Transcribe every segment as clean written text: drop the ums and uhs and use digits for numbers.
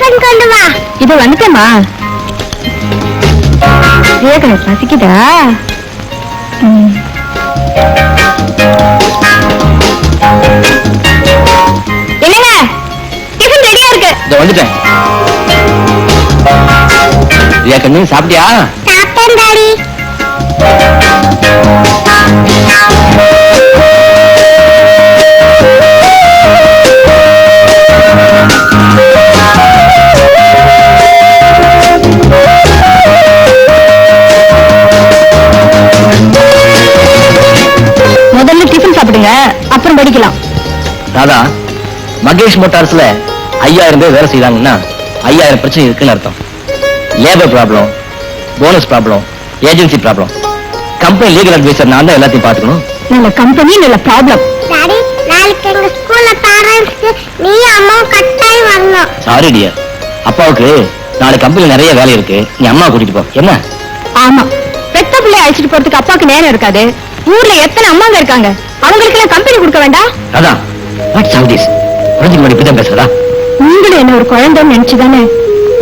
Tiffin கொண்டு வா. இது வந்துட்டேமா. வேகலை பசிக்குதா? என்னங்க டிஃபன் ரெடியா இருக்கு. இதோ வந்துட்டேன். ரியா கண்ணு சாப்பிட்டியா? சாப்பிட்டேன் டாடி. முதல்ல டிஃபன் சாப்பிடுங்க, அப்புறம் படிக்கலாம். தாதா, மகேஷ் மோட்டார்ஸ்ல 5000 பேர் வேலை செய்யறாங்கன்னா 5000 பிரச்சனை இருக்குன்னு அர்த்தம். Labour problem, bonus problem, agency problem. Company legal adviser நான் தான் எல்லாத்தையும் பார்த்துக்கணும். நல்ல கம்பெனி, நல்ல ப்ராப்ளம். டாடி, நாளைக்கு எங்க ஸ்கூல்ல பேரண்ட்ஸ்க்கு நீ அம்மா கட்டாயம் வரணும். சாரி டியர், அப்பாவுக்கு நாளை கம்பெனி நிறைய வேலை இருக்கு. நீ அம்மா கூட்டிட்டு போ. என்ன? ஆமா, பெத்த பிள்ளை அழைச்சிட்டு போறதுக்கு அப்பாவுக்கு நேரம் இருக்காது. ஊர்ல எத்தனை அம்மாங்க இருக்காங்க, அவங்களுக்கு எல்லாம் கம்பெனி கொடுக்க வேண்டாம். அதான் வாட்ஸ் ஆல் திஸ்? குழந்தைங்க முன்னாடி இப்படி தான் பேசுறதா? நீங்களும் என்ன ஒரு குழந்தைன்னு நினைச்சுதானே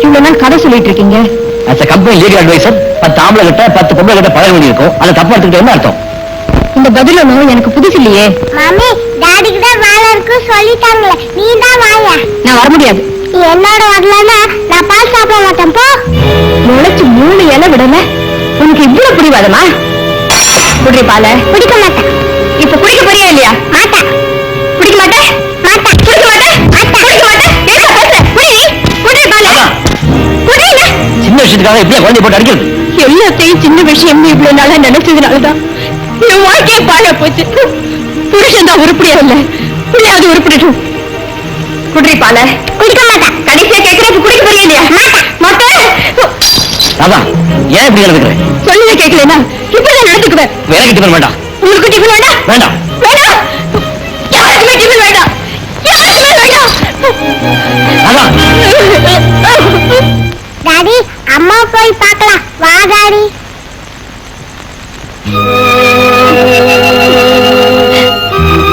இவ்வளவு நாள் கதை சொல்லிட்டு இருக்கீங்க? as a company legal advisor 10 ஆம்பளை கிட்ட 10 பொம்பளை கிட்ட பழக வேண்டியிருக்கும். அதை தப்பா எடுத்துக்கிட்டு என்ன அர்த்தம்? இந்த பதிலும் எனக்கு புதுசு இல்லையே. மாமி, டாடிக்கு தான் வேலை இருக்கு சொல்லிட்டாங்களே, நீ தான் வாயா. நான் வர முடியாது. நீ என்னோட வரலன்னா நான் பால் சாப்பிட மாட்டேன் போ. முளைச்சு 3 இலை விடல, உனக்கு இவ்வளவு புரிவாதமா? குடி பால. குடிக்க மாட்டேன். இப்ப குடிக்க போறியா இல்லையா? மாட்டேன். குடிக்க மாட்டேன். மாட்டேன். குடிக்க மாட்டேன். குடிக்க மாட்டேன். என்ன பேசுற? குடி பால. குடிங்க. சின்ன விஷயத்துக்காக இப்படியே குழந்தை போட்டு அடிக்கிறது? எல்லாத்தையும் சின்ன விஷயம் இவ்வளவு நாளா நினைச்சதுனாலதான் என் வாழ்க்கையை பாழ போச்சு. புருஷன் தான் உருப்படியா இல்ல, புரியாது உருப்பிடட்டும். குடி பால. குடிக்க மாட்டேன். கடைசியா கேட்கிறப்ப குடிக்க போறியா இல்லையா? மாட்டேன். தாதா, ஏன் இப்படி நடந்துக்கிறேன்? சொல்லுங்க கேட்கலன்னா இப்படிதான் நடந்துக்குவேன். வேலைக்கு டிஃபன் வேண்டாம். உங்களுக்கு டிஃபன் வேண்டாம்? வேண்டாம். வேண்டாம். யாருக்குமே டிஃபன் வேண்டாம். யாருக்குமே வேண்டாம். தாதா, டாடி, அம்மா போய் பார்க்கலாம் வா daddy.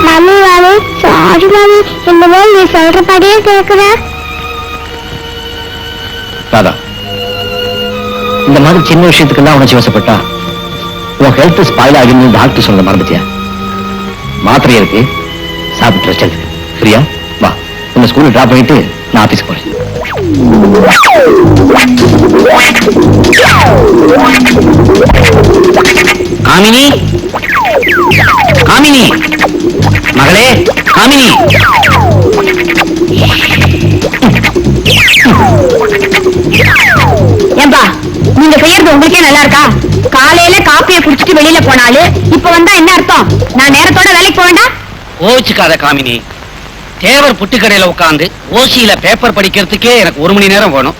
Mummy mummy, sorry mummy, இந்த மாதிரி நீ சொல்றபடியே கேக்குற. தாதா, இந்த மாதிரி சின்ன விஷயத்துக்கெல்லாம் உணர்ச்சி வசப்பட்டா உன் ஹெல்த் ஸ்பாயில் ஆகின்னு டாக்டர் சொல்ல மறந்துட்டியா? மாத்திரை இருக்கு, சாப்பிட்டு ரெஸ்ட் எடுத்து. சரியா? வா, உங்க ஸ்கூல்ல டிராப் பண்ணிட்டு நான் ஆபீஸ் போறேன். காமினி, காமினி, மகளே காமினி. ஏம்பா, நீங்க செய்யறது உங்களுக்கே நல்லா இருக்கா? காலையில காப்பியை குடிச்சிட்டு வெளியில போனாலு இப்ப வந்தா என்ன அர்த்தம்? நான் நேரத்தோட வேலைக்கு போக வேண்டாம்? கோச்சுக்காத காமினி, தேவர் புட்டுக்கடையில உட்கார்ந்து ஓசியில பேப்பர் படிக்கிறதுக்கே எனக்கு 1 மணி நேரம் வேணும்.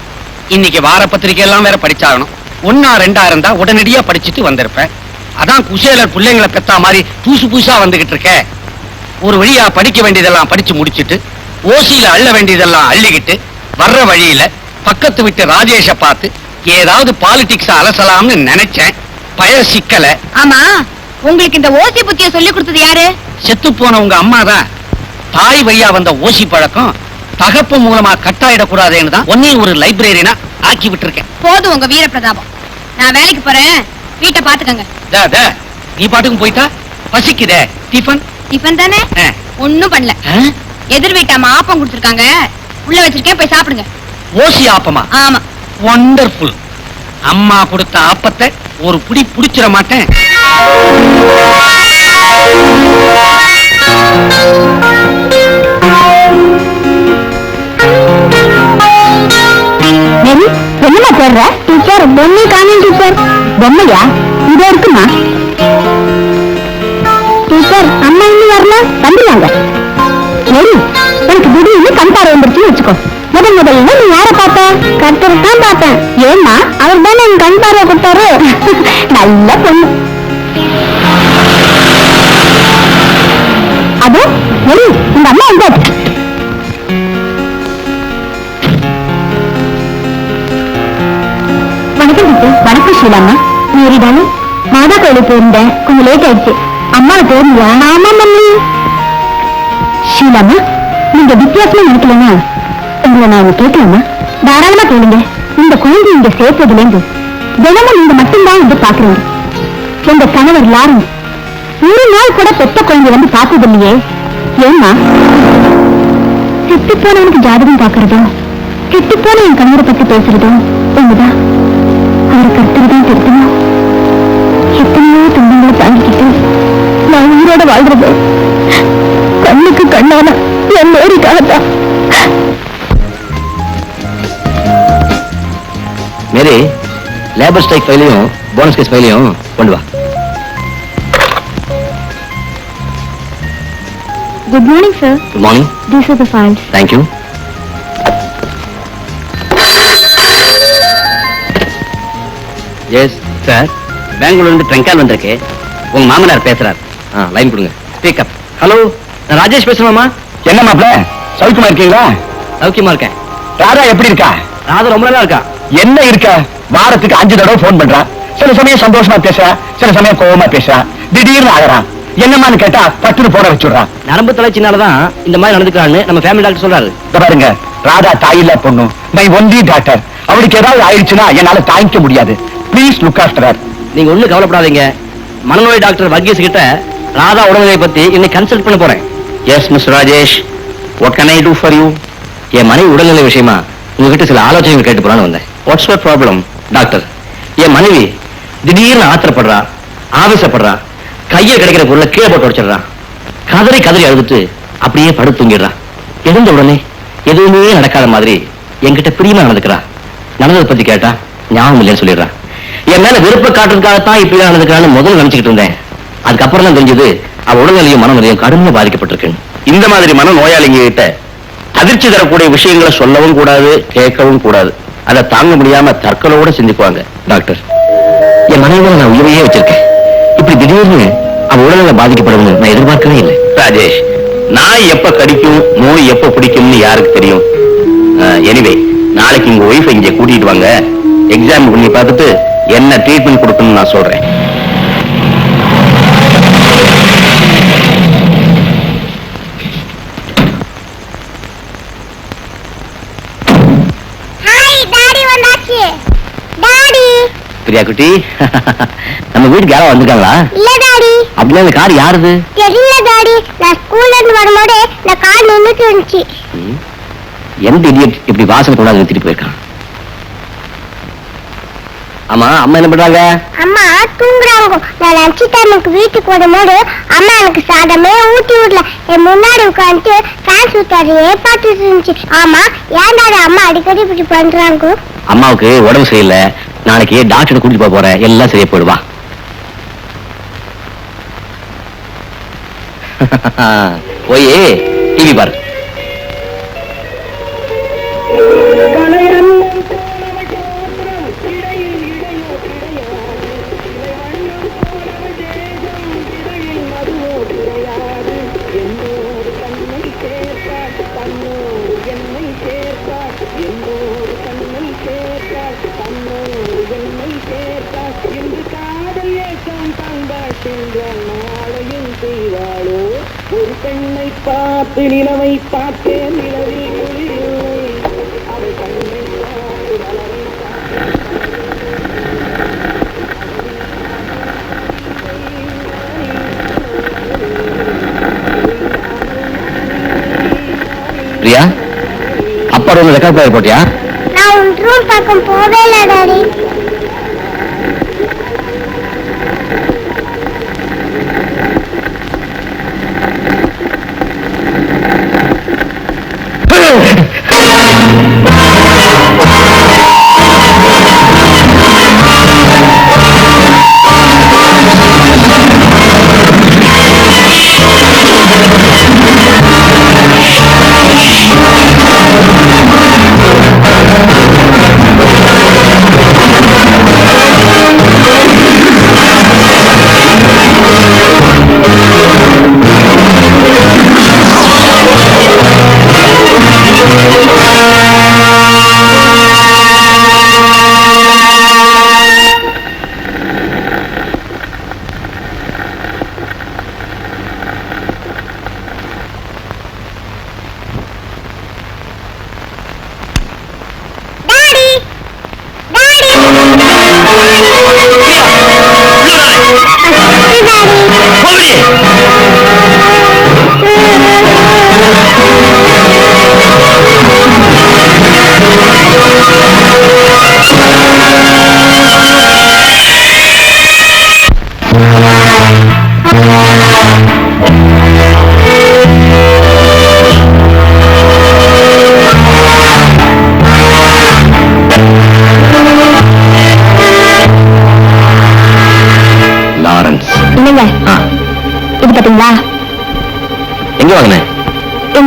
இன்னைக்கு வார பத்திரிகை எல்லாம் வேற படிச்சாகணும். 1 2 இருந்தா உடனடியா படிச்சுட்டு வந்திருப்பேன். அதான் குசேலர் பிள்ளைங்களை பெத்தா மாதிரி புதுசு புதுசா வந்துகிட்டு இருக்க. ஒரு வழியா படிக்க வேண்டியதெல்லாம் படிச்சு முடிச்சுட்டு ஓசியில அள்ள வேண்டியதெல்லாம் அள்ளிக்கிட்டு வர்ற வழியில பக்கத்து விட்டு ராஜேஷ பார்த்து ஏதாவது பாலிடிக்ஸ் அலசலாம்னு நினைச்சேன். பய சிக்கல. ஆமா, உங்களுக்கு இந்த ஓசி புத்திய சொல்லி கொடுத்தது யாரு? செத்து போன உங்க அம்மா தான். தாய் வழியா வந்த ஓசி பழக்கம் தகப்பு மூலமா கட்டாயிடக்கூடாதுன்னு தான் ஒன்னையும் ஒரு லைப்ரரினா ஆக்கி விட்டுருக்கேன். போதும் உங்க வீர பிரதாபம். நான் வேலைக்கு போறேன், வீட்டை பாத்துக்கங்க. நீ பாட்டுக்கும் போயிட்டா பசிக்குதே. டிஃபன் டிஃபன் தானே? ஒண்ணும் பண்ணல. எதிர் வீட்டு அம்மா ஆப்பம் கொடுத்துருக்காங்க, உள்ள வச்சிருக்கேன், போய் சாப்பிடுங்க. ஓசி ஆப்பமா? ஆமா. வண்டர்ஃபுல். அம்மா கொடுத்த ஆப்பத்தை ஒரு புடி புடிச்சிட மாட்டேன். என்னமா போடுற? டீச்சர், பொம்மை காணும் டீச்சர். பொம்மையா? இதோ இருக்குமா? டீச்சர், அம்மா இன்னும் வரல. வந்துருவாங்க. சரி, எனக்கு திடீர்னு கண் பார்வை வந்துருச்சுன்னு வச்சுக்கோ. முதல்ல நீ யார பார்த்த? கருத்தர் தான் பார்த்தேன். ஏன்னா அவர் தானே என் கண் பார்வை கொடுத்தாரு. நல்ல பொண்ணு. அதோ எரி, உங்க அம்மா எங்க? வணக்கம் டீச்சர். வணக்கம் ஷீலாமா. மேரிதானே? மாதா கோயிலுக்கு போயிருந்தேன், கொஞ்சம் லேட் ஆயிடுச்சு. அம்மாவை போயிருந்தியா? ஆமா மம்மி. ஷீலாமா, நீங்க வித்தியாசமா நினைக்கலன்னா உங்களை நான் கேட்கலாமா? தாராளமா கேளுங்க. இந்த குழந்தை இங்க சேர்த்ததுலேருந்து தினமும் நீங்க மட்டும்தான் வந்து பாக்குறீங்க. உங்க கணவர் லாரன்ஸ் ஒரு நாள் கூட பெத்த குழந்தை வந்து பார்த்தது இல்லையே. ஏன்னா செத்து போனவனுக்கு ஜாதகம் பாக்குறதும் செத்து போன என் கணவரை பத்தி பேசுறதும் உங்கதான். அவர் கருத்துதான் திருத்தணும். எத்தனையோ துன்பங்களை தாங்கிக்கிட்டு நான் உயிரோட வாழ்றது கண்ணுக்கு கண்ணான என் மேரிக்காகத்தான். மேரி, லேபர் ஸ்ட்ரைக் ஃபைலையும் போனஸ் கேஸ் ஃபைலையும் கொண்டு வா. Good morning sir. Good morning. These are the files. Thank you. Yes sir, பெங்களூர்ல இருந்து ட்ரங்கால் வந்திருக்கு. உங்க மாமனார் பேசுறார். லைன் கொடுங்க. ஸ்பீக்கர். ஹலோ, நான் ராஜேஷ் பேசுறேம்மா. என்ன மாப்ள, சௌக்கியமா இருக்கீங்களா? சௌக்கியமா இருக்கேன். ராதா எப்படி இருக்கா? ராதா ரொம்ப நல்லா இருக்கா. என்ன இருக்க, வாரத்துக்கு 5 தடவை போன் பண்றான். சில சமயம் சந்தோஷமா பேசுறா, சில சமயம் கோவமா பேசுறா, திடீர்னு ஆகிறான். என்னமான்னு கேட்டா பட்டுன்னு போட வச்சுடுறான். நரம்பு தளர்ச்சினாலதான் இந்த மாதிரி நடந்துக்கிறான்னு நம்ம ஃபேமிலி டாக்டர் சொல்றாரு. இத பாருங்க, ராதா தாயில்லா பொண்ணு, மை ஒன்லி டாக்டர். அவளுக்கு ஏதாவது ஆயிடுச்சுன்னா என்னால தாங்கிக்க முடியாது. Please look after her. நீங்க ஒண்ணும் கவலைப்படாதீங்க. மனநோய் டாக்டர் வர்கீஸ் கிட்ட ராதா உடல்நிலை பத்தி இன்னைக்கு கன்சல்ட் பண்ண போறேன். Yes Mister Rajesh, what can I do for you? என் மனைவி உடல்நிலை விஷயமா உங்ககிட்ட சில ஆலோசனைகள் கேட்டு போறான்னு வந்தேன். What's your problem? டாக்டர், என் மனைவி திடீர்னு ஆத்திரப்படுறா, ஆவேசப்படுறா, கையில் கிடைக்கிற பொருளை கீழே போட்டு உடைச்சிடுறான். கதறி கதறி அழுதுட்டு அப்படியே படுத்து தூங்கிடுறான். எழுந்த உடனே எதுவுமே நடக்காத மாதிரி என்கிட்ட பிரியமா நடந்துக்கிறா. நடந்ததை பத்தி கேட்டா ஞாபகம் இல்லைன்னு சொல்லிடுறான். என் மேல விருப்ப காட்டுறதுக்காகத்தான் இப்படி நடந்துக்கிறான்னு முதல்ல நினைச்சுக்கிட்டு இருந்தேன். அதுக்கப்புறம் தான் தெரிஞ்சது அவ உடல்நிலையும் மனநிலையும் கடுமையா பாதிக்கப்பட்டிருக்கு. இந்த மாதிரி மன நோயாளிங்க கிட்ட அதிர்ச்சி தரக்கூடிய விஷயங்களை சொல்லவும் கூடாது, கேட்கவும் கூடாது. அதை தாங்க முடியாம தற்கொலையோட சிந்திக்குவாங்க. டாக்டர், என் மனைவியை நான் உயிரையே வச்சிருக்கேன். இப்படி திடீர்னு அவ உடல்நிலை பாதிக்கப்படும்னு நான் எதிர்பார்க்கவே இல்லை. ராஜேஷ், நாய் எப்ப கடிக்கும், நோய் எப்ப பிடிக்கும்னு யாருக்கு தெரியும்? எனிவே, நாளைக்கு உங்க ஒய்ஃபை இங்க கூட்டிட்டு வாங்க. எக்ஸாம் பண்ணி பார்த்துட்டு என்ன ட்ரீட்மெண்ட் கொடுக்கணும்னு நான் சொல்றேன். பிரியா குட்டி, நம்ம வீட்டுக்கு யாரோ வந்திருக்காங்களா? இல்ல டாடி. அப்படின்னா இந்த கார் யாருது? தெரியல டாடி. நான் ஸ்கூல்ல இருந்து வரும்போது இந்த கார் நின்னுட்டு இருந்துச்சு. எந்த இடியட் இப்படி வாசல் கூட நிறுத்திட்டு போயிருக்கான்? ஆமா, அம்மா என்ன பண்றாங்க? அம்மா தூங்குறாங்க. நான் லஞ்ச் டைமுக்கு வீட்டுக்கு வரும்போது அம்மா எனக்கு சாதமே ஊட்டி விடல. என் முன்னாடி உட்காந்துட்டு ஃபேன் சுத்தாரியே பார்த்துட்டு இருந்துச்சு. ஆமா, ஏன் டாடி அம்மா அடிக்கடி இப்படி பண்றாங்க? அம்மாவுக்கு உடம்பு சரியில்லை. நாளைக்கு டாக்டர் கூட்டிட்டு போறேன். எல்லாம் சரியா போயிடுவா. போய் டிவி பாரு. ஒரு பெண்ணை பார்த்து நிலவை பார்த்தேன், நிலவில் குளிரில்லை. அவள் கண்ணை பார்த்து மலரை பிரியா, அப்பா ரூம் ரெக்கார்ட் பிளேயர் போட்டியா? நான் உன் ரூம் பக்கம் போவே இல்லை டாடி.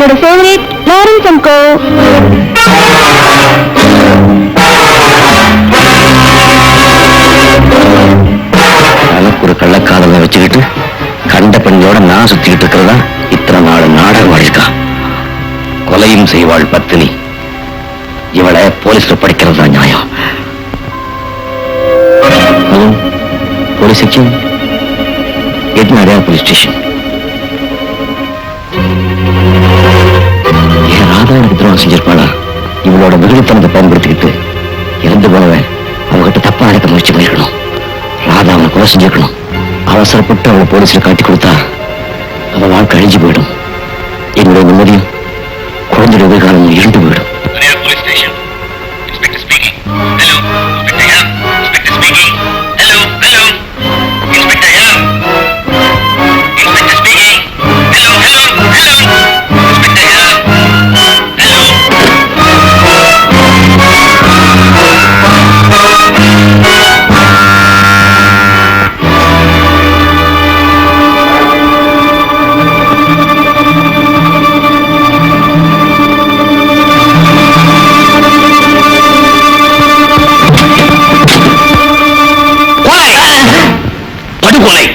உங்களோட ஃபேவரட் லாரன்ஸ் அண்ட் கோ. எனக்கு ஒரு கள்ளக்காதலை வச்சுக்கிட்டு கண்ட பெண்ணோட நான் சுத்திக்கிட்டு இருக்கிறதா இத்தனை நாள் நாடகம் ஆடிருக்கா. கொலையும் செய்வாள் பத்தினி. இவளை போலீஸ்ல படிக்கிறது தான் நியாயம். Police section police station. என் ராதா எனக்கு துரோகம் செஞ்சிருப்பாளா? இவளோட மிகுதித்தனத்தை பயன்படுத்திக்கிட்டு இறந்து போனவன் அவகிட்ட தப்பா நடக்க முயற்சி பண்ணிருக்கணும். ராதா அவனை கொலை செஞ்சிருக்கணும். அவசரப்பட்டு அவளை போலீஸ்ல காட்டி கொடுத்தா அவ வாழ்க்கை அழிஞ்சு போயிடும். என்னுடைய நிம்மதியும் குழந்தைய எதிர்காலமும் இருண்டு போயிடும். படுகொலை,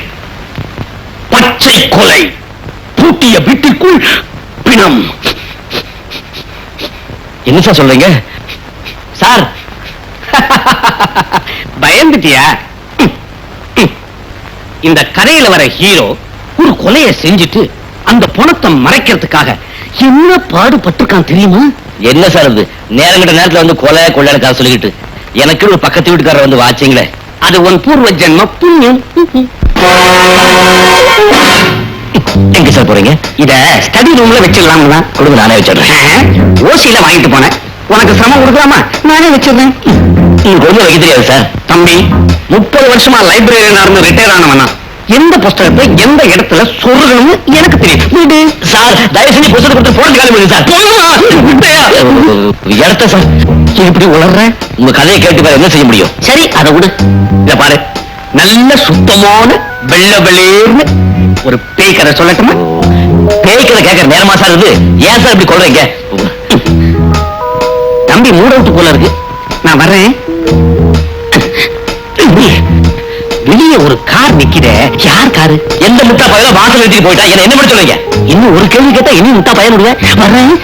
பச்சை கொலை, பூட்டிய வீட்டிற்குள் பிணம். என்ன சார் சொல்றீங்க? சார் பயந்துட்டியா? இந்த கதையில வர ஹீரோ ஒரு கொலையை செஞ்சுட்டு அந்த பணத்தை மறைக்கிறதுக்காக என்ன பாடுபட்டிருக்கான் தெரியுமா? என்ன சார் இது? நேரங்கிட்ட நேரத்துல வந்து கொலை கொள்ளைக்காக சொல்லிக்கிட்டு எனக்கு ஒரு பக்கத்து வீட்டுக்காரர் வந்து வாச்சிங்களே. அது உன் பூர்வ ஜென்ம புண்ணியம். எங்க சார் போறீங்க? இத ஸ்டடி ரூம்ல வச்சிடலாம்னு தான். கொடுங்க, நானே வச்சிடுறேன். ஓசியில வாங்கிட்டு போனேன். உனக்கு சிரமம் கொடுக்கலாமா? நானே வச்சிருந்தேன். உங்களுக்கு ஒண்ணு வைக்க தெரியாது சார். தம்பி, 30 வருஷமா லைப்ரரியனா இருந்து ரிட்டையர் ஆனவனா எந்த புஸ்தகத்தை எந்த இடத்துல சொருகணும்னு எனக்கு தெரியும். வீடு சார், தயவு செஞ்சு புத்தகத்தை கொடுத்து போட்டு காலி பண்ணுங்க சார். இடத்த சார் இப்படி உளர்ற உங்க கதையை கேட்டு வேற என்ன செய்ய முடியும்? சரி, அதை விடு. இத பாரு, நல்ல சுத்தமான வெள்ள வெளியேன்னு ஒரு பேய் கதை சொல்லட்டுமா? பேய்க்கதை கேட்கற நேரமா சார் இது? ஏன் சார் இப்படி கொள்றீங்க? தம்பி மூட விட்டு போல இருக்கு. நான் வர்றேன். வெளியே ஒரு கார் நிக்குதே. யார் காரு? எந்த முட்டா பையன் வாசல் எடுத்துட்டு போயிட்டா என்ன பண்ண சொல்றீங்க? இன்னும் ஒரு கேள்வி கேட்டா இன்னும் முட்டா பையன் விடுவேன். வர்றேன்.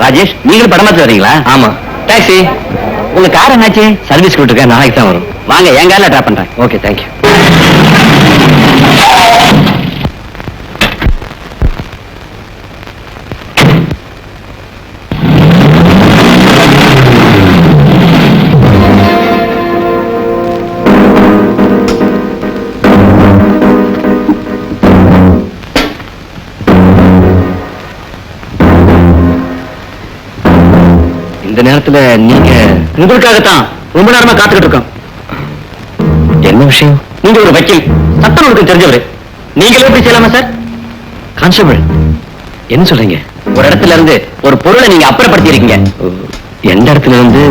ராஜேஷ், நீங்களும் படமாத்து வரீங்களா? ஆமா. டாக்ஸி, உங்க கார் என்னாச்சு? சர்வீஸ் கொடுத்துருக்கேன், நாளைக்கு தான் வரும். வாங்க, என் காரில் ட்ராப் பண்றேன். Okay, thank you. இந்த நேரத்துல நீங்க உங்களுக்காகத்தான் ரொம்ப நேரமா காத்துக்கிட்டு இருக்கோம். என்ன விஷயம்? நீங்க ஒரு வக்கீல், சட்டம் உங்களுக்கு தெரிஞ்சவர், நீங்களே எப்படி செய்யலாமா சார்? கான்ஸ்டபிள், என்ன சொல்றீங்க? ஒரு இடத்துல இருந்து ஒரு பொருளை நீங்க அப்புறப்படுத்தி இருக்கீங்க. எந்த இடத்துல இருந்து?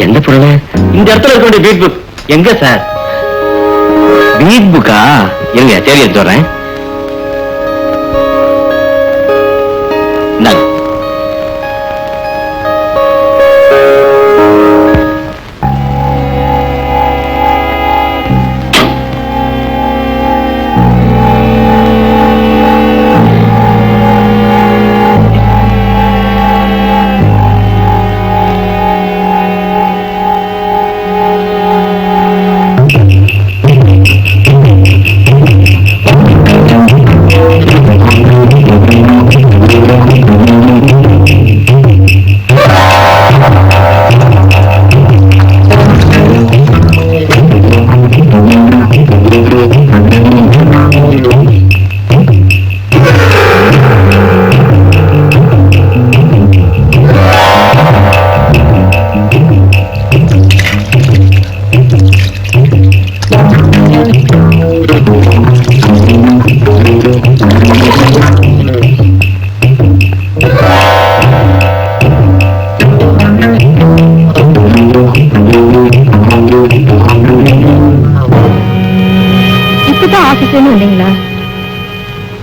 எந்த பொருளை? இந்த இடத்துல இருக்க வேண்டிய பீட் புக் எங்க சார்? பீட் புக்கா? இருங்க, தேடி எடுத்து வரேன். இந்தாங்க.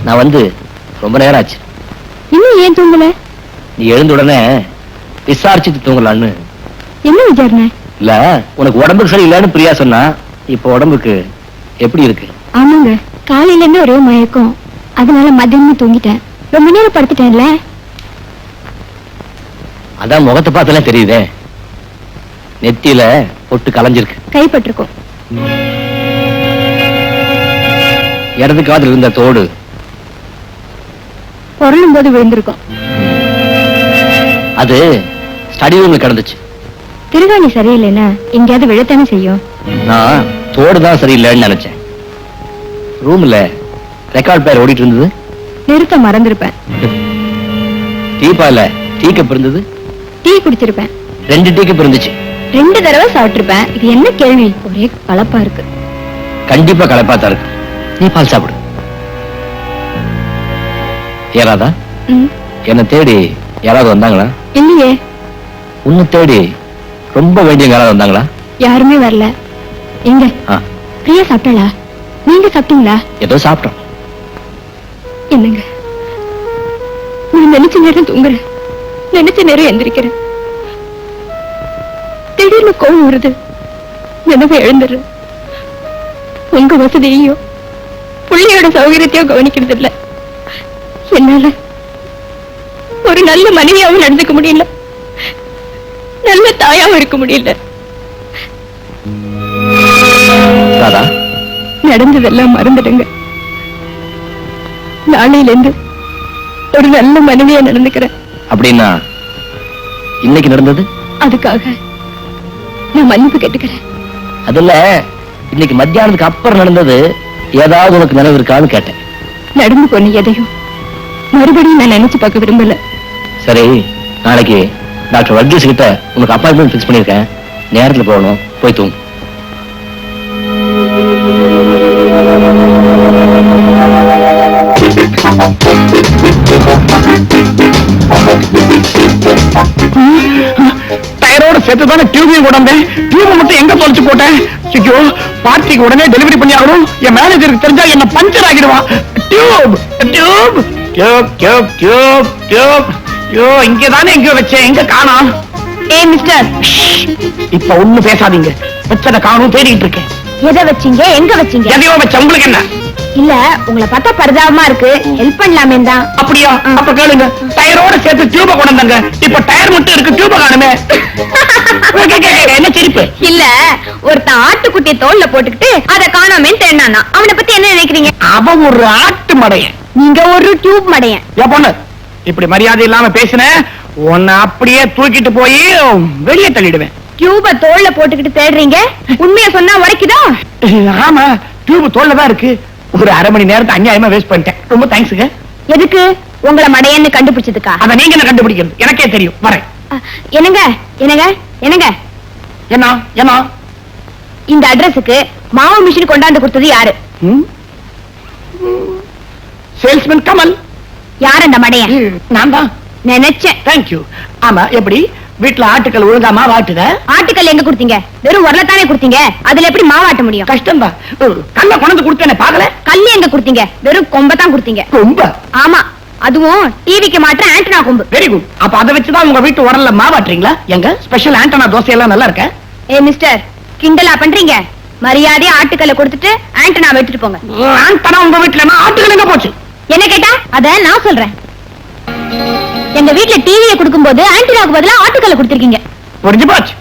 நான் வந்து ரொம்ப நேரம் ஆச்சு. இன்னும் ஏன் தூங்கல? நீ எழுந்த உடனே விசாரிச்சுட்டு தூங்கலான்னு. என்ன விசாரணை? இல்ல, உனக்கு உடம்புக்கு சரி இல்லன்னு பிரியா சொன்னா. இப்ப உடம்புக்கு எப்படி இருக்கு? ஆமாங்க, காலையில இருந்து ஒரே மயக்கம், அதனால மதியமும் தூங்கிட்டேன். ரொம்ப நேரம் படுத்துட்டேன்ல. அதான் முகத்தை பார்த்தெல்லாம் தெரியுதே. நெத்தியில பொட்டு கலைஞ்சிருக்கு. கைப்பட்டிருக்கும். இடது காதில் இருந்த தோடு பொருளும் போது விழுந்திருக்கும். அது ஸ்டடி ரூம்ல கிடந்துச்சு. திருகாணி சரியில்லைன்னா எங்கேயாவது விழத்தானே செய்யும். நான் தோடு தான் சரியில்லைன்னு நினைச்சேன். ரூம்ல ரெக்கார்ட் பேர் ஓடிட்டு இருந்தது. நிறுத்த மறந்திருப்பேன். டீப்பால டீ கப் இருந்தது. டீ குடிச்சிருப்பேன். 2 டீ கப் இருந்துச்சு. 2 தடவை சாப்பிட்டிருப்பேன். இது என்ன கேள்வி? ஒரே கலப்பா இருக்கு. கண்டிப்பா கலப்பாத்தான் இருக்கு. நீ பால் சாப்பிடு. ஏறாதா? என்ன தேடி யாராவது வந்தாங்களா? இல்லையே. உன்னை தேடி ரொம்ப வேண்டிய யாராவது வந்தாங்களா? யாருமே வரல. எங்க பிரியா சாப்பிட்டாளா? நீங்க சாப்பிட்டீங்களா? ஏதோ சாப்பிட்டோம். என்னங்க, நான் நினைச்ச நேரம் தூங்குறேன், நினைச்ச நேரம் எந்திரிக்கிறேன். திடீர்னு கோவம் வருது, நினைவு எழுந்துடுறேன். உங்க வசதியையும் புள்ளியோட சௌகரியத்தையும் கவனிக்கிறது இல்ல. என்னால ஒரு நல்ல மனைவியாவும் நடந்துக்க முடியல, நல்ல தாயாவும் இருக்க முடியல. நடந்ததெல்லாம் மறந்துடுங்க. நாளையில இருந்து ஒரு நல்ல மனைவியா நடந்துக்கிறேன். அப்படின்னா இன்னைக்கு நடந்தது? அதுக்காக நான் மன்னிப்பு கேட்டுக்கிறேன். அதுல இன்னைக்கு மத்தியானத்துக்கு அப்புறம் நடந்தது ஏதாவது உனக்கு நினைவு இருக்கான்னு கேட்டேன். நடந்து போன எதையும் மறுபடியும் நான் நினைச்சு பார்க்க விரும்பல. சரி, நாளைக்கு டாக்டர் வர்கீஸ் கிட்ட உனக்கு அப்பாயின்மெண்ட் ஃபிக்ஸ் பண்ணிருக்கேன். நேரத்துல போகணும், போய் தூங்கு. டயரோட சேர்த்து தானே டியூபையும் கொண்டு வந்தேன். டியூபை மட்டும் எங்க தொலைச்சு போட்டேன்? ஐயோ, பார்ட்டிக்கு உடனே டெலிவரி பண்ணி ஆகணும். என் மேனேஜருக்கு தெரிஞ்சா என்ன பஞ்சர் ஆகிடுவான். Tube tube tube tube tube tube. ஐயோ, இங்கதானே எங்க வச்சேன், எங்க காணோம்? ஏய் மிஸ்டர், இப்ப ஒண்ணும் பேசாதீங்க. வச்சத காணும், தேடிட்டு இருக்கேன். எதை வச்சீங்க? எங்க வச்சீங்க? எதையோ வச்ச, உங்களுக்கு என்ன? இல்ல, உங்களை பார்த்தா பரிதாபமா இருக்கு, ஹெல்ப் பண்ணலாமே தான். அப்படியா? அப்ப கேளுங்க. டயரோட சேர்த்து டியூபை கொண்டு வந்தாங்க. இப்ப டயர் மட்டும் இருக்கு, டியூப் காணுமே. என்ன சிரிப்பு? இல்ல, ஒருத்தன் ஆட்டுக்குட்டியை தோல்ல போட்டுக்கிட்டு அதை காணாமேன்னு தேடினானா, அவனை பத்தி என்ன நினைக்கிறீங்க? அவன் ஒரு ஆட்டு மடையன். நீங்க ஒரு டியூப் மடையன். ஏன் பொண்ணு இப்படி மரியாதை இல்லாம பேசின உன்னை அப்படியே தூக்கிட்டு போய் வெளியே தள்ளிடுவேன். டியூப தோல்ல போட்டுக்கிட்டு தேடுறீங்க, உண்மையை சொன்னா உரைக்குதா? ஆமா, டியூப் தோல்ல தான் இருக்கு. ஒரு அரை மணி நேரத்தை அநியாயமா வேஸ்ட் பண்ணிட்டேன். ரொம்ப தேங்க்ஸுங்க. எதுக்கு? உங்களை மடையன்னு கண்டுபிடிச்சதுக்கா? அத நீங்க என்ன கண்டுபிடிக்கிறது? எனக்கே தெரியும். வரேன். என்னங்க என்னங்க என்னங்க, என்ன என்ன? இந்த அட்ரஸுக்கு மாவு மிஷின் கொண்டாந்து கொடுத்தது யாரு? சேல்ஸ்மேன் கமல். யார் அந்த மடையன்? நான் தான். நினைச்சேன். தேங்க்யூ. ஆமா, எப்படி வீட்டுல ஆட்டுக்கள் ஒழுங்காமா வாட்டுத? ஆட்டுக்கல் எங்க கொடுத்தீங்க? வெறும் உரலத்தானே கொடுத்தீங்க, அதுல எப்படி மாவாட்ட முடியும்? கஷ்டம் தான். கல்ல கொண்டு கொடுத்தேனே, பாக்கல? கல்லு எங்க கொடுத்தீங்க? வெறும் கொம்பத்தான் கொடுத்தீங்க. ரொம்ப. ஆமா, அதுவும் டிவிக்கு மாற்ற ஆண்டனா கொம்பு. Very good. அப்ப அதை வச்சுதான் உங்க வீட்டு உரல்ல மாவாட்டுறீங்களா? எங்க ஸ்பெஷல் ஆண்டனா தோசை எல்லாம் நல்லா இருக்க? ஏ மிஸ்டர், கிண்டலா பண்றீங்க? மரியாதையா ஆட்டுக்கல்ல கொடுத்துட்டு ஆண்டனா எடுத்துட்டு போங்க. ஆண்டனா உங்க வீட்டுல ஆட்டுகள் எங்க போச்சு? என்ன கேட்டா அத நான் சொல்றேன். எங்க வீட்டுல டிவியை கொடுக்கும்போது ஆண்டனாக்கு பதிலா ஆட்டுக்கல்ல கொடுத்திருக்கீங்க. புரிஞ்சு போச்சு.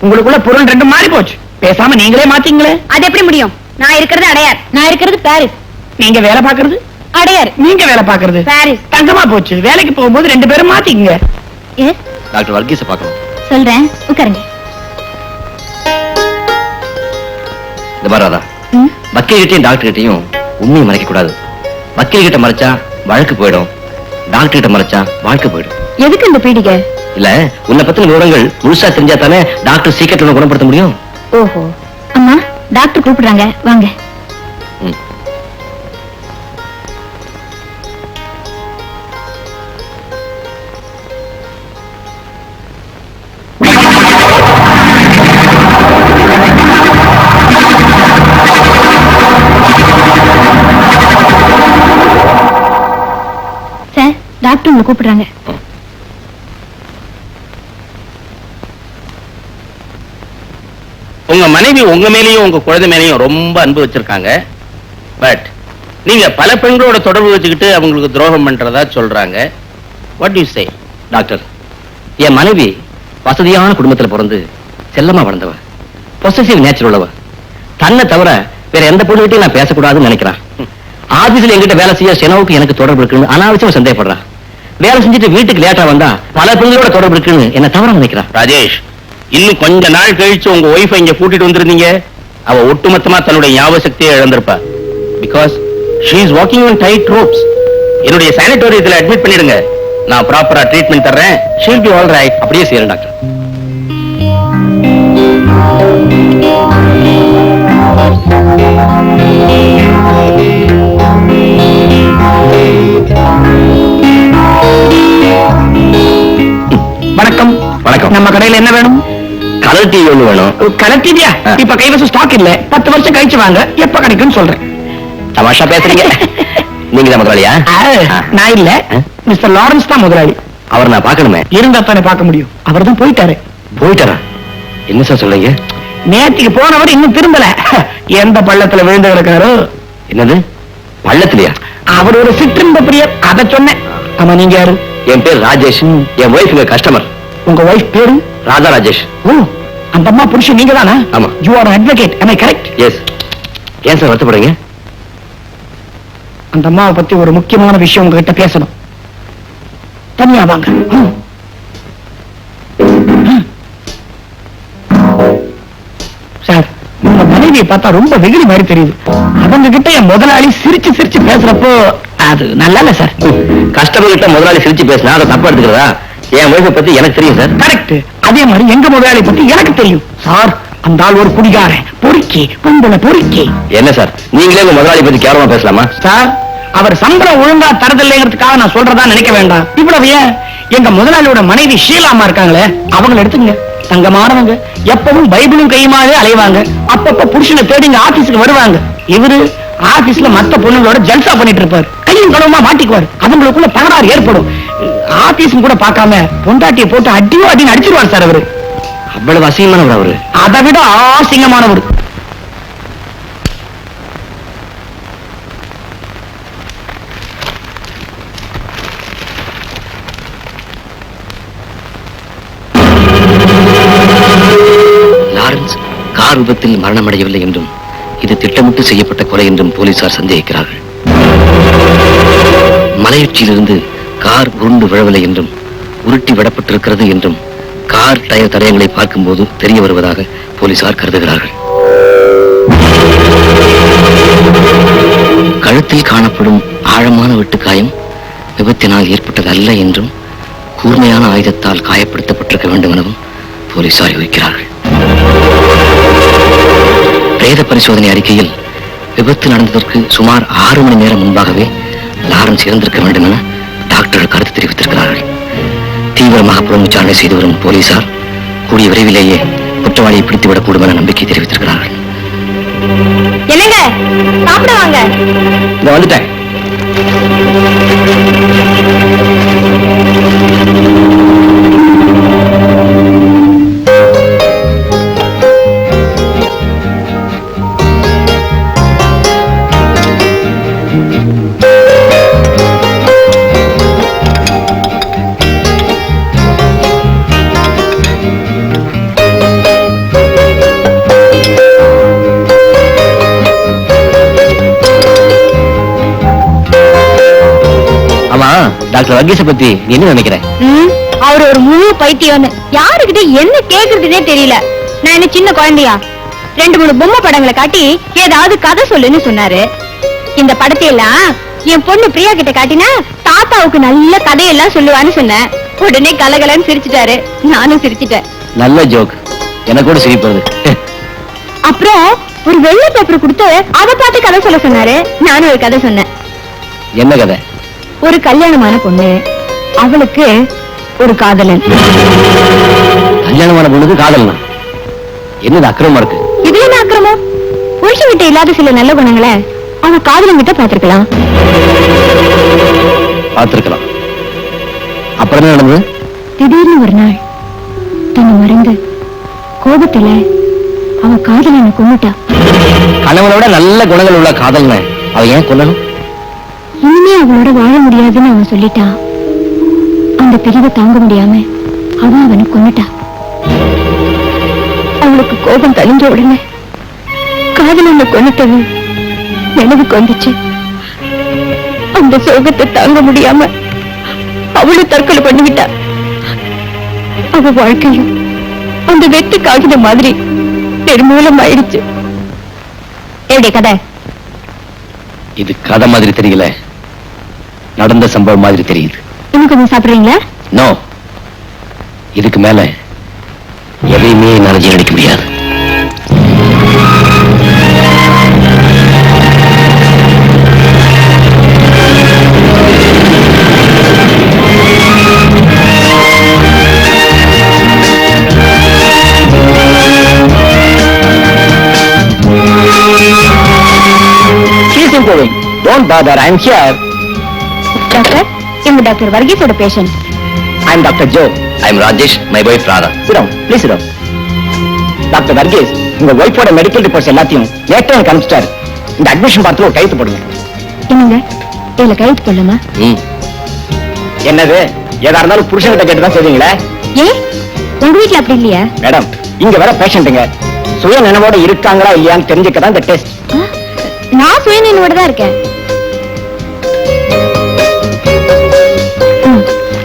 உங்களுக்குள்ள பொருள் ரெண்டு மாறி போச்சு. பேசாம நீங்களே மாத்தீங்களே. அது எப்படி முடியும்? நான் இருக்கிறது அடையார், நான் இருக்கிறது பாரிஸ். நீங்க வேலை பாக்குறது அடையார், நீங்க வேலை பாக்குறது பாரிஸ். தங்கமா போச்சு. வேலைக்கு போகும்போது ரெண்டு பேரும் மாத்திக்கங்க. எஸ், டாக்டர் வர்கீஸை பார்க்கணும். சொல்றேன், உட்காருங்க. இந்த பாராதா, வக்கீல் கிட்டையும் டாக்டர் கிட்டையும் உண்மையை மறைக்க கூடாது. வக்கீல் கிட்ட மறைச்சா வழக்கு போயிடும், டாக்டர் கிட்ட மறைச்சா வாழ்க்கை போயிடும். எதுக்கு இந்த பீடிகை? இல்ல, உன்னை பத்தின விவரங்கள் முழுசா தெரிஞ்சா தானே டாக்டர் சீக்கிரத்துல குணப்படுத்த முடியும். ஓஹோ. அம்மா, டாக்டர் கூப்பிடுறாங்க, வாங்க. சார், டாக்டர் உங்களை கூப்பிடுறாங்க. உங்க மனைவி உங்க மேலேயும் உங்க குழந்தை மேலேயும் ரொம்ப அன்பு வச்சிருக்காங்க. பட் நீங்க பல பெண்களோட தொடர்பு வச்சுக்கிட்டு அவங்களுக்கு துரோகம் பண்றதா சொல்றாங்க. What do you say? Doctor, என் மனைவி வசதியான குடும்பத்துல பிறந்து செல்லமா வளர்ந்தவ, பொசசிவ் நேச்சர் உள்ளவ. தன்னை தவிர வேற எந்த பொண்ணுகிட்டையும் நான் பேசக்கூடாதுன்னு நினைக்கிறான். ஆபீஸ்ல எங்கிட்ட வேலை செய்ய செனவுக்கு எனக்கு தொடர்பு இருக்குன்னு அனாவசியமா சந்தேகப்படுறான். வேலை செஞ்சுட்டு வீட்டுக்கு லேட்டா வந்தா பல பெண்களோட தொடர்பு இருக்குன்னு என்ன தவற நினைக்கிறான். ராஜேஷ், இன்னும் கொஞ்ச நாள் கழிச்சு உங்க ஒய்ஃபை இங்க கூட்டிட்டு வந்திருந்தீங்க, அவ ஒட்டுமொத்தமா தன்னுடைய ஞாபக சக்தியை இழந்திருப்பா. Because she is walking on tight ropes. என்னுடைய சானிட்டோரியத்துல அட்மிட் பண்ணிடுங்க, நான் ப்ராப்பரா ட்ரீட்மெண்ட் தர்றேன். She will be all right. அப்படியே செய்யறேன் டாக்டர். வணக்கம். வணக்கம். நம்ம கடையில என்ன வேணும்? கலர் டிவி ஒண்ணு வேணும். கலர் டிவியா? இப்ப கைவசம் ஸ்டாக் இல்ல. 10 வருஷம் கழிச்சு வாங்க, எப்ப கிடைக்கும்னு சொல்றேன். தமாஷா பேசுறீங்க. நீங்க தான் முதலாளியா? நான் இல்ல, மிஸ்டர் லாரன்ஸ் தான் முதலாளி. அவர் நான் பார்க்கணுமே. இருந்தா தானே பார்க்க முடியும். அவர் தான் போயிட்டாரு. போயிட்டாரா? என்ன சார் சொல்றீங்க? நேற்றுக்கு போனவர் இன்னும் திரும்பல. எந்த பள்ளத்துல விழுந்து கிடக்காரோ. என்னது, பள்ளத்திலையா? அவர் ஒரு சிற்றின்ப பிரியர், அதை சொன்னேன். ஆமா, நீங்க யாரு? என் பேர் ராஜேஷ். என் ஒய்ஃபுங்க கஸ்டமர். உங்க ஒய்ஃப் பேரு? ராதா ராஜேஷ். ஓ, அந்த அம்மா புருஷன் நீங்க தானா? ஆமா. You are advocate, am I correct? Yes. ஏன் சார் வருத்தப்படுறீங்க? அந்த அம்மாவை பத்தி ஒரு முக்கியமான விஷயம் உங்ககிட்ட பேசணும். தனியா வாங்க. சார், உங்க மனைவியை பார்த்தா ரொம்ப வெகுளி மாதிரி தெரியுது. அவங்க கிட்ட என் முதலாளி சிரிச்சு சிரிச்சு பேசுறப்போ அது நல்லா இல்ல சார். கஸ்டமர் கிட்ட முதலாளி சிரிச்சு பேசினா அதை தப்பா எடுத்துக்கிறதா? என் ஒய்ஃபை பத்தி எனக்கு தெரியும் சார். கரெக்ட். அதே மாதிரி எங்க முதலாளி பத்தி எனக்கு தெரியும் சார். அந்த ஆள் ஒரு குடிகாரன், பொறுக்கி, பொம்பளை பொறுக்கி. என்ன சார், நீங்களே உங்க முதலாளி பத்தி கேவலமா பேசலாமா? சார், அவர் சம்பளம் ஒழுங்கா தரதில்லைங்கிறதுக்காக நான் சொல்றதா நினைக்க வேண்டாம். இவ்வளவு ஏன், எங்க முதலாளியோட மனைவி ஷீலாமா இருக்காங்களே, அவங்களை எடுத்துங்க. தங்கமானவங்க, எப்பவும் பைபிளும் கையுமாவே அலைவாங்க. அப்பப்ப புருஷனை தேடி இங்க ஆபீஸுக்கு வருவாங்க. இவரு ஆபீஸ்ல மத்த பொண்ணுங்களோட ஜல்சா பண்ணிட்டு இருப்பாரு. கையும் கடவுமா மாட்டிக்குவாரு. அவங்களுக்குள்ள தகராறு ஏற்படும். ஆபீஸும் கூட பார்க்காம பொண்டாட்டியை போட்டு அடியோ அடின்னு அடிச்சிருவார் சார் அவரு. அவ்வளவு அசிங்கமானவர் அவரு. அதை விட ஆசிங்கமானவர். கார் விபத்தில் மரணமடையவில்லை என்றும் இது திட்டமிட்டு செய்யப்பட்ட கொலை என்றும் போலீசார் சந்தேகிக்கிறார்கள். மலையுச்சியிலிருந்து கார் உருண்டு விழவில்லை என்றும் உருட்டி விடப்பட்டிருக்கிறது என்றும் கார் டயர் தடயங்களை பார்க்கும்போது தெரிய வருவதாக போலீசார் கருதுகிறார்கள். கழுத்தில் காணப்படும் ஆழமான வெட்டுக்காயம் விபத்தினால் ஏற்பட்டது அல்ல என்றும் கூர்மையான ஆயுதத்தால் காயப்படுத்தப்பட்டிருக்க வேண்டும் எனவும் போலீசார் யோசிக்கிறார்கள். பிரேத பரிசோதனை அறிக்கையில் விபத்து நடந்ததற்கு சுமார் 6 மணி நேரம் முன்பாகவே லாரன்ஸ் இறந்திருக்க வேண்டும் என டாக்டர்கள் கருத்து தெரிவித்திருக்கிறார்கள். தீவிரமாக புலன் விசாரணை செய்து வரும் போலீசார் கூடிய விரைவிலேயே குற்றவாளியை பிடித்துவிடக்கூடும் என நம்பிக்கை தெரிவித்திருக்கிறார்கள். என்னங்க சாப்பிட வாங்க. இதை வந்துட்டேன். டாக்டர் வர்கீஸை பத்தி நீ என்ன நினைக்கிற? அவர் ஒரு முழு பைத்தியம்னு யாருக்கிட்ட என்ன கேக்குறதுனே தெரியல. நான் என்ன சின்ன குழந்தையா? 2-3 பொம்மை படங்களை காட்டி ஏதாவது கதை சொல்லுன்னு சொன்னாரு. இந்த படத்தையெல்லாம் என் பொண்ணு பிரியா கிட்ட காட்டினா தாத்தாவுக்கு நல்ல கதையெல்லாம் சொல்லுவான்னு சொன்னேன். உடனே கலகலன்னு சிரிச்சுட்டாரு. நானும் சிரிச்சிட்டேன். நல்ல ஜோக். எனக்கு கூட சிரிப்பது. அப்புறம் ஒரு வெள்ளை பேப்பர் கொடுத்து அதை பார்த்து கதை சொல்ல சொன்னாரு. நானும் ஒரு கதை சொன்னேன். என்ன கதை? ஒரு கல்யாணமான பொண்ணு, அவளுக்கு ஒரு காதலன். கல்யாணமான பொண்ணுக்கு காதலனா? என்னது அக்கிரமமா இருக்கு? இது என்ன அக்கிரமம்? புருஷன் கிட்ட இல்லாத சில நல்ல குணங்களை அவன் காதலன் கிட்ட பாத்திருக்கலாம். அப்புறம் என்ன நடந்தது? திடீர்னு ஒரு நாள் தன்னை மறந்து கோபத்துல அவ காதலனை கொன்னுட்டா. கணவனோட நல்ல குணங்கள் உள்ள காதலனை அவ ஏன் கொல்லணும்? இனிமே அவளோட வாழ முடியாதுன்னு அவன் சொல்லிட்டான். அந்த பிரிவை தாங்க முடியாம அவன் அவனை கொன்னுட்டா. அவளுக்கு கோபம் தணிஞ்ச உடனே காதலனை கொன்னுட்டது நினைவுக்கு வந்துச்சு. அந்த சோகத்தை தாங்க முடியாம அவளும் தற்கொலை பண்ணிவிட்டா. அவ வாழ்க்கையும் அந்த வெட்டு காகித மாதிரி நிர்மூலம் ஆயிடுச்சு. எப்படி கதை? இது கதை மாதிரி தெரியல, நடந்த சம்பவம் மாதிரி தெரியுது. இன்னும் கொஞ்சம் சாப்பிடுறீங்களா? நோ, இதுக்கு மேல எதையுமே என்னால ஜீரணிக்க முடியாது. Don't bother, I'm here. Doctor, இவங்க டாக்டர் வர்கீஸோட patient. I'm Dr. Joe. I'm Rajesh, my wife Radha. Sit down, please sit down. Dr. Varghese, உங்க ஒய்ஃபோட மெடிக்கல் ரிப்போர்ட்ஸ் எல்லாத்தையும் நேற்று எனக்கு அனுப்பிச்சிட்டாரு. இந்த அட்மிஷன் பார்த்து ஒரு கையெழுத்து போடுங்க. என்னங்க இதுல கையெழுத்து போடலாமா? என்னது? ஏதா இருந்தாலும் புருஷன்கிட்ட கேட்டுதான் செய்வீங்களே? ஏன் உங்க வீட்டுல அப்படி இல்லையா? மேடம், இங்க வர பேஷண்ட்டுங்க சுய நினைவோட இருக்காங்களா இல்லையான்னு தெரிஞ்சுக்கதான் இந்த டெஸ்ட். நான் சுய நினைவோட தான் இருக்கேன்.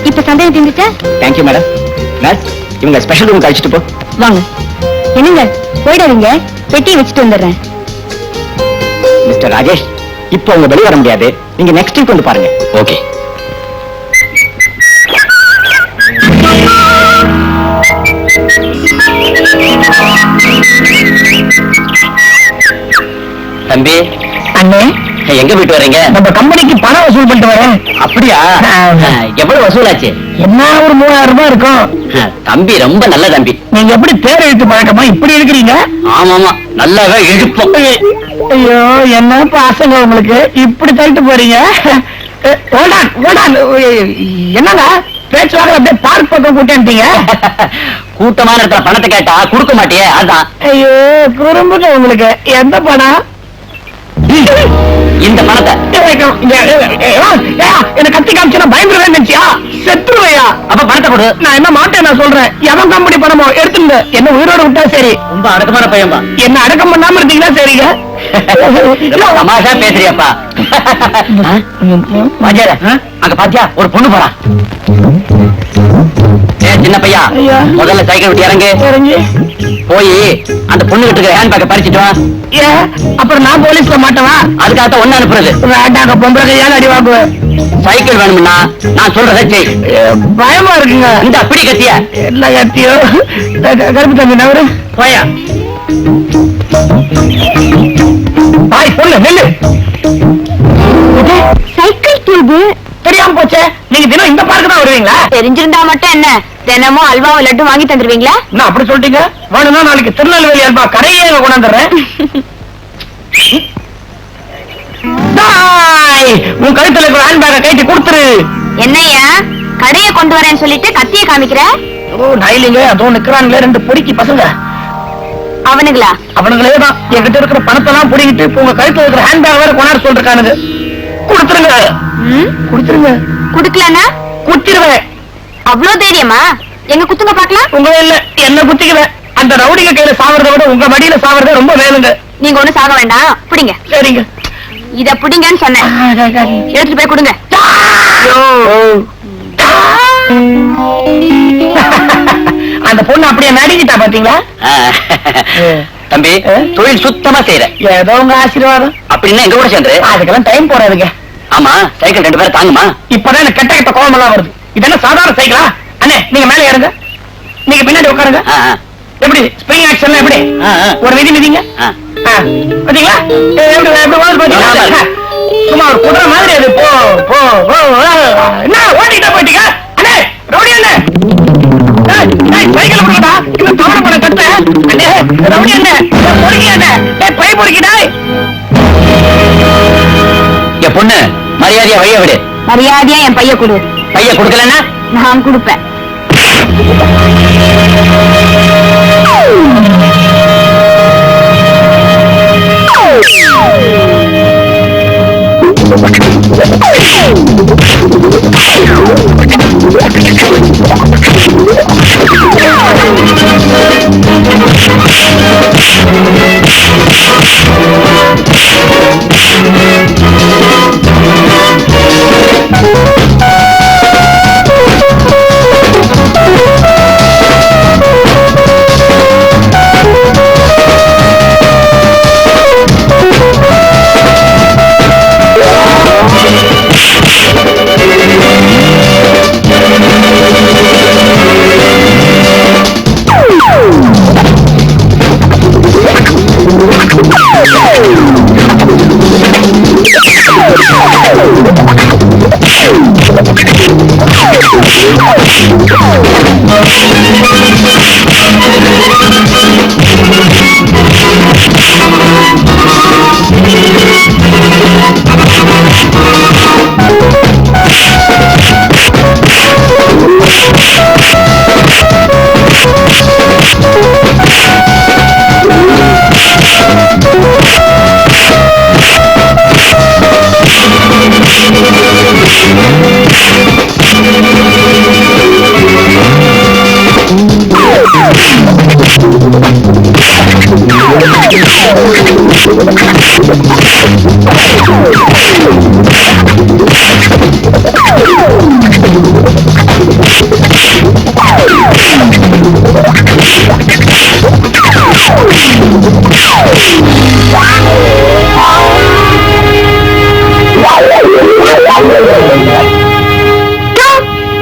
இப்ப சந்தேகம் தீர்ந்துச்சா? Thank you madam. நர்ஸ், இவங்க ஸ்பெஷல் ரூம் கழிச்சிட்டு போ. வாங்க. என்னங்க போயிடாதீங்க, பெட்டியை வச்சுட்டு வந்துடுறேன். மிஸ்டர் ராஜேஷ், இப்போ உங்க வெளியே வர முடியாது. நீங்க நெக்ஸ்ட் வீக் வந்து பாருங்க. ஓகே. தம்பி. அண்ணே, எங்க போயிட்டு வரீங்க? நம்ம கம்பெனிக்கு பணம் வசூல் பண்ணிட்டு வரேன். அப்படியா? எவ்வளவு வசூலாச்சு? என்ன ஒரு 3000 ரூபாய் இருக்கும். தம்பி ரொம்ப நல்ல தம்பி. நீங்க எப்படி பேர் எழுத்து பழக்கமா இப்படி இருக்கிறீங்க? ஆமாமா, நல்லாவே இழுப்போம். ஐயோ, என்ன பாசங்க உங்களுக்கு, இப்படி தள்ளிட்டு போறீங்க. என்னங்க பேச்சுவாங்க அப்படியே பார்க் பக்கம் கூட்டீங்க. கூட்டமான இடத்துல பணத்தை கேட்டா கொடுக்க மாட்டியே, அதான். ஐயோ, குறும்புங்க உங்களுக்கு. எந்த பணம்? இந்த பணத்தை என்ன கத்தி காமிச்சா பயந்துருவேன் நினைச்சியா? செத்துருவையா? அப்ப பணத்தை கொடு. நான் என்ன மாட்டேன், நான் சொல்றேன். எவன் கம்பெனி பணமோ எடுத்துங்க, என்ன உயிரோட விட்டா சரி. ரொம்ப அடக்கமான பையன்பா. என்ன அடக்கம் பண்ணாம இருந்தீங்கன்னா சரிங்க. தமாஷா பேசுறியாப்பா? அங்க பாத்தியா ஒரு பொண்ணு போறா. சின்ன பையா, ஐயா. முதல்ல சைக்கிள் விட்டு இறங்கு. போய் அந்த பொண்ணு கிட்ட இருக்கிற ஹேண்ட் பேக்கை பறிச்சுட்டு வா. அப்புறம் நான் போலீஸ்ல மாட்டவா? அதுக்காக ஒண்ணு அனுப்புறது. வேண்டாங்க, பொம்பளை கையால அடி வாங்குவேன். சைக்கிள் வேணும்னா நான் சொல்றதை செய். பயமா இருக்குங்க. இந்த அப்படி கத்திய என்ன கத்தியோ? கருப்பு தம்பி நவரு போயா. பாய் பொண்ணு நெல்லு. சைக்கிள் டியூப் தெரியாம போச்சே. நீங்க தினம் இந்த பார்க்கு தான் வருவீங்களா? தெரிஞ்சிருந்தா மட்டும் என்ன, தினமும் அல்வாவை லட்டு வாங்கி தந்துருவீங்களா? என்ன அப்படி சொல்லிட்டீங்க? வேணும்னா நாளைக்கு திருநெல்வேலி அல்வா கரையே கொண்டாந்துடுறேன். உன் கழுத்துல இருக்கிற ஹேண்ட் பேக்கை கைட்டு கொடுத்துரு. என்னையா கடையை கொண்டு வரேன்னு சொல்லிட்டு கத்திய காமிக்கிற? ஓ நைலிங்க, அதுவும் நிக்கிறாங்களே ரெண்டு பொறுக்கி பசங்க. அவனுங்களா? அவனுங்களே தான் என்கிட்ட இருக்கிற பணத்தை எல்லாம் புடிங்கிட்டு உங்க கழுத்துல இருக்கிற ஹேண்ட் பேக் வேற கொண்டாட சொல்லிருக்கானுங்க. கொடுத்துருங்க, கொடுத்துருங்க. குடுக்கலன்னா குத்திருவேன். அவ்வளவு தைரியமா? எங்க குத்துங்க பாக்கலாம். உங்களே இல்ல என்ன குத்திக்குவேன். அந்த ரவுடிங்க கையில சாவறதை விட உங்க மடியில சாவறதே ரொம்ப வேணுங்க. நீங்க ஒண்ணு சாக வேண்டாம், பிடிங்க. சரிங்க. இத பிடிங்கன்னு சொன்னேன், எடுத்துட்டு போய் கொடுங்க. அந்த பொண்ணு அப்படியே நடிக்கிட்டா பாத்தீங்களா? தம்பி, தொழில் சுத்தமா செய்யற. ஏதோ உங்க ஆசீர்வாதம். அப்படின்னா எங்க கூட சேர்ந்து. அதுக்கெல்லாம் டைம் போறாதுங்க. ஆமா, சைக்கிள் 2 பேரும் தாங்குமா? இப்பதான் எனக்கு கெட்ட கெட்ட கோபம் எல்லாம் வருது. இதெல்லாம் சாதாரண சைக்கிளா? அண்ணே நீங்க மேலே ஏறுங்க, நீங்க பின்னாடி உட்காருங்க. எப்படி ஸ்ப்ரிங் ஆக்ஷன்ல எப்படி ஒரு விதி மிதிங்க. பாத்தீங்களா எப்படி எப்படி பாத்தீங்களா? சும்மா ஒரு குதிரை மாதிரி அது. போ போ போ. என்ன ஓட்டிட்டா போயிட்டீங்க? அண்ணே ரவுடி அண்ணே, சைக்கிள் போடா. இன்னும் தவணை பண்ண கட்ட அண்ணே. ரவுடி அண்ணே, பொறுக்கி அண்ணே, பை பொறுக்கிடா. என் பொண்ணு மரியாதையா வைய விடு. மரியாதையா என் பைய கொடு. பைய கொடுக்கலன்னா நான் கொடுப்பேன்.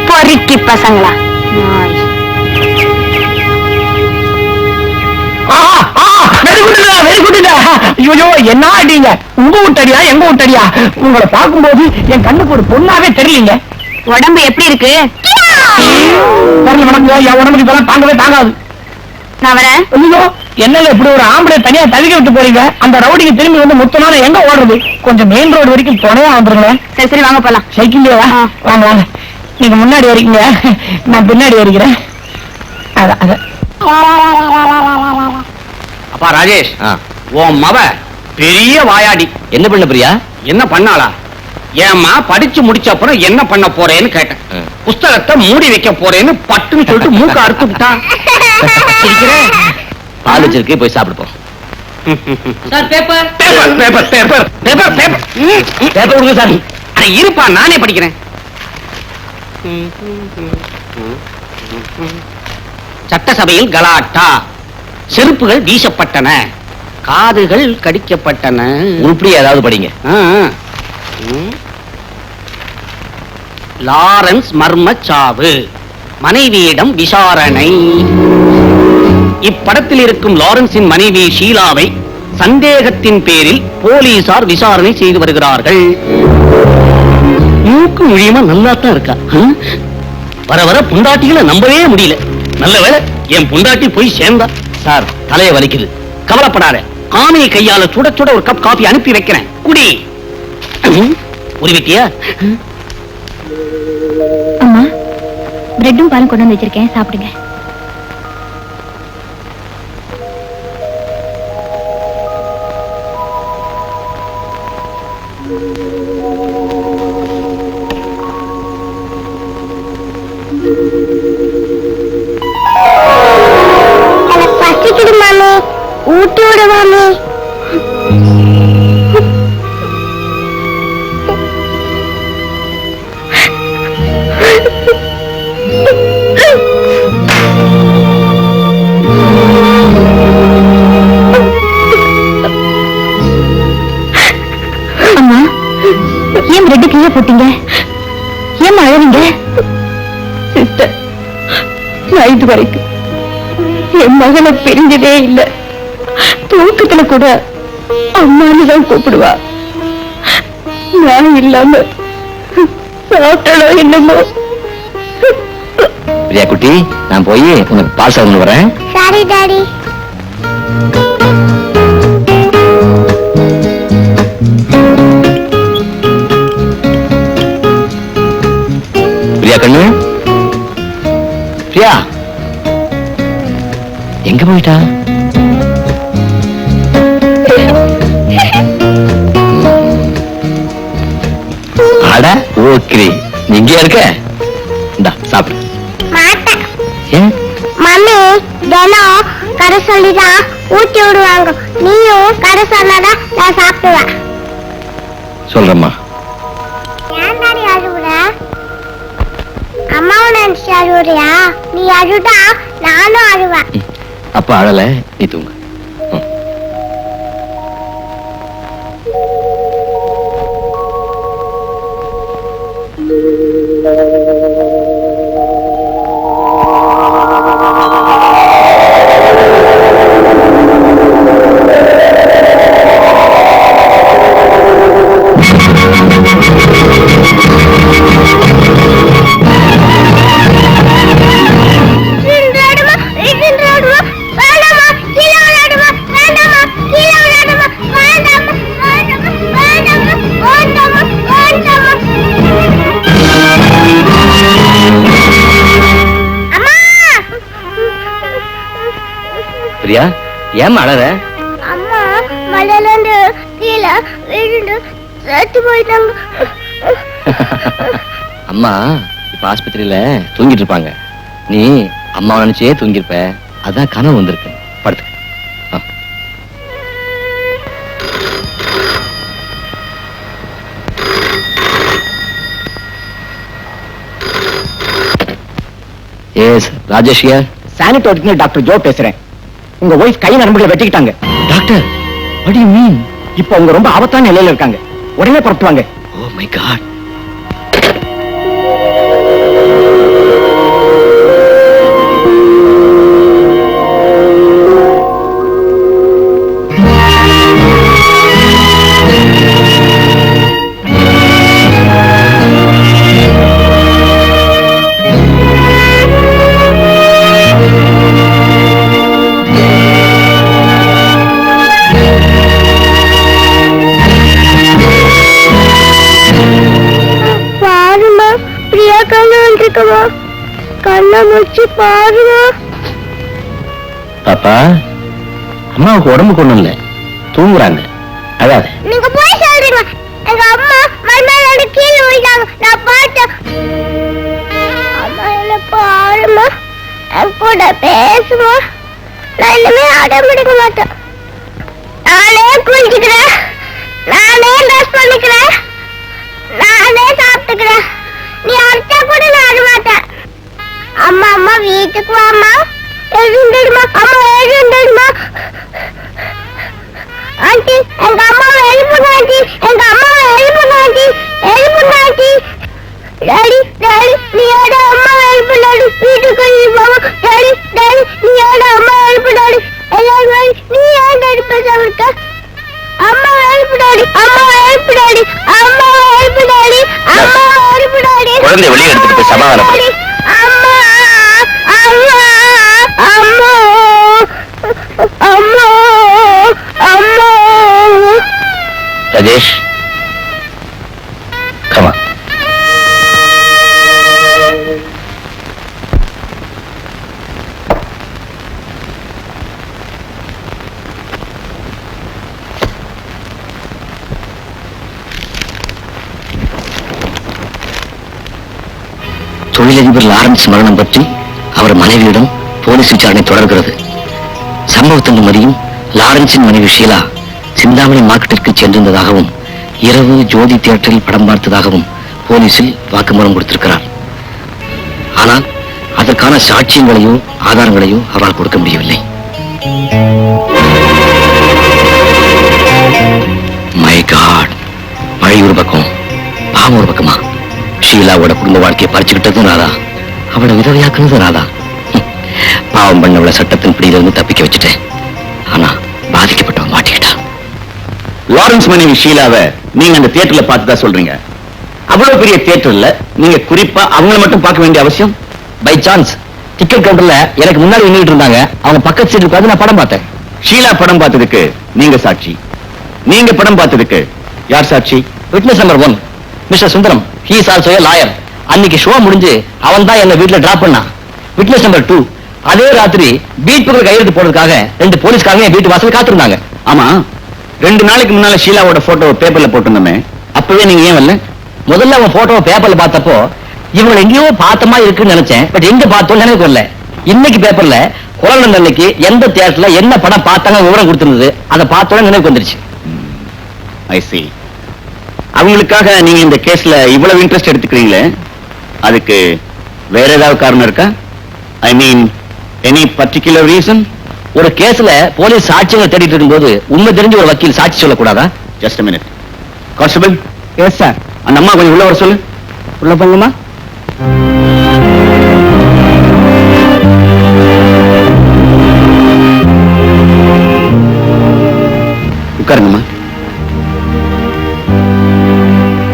பொறுக்கி பசங்களா. ஐயோ என்ன அடிங்க? உங்க வீட்டடியா எங்க வீட்டடியா? உங்களை பார்க்கும்போது என் கண்ணுக்கு ஒரு பொண்ணாவே தெரியலீங்க. உடம்பு எப்படி இருக்கு? தெரியல வணக்கம். என் உடம்புக்கு இதெல்லாம் தாங்கவே தாங்காது. நான் வரேன். ஐயோ என்னல இப்படி ஒரு ஆம்பளை தனியா தவிக்க விட்டு போறீங்க? அந்த ரவுடிக்கு திரும்பி வந்து முத்தனால எங்க ஓடுறது? கொஞ்சம் மெயின் ரோடு வரைக்கும் துணையா வந்துருங்களேன். சரி சரி வாங்க போலாம். சைக்கிள்லயே வாங்க வாங்க. நீங்க முன்னாடி வரீங்க, நான் பின்னாடி வருகிறேன். அப்பா ராஜேஷ், உன் மவ பெரிய வாயாடி. என்ன பண்ண பிரியா? என்ன பண்ணாளா? ஏம்மா படிச்சு முடிச்ச அப்புறம் என்ன பண்ண போறேன்னு கேட்டேன். புஸ்தகத்தை மூடி வைக்க போறேன்னு பட்டுன்னு சொல்லிட்டு மூக்க அறுத்து விட்டா. பால் வச்சிருக்கு, போய் சாப்பிடுப்போம். Sir paper paper paper paper paper paper paper கொடுங்க சார். அட இருப்பா, நானே படிக்கிறேன். சட்டசபையில் கலாட்டா, செருப்புகள் வீசப்பட்டன, காதுகள் கடிக்கப்பட்டன. உருப்படி ஏதாவது படிங்க. லாரன்ஸ் மர்மச்சாவு, மனைவியிடம் விசாரணை. இப்படத்தில் இருக்கும் லாரன்ஸின் மனைவி ஷீலாவை சந்தேகத்தின் பேரில் போலீசார் விசாரணை செய்து வருகிறார்கள். மூக்கு முழியமா நல்லா தான் இருக்கா. வர வர புண்டாட்டிகளை நம்பவே முடியல. நல்ல வேளை என் புண்டாட்டி போய் சேர்ந்தா. சார், தலையை வலிக்குது. கவலைப்படாத, காமியை கையால சுட சுட ஒரு கப் காபி அனுப்பி வைக்கிறேன், குடி. ஒரு விட்டியா? அம்மா, பிரெட்டும் பாலும் கொண்டு வந்து வச்சிருக்கேன், சாப்பிடுங்க. பசிக்குது மாமி, ஊட்டி விடு மாமி. அம்மா, ஏன் பிரெட் கீழே போட்டீங்க? ஏன் அழறீங்க? நான் இது வரைக்கும் என் மகளை பிரிஞ்சதே இல்லை. தூக்கத்துல கூட அம்மான்னு தான் கூப்பிடுவா. நான் இல்லாம சாப்பிட்டாலோ என்னமோ. பிரியா குட்டி, நான் போய் உனக்கு பால் சாப்பிட்டு வரேன். Sorry daddy. பிரியா கண்ணு, பிரியா எங்க போயிட்டா? அட ஓகே, நீ இங்கே இருக்க. இந்தா சாப்பிடு. மாட்டேன். ஏன்? மம்மி தினம் கடை சொல்லிதான் ஊட்டி விடுவாங்க. நீயும் கடை சொன்னாதான் நான் சாப்பிடுவேன். சொல்றேம்மா. ஏன் தாடி அழுவுற? அம்மாவை நினைச்சு அழுவுறியா? நீ அழுதா நானும் அழுவேன். அப்ப அழல, நீ தூங்கு. பிரியா, ஏன் அழற? அம்மா மலையிலிருந்து கீழே விழுந்து செத்து போயிட்டாங்க. அம்மா இப்ப ஆஸ்பத்திரியில தூங்கிட்டு இருப்பாங்க. நீ அம்மாவை நினைச்சே தூங்கிருப்ப, அதான் கனவு வந்திருக்கு. படுத்து. எஸ் ராஜேஷ், சானிட்டோரிக்கு டாக்டர் ஜோ பேசுறேன். உங்க ஒய்ஃப் கை நரம்புகளை வெட்டிக்கிட்டாங்க. Doctor, what do you mean? இப்ப அவங்க ரொம்ப ஆபத்தான நிலையில இருக்காங்க. உடனே புறப்படுவாங்க. Oh my God. கண்ணை முடிச்சு பாருங்க. பாப்பா, அம்மாவுக்கு உடம்புக்கு ஒண்ணும் இல்ல, தூங்குறாங்க. அதாவது நீங்க போய் சொல்றீங்க. எங்க அம்மா மண்ணால கீழே விழுந்தாங்க. நான் பார்த்தேன். அம்மா என்ன பாருமா, என் கூட பேசுமா. நான் இனிமே அடம் பிடிக்க மாட்டேன். நானே குளிச்சுக்கிறேன், நானே ட்ரெஸ் பண்ணிக்கிறேன், நானே சாப்பிட்டுக்கிறேன். நீ அடிச்சா கூட நான் ஆட மாட்டேன். அம்மா அம்மா வீட்டுக்கு வாமா. எழுந்துடுமா அம்மா, எழுந்துடுமா. ஆண்டி எங்க அம்மாவை எழுப்புங்க. ஆண்டி எங்க அம்மாவை எழுப்புங்க. ஆண்டி எழுப்புங்க. ஆண்டி டாடி டாடி நீயோட அம்மா எழுப்பு. டாடி வீட்டுக்கு போமா. டாடி டாடி நீயோட அம்மா எழுப்பு. டாடி எல்லாரும் நீ ஏன் டாடி பேசாம இருக்க? அம்மா எழுப்பு டாடி, அம்மா எழுப்பு டாடி, அம்மா எழுப்பு டாடி, அம்மா எழுப்பு டாடி. குழந்தை வெளியே எடுத்துட்டு போய் சமாதானப்படு. அம்மா அம்மா அம்மா அம்மா அம்மா. ராஜேஷ் கமா. தொழிலதிபர் லாரன்ஸ் மரணம் பற்றி அவர் மனைவியிடம் போலீஸ் விசாரணை தொடர்கிறது. சம்பவத்தின் மதியம் லாரன்ஸின் மனைவி ஷீலா சிந்தாமணி மார்க்கெட்டிற்கு சென்றிருந்ததாகவும் இரவு ஜோதி தியேட்டரில் படம் பார்த்ததாகவும் போலீசில் வாக்குமூலம் கொடுத்திருக்கிறார். ஆனால் அதற்கான சாட்சியங்களையோ ஆதாரங்களையோ அவரால் கொடுக்க முடியவில்லை. மை காட், மழை ஒரு பக்கம், பாவம் ஒரு பக்கமா. ஷீலாவோட குடும்ப வாழ்க்கையை பறிச்சுக்கிட்டதும் ராதா, அவளை விதவையாக்குனதும் ராதா. பாவம் பண்ணவளை சட்டத்தின் பிடியிலிருந்து தப்பிக்க வச்சுட்டேன். ஆனா பாதிக்கப்பட்டவன் மாட்டிக்கிட்டான். லாரன்ஸ் மனைவி ஷீலாவை நீங்க அந்த தியேட்டர்ல பார்த்துதா சொல்றீங்க. அவ்வளவு பெரிய தியேட்டர்ல நீங்க குறிப்பா அவங்கள மட்டும் பார்க்க வேண்டிய அவசியம்? பை சான்ஸ் டிக்கெட் கவுண்டர்ல எனக்கு முன்னாடி நின்றுட்டு இருந்தாங்க. அவங்க பக்கத்து சீட்டுக்கு பார்த்து நான் படம் பார்த்தேன். ஷீலா படம் பார்த்ததுக்கு நீங்க சாட்சி, நீங்க படம் பார்த்ததுக்கு யார் சாட்சி? Witness number 1 mister Sundaram, he is also a lawyer. அன்னைக்கு ஷோ முடிஞ்சு அவன் தான் என்ன வீட்டுல டிராப் பண்ணான். விட்னஸ் நம்பர் 2, அதே ராத்திரி பீட் புக்கில் கையெழுத்து போடுறதுக்காக 2 போலீஸ்காரங்க என் வீட்டு வாசல் காத்திருந்தாங்க. ஆமா, 2 நாளைக்கு முன்னால ஷீலாவோட போட்டோ பேப்பர்ல போட்டிருந்தோமே, அப்பவே நீங்க ஏன் வரல? முதல்ல அவன் போட்டோவை பேப்பர்ல பார்த்தப்போ இவங்களை எங்கேயோ பார்த்தமா இருக்குன்னு நினைச்சேன். பட் எங்க பார்த்தோம் நினைவு வரல. இன்னைக்கு பேப்பர்ல குழந்தை அன்னைக்கு எந்த தியேட்டர்ல என்ன படம் பார்த்தாங்க விவரம் கொடுத்திருந்தது. அதை பார்த்தோட நினைவு வந்துருச்சு. ஐ see. அவங்களுக்காக நீங்க இந்த கேஸ்ல இவ்வளவு இன்ட்ரெஸ்ட் எடுத்துக்கிறீங்களே, அதுக்கு வேற ஏதாவது காரணம் இருக்கா? ஐ மீன் எனி பர்டிகுலர் ரீசன்? ஒரு கேஸ்ல போலீஸ் சாட்சியங்கள் தேடிட்டு இருக்கும்போது உண்மை தெரிஞ்ச ஒரு வக்கீல் சாட்சி சொல்லக்கூடாதா? Just a minute. Constable. Yes sir. அந்த அம்மா கொஞ்சம் உள்ள வர சொல்லு. உள்ள போங்கம்மா. உட்காருங்கம்மா.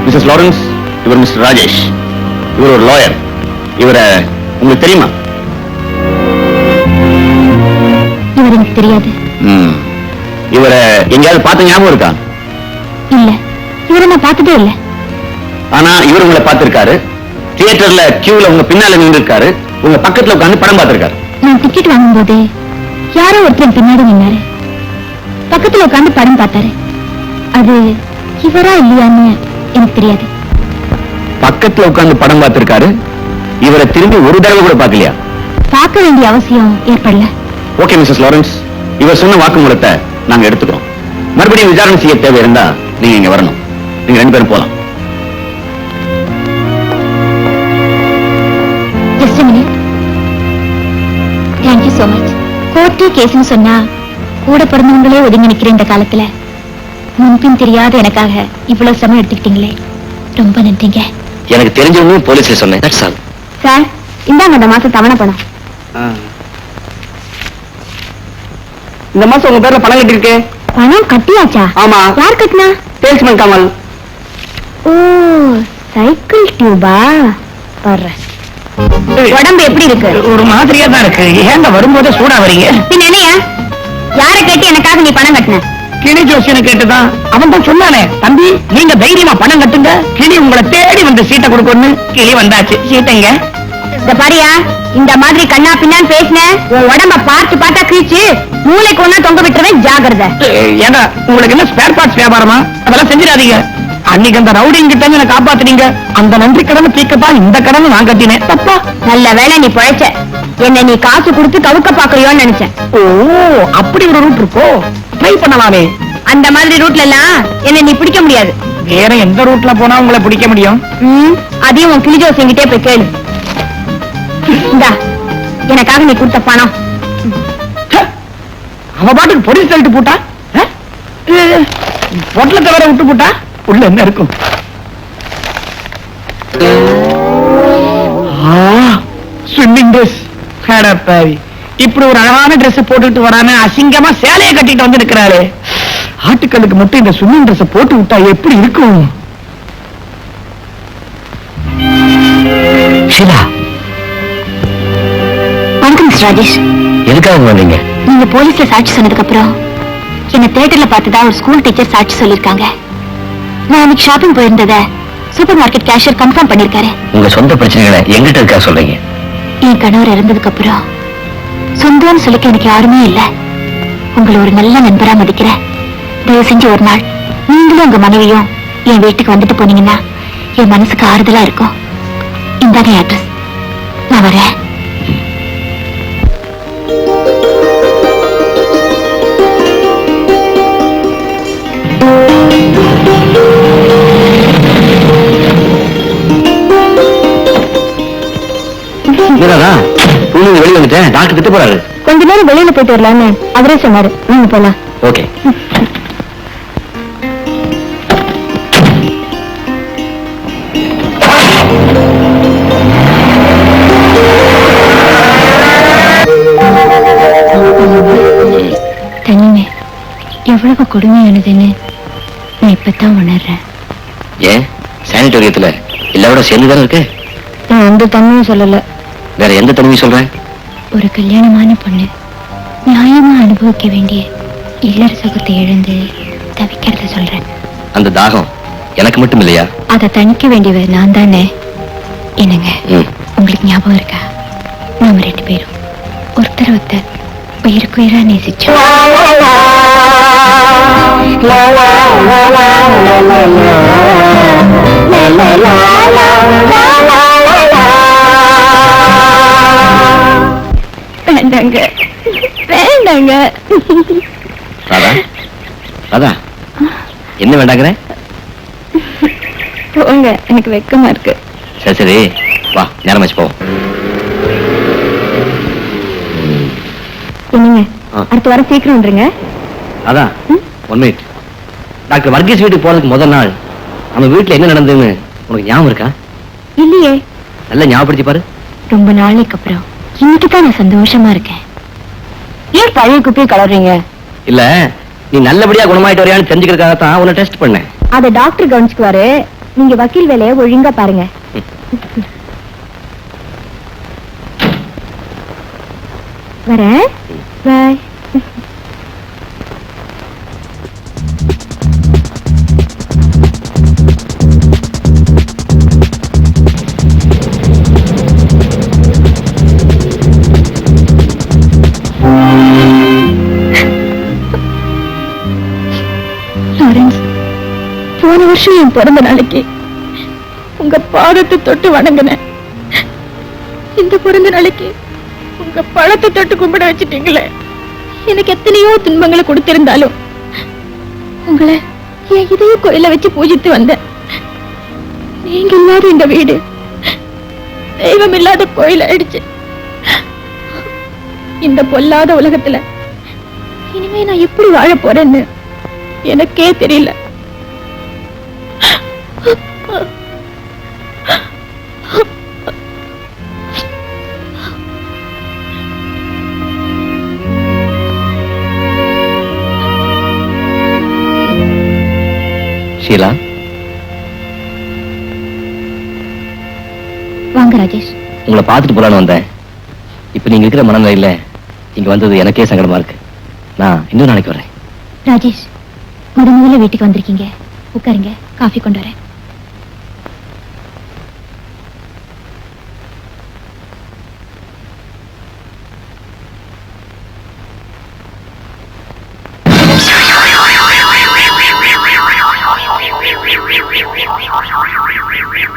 மிஸ்ஸஸ் லாரன்ஸ், இவர் மிஸ்டர் ராஜேஷ். இவர் ஒரு லாயர். இவரை உங்களுக்கு தெரியுமா? இவர் எனக்கு தெரியாது. இவரை எங்கேயாவது பார்த்த ஞாபகம் இருக்கா? இல்ல, இவரை நான் பார்த்ததே இல்ல. ஆனா இவர் உங்களை பார்த்திருக்காரு. தியேட்டர்ல கியூல உங்க பின்னால நின்று இருக்காரு. உங்க பக்கத்துல உட்கார்ந்து படம் பார்த்திருக்காரு. நான் டிக்கெட் வாங்கும்போது யாரோ ஒருத்தர் பின்னாடி நின்னாரு. பக்கத்துல உட்கார்ந்து படம் பார்த்தாரு. அது இவரா இல்லையான்னு எனக்கு தெரியாது. பக்கத்துல உட்கார்ந்து படம் பார்த்திருக்காரு. இவரை திரும்பி ஒரு தடவை கூட பார்க்கலையா? பார்க்க வேண்டிய அவசியம் ஏற்படல. ஓகே மிஸ்ஸஸ் லாரன்ஸ், இவர் சொன்ன வாக்குமூலத்தை நாங்க எடுத்துக்கிறோம். மறுபடியும் விசாரணை செய்ய தேவை இருந்தா நீங்க இங்க வரணும். நீங்க 2 பேரும் போலாம். Just a minute. Thank you so much. Court கேஸ்னு சொன்னா கூட பிறந்தவங்களே ஒதுங்கி நிக்கிற இந்த காலத்துல முன்பின் தெரியாத எனக்காக இவ்வளவு சமயம் எடுத்துக்கிட்டீங்களே, ரொம்ப நன்றிங்க. எனக்கு தெரிஞ்சவங்க போலீஸ்ல சொன்னேன். That's all. சார், இந்தாங்க இந்த மாசம் தவணை பணம். இந்த மாசம் உங்க பேர்ல பணம் கட்டிருக்கு. பணம் கட்டியாச்சா? ஆமா. யார் கட்டினா? சேல்ஸ்மேன் கமல். ஓ, சைக்கிள் டியூபா? வர்றேன். உடம்பு எப்படி இருக்கு? ஒரு மாதிரியா தான் இருக்கு. ஏங்க வரும்போதே சூடா வரீங்க? பின்ன என்னையா, யாரை கேட்டு எனக்காக நீ பணம் கட்டின? கிளி ஜோசியனை கேட்டுதான். அவன் தான் சொன்னானே, தம்பி நீங்க தைரியமா பணம் கட்டுங்க, கிளி உங்களை தேடி வந்து சீட்டை கொடுக்கணும்னு. கிளி வந்தாச்சு. சீட்டைங்க. இந்த பாரியா, இந்த மாதிரி கண்ணா பின்னான்னு பேசின உன் உடம்ப பார்த்து பார்த்தா கிழிச்சு மூளைக்கு ஒண்ணா தொங்க விட்டுருவேன், ஜாகிரதை. ஏண்டா உங்களுக்கு என்ன ஸ்பேர் பார்ட்ஸ் வியாபாரமா? அதெல்லாம் செஞ்சிடாதீங்க. அன்னைக்கு அந்த ரவுடிங் கிட்ட என்ன காப்பாத்துனீங்க. அந்த நன்றி கடனை தீர்க்கத்தான் இந்த கடனை நான் கட்டினேன். தப்பா? நல்ல வேளை நீ பழைச்ச. என்ன நீ காசு கொடுத்து கவுக்க பாக்கலையோன்னு நினைச்சேன். ஓ, அப்படி ஒரு ரூட் இருக்கோ? ட்ரை பண்ணலாமே. அந்த மாதிரி ரூட்ல எல்லாம் என்ன நீ பிடிக்க முடியாது. வேற எந்த ரூட்ல போனா உங்களை பிடிக்க முடியும்? அதையும் உன் கிளிஜோசிங்கிட்டே போய் கேளு. இந்தா, எனக்காக நீ கொடுத்த பணம். அவ பாட்டுக்கு பொடிச்சு தள்ளிட்டு போட்டா, பொட்டலத்தை வேற விட்டு போட்டா, உள்ள என்ன இருக்கும்? Swimming dress. இப்படி ஒரு அழகான ட்ரெஸ் போட்டுட்டு வரானே, அசிங்கமா சேலையை கட்டிட்டு வந்து இருக்கிறாரு. ஆட்டுக்களுக்கு மட்டும் இந்த ஸ்விம்மிங் ட்ரெஸ் போட்டு விட்டா எப்படி இருக்கும்? ஷீலா, வணக்கம் மிஸ்டர் ராஜேஷ். எதுக்காக வந்தீங்க? நீங்க போலீஸ்ல சாட்சி சொன்னதுக்கு அப்புறம் என்ன தியேட்டர்ல பார்த்ததா ஒரு ஸ்கூல் டீச்சர் சாட்சி சொல்லிருக்காங்க. நான் அன்னைக்கு ஷாப்பிங் போயிருந்தத சூப்பர் மார்க்கெட் கேஷியர் கன்ஃபார்ம் பண்ணிருக்காரு. உங்க சொந்த பிரச்சனைகளை எங்கிட்ட இருக்கா சொல்றீங்க? என் கணவர் இறந்ததுக்கு அப்புறம் சொந்தம்னு சொல்லிக்க எனக்கு யாருமே இல்ல. உங்களை ஒரு நல்ல நண்பரா மதிக்கிறேன். தயவு செஞ்சு ஒரு நாள் நீங்களும் உங்க மனைவியும் என் வீட்டுக்கு வந்துட்டு போனீங்கன்னா என் மனசுக்கு ஆறுதலா இருக்கும். இந்தாங்க அட்ரஸ். நான் வரேன். வெளியே வந்துட்டேன். டாக்டர் திட்டு போறாரு. கொஞ்ச நேரம் வெளியில போயிட்டு வரலான்னு அவரே சொன்னாரு. நீங்க போலாம். ஓகே. தனிமை எவ்வளவு கொடுமையானதுன்னு நான் இப்பதான் உணர்றேன். ஏன் சானிட்டோரியத்துல எல்லாரோட சேர்ந்துதானே இருக்கு? நான் அந்த தன்மையும் சொல்லல. வேற எந்த தன்மையும் சொல்றேன்? ஒரு கல்யாணமான பொண்ணு நியாயமா அனுபவிக்க வேண்டிய இல்லற சுகத்தை இழந்து தவிக்கிறத சொல்றேன். அந்த தாகம் எனக்கு மட்டும் இல்லையா? அதை தணிக்க வேண்டியவர் நான் தானே. என்னங்க, உங்களுக்கு ஞாபகம் இருக்கா? நாம 2 பேரும் ஒருத்தர் ஒருத்தர் உயிருக்குயிரா நேசிச்சோம். வேண்டாங்க, வேண்டாங்க. ராதா, ராதா, என்ன வேண்டாங்கிற? போங்க, எனக்கு வெக்கமா இருக்கு. சரி சரி, வா, நேரம் வச்சு போவோம். என்னங்க, அடுத்த வாரம் சீக்கிரம் வந்துருங்க. அதான் 1 மினிட். டாக்டர் வர்கீஸ் வீட்டுக்கு போறதுக்கு முதல் நாள் நம்ம வீட்டுல என்ன நடந்ததுன்னு உனக்கு ஞாபகம் இருக்கா? இல்லையே. நல்லா ஞாபகப்படுத்தி பாரு. ரொம்ப நாளைக்கு அப்புறம் இன்னைக்கு தான் நான் சந்தோஷமா இருக்கேன். ஏன் பழைய குப்பையை கலர்றீங்க? இல்ல, நீ நல்லபடியா குணமாயிட்டு வரையான்னு தெரிஞ்சுக்கிறதுக்காகத்தான் உன்னை டெஸ்ட் பண்ணேன். அதை டாக்டர் கவனிச்சுக்குவாரு. நீங்க வக்கீல் வேலையை ஒழுங்கா பாருங்க. வரேன். பாய். போன வருஷம் என் பிறந்த நாளைக்கு உங்க பாதத்தை தொட்டு வணங்கினேன். இந்த பிறந்த நாளைக்கு உங்க பழத்தை தொட்டு கும்பிட வச்சுட்டீங்களே. எனக்கு எத்தனையோ துன்பங்களை கொடுத்திருந்தாலும் உங்களை என் இதய கோயில வச்சு பூஜித்து வந்தேன். நீங்க இல்லாத இந்த வீடு தெய்வம் இல்லாத கோயில் ஆயிடுச்சு. இந்த பொல்லாத உலகத்துல இனிமே நான் எப்படி வாழ போறேன்னு எனக்கே தெரியல. ஷீலா, வாங்க ராஜேஷ். உங்களை பார்த்துட்டு போலான்னு வந்தேன். இப்ப நீங்க இருக்கிற மனநிலையில இங்க வந்தது எனக்கே சங்கடமா இருக்கு. நான் இன்னொரு நாளைக்கு வரேன். ராஜேஷ், முதல்ல வீட்டுக்கு வந்திருக்கீங்க. உட்காருங்க, காஃபி கொண்டு வரேன்.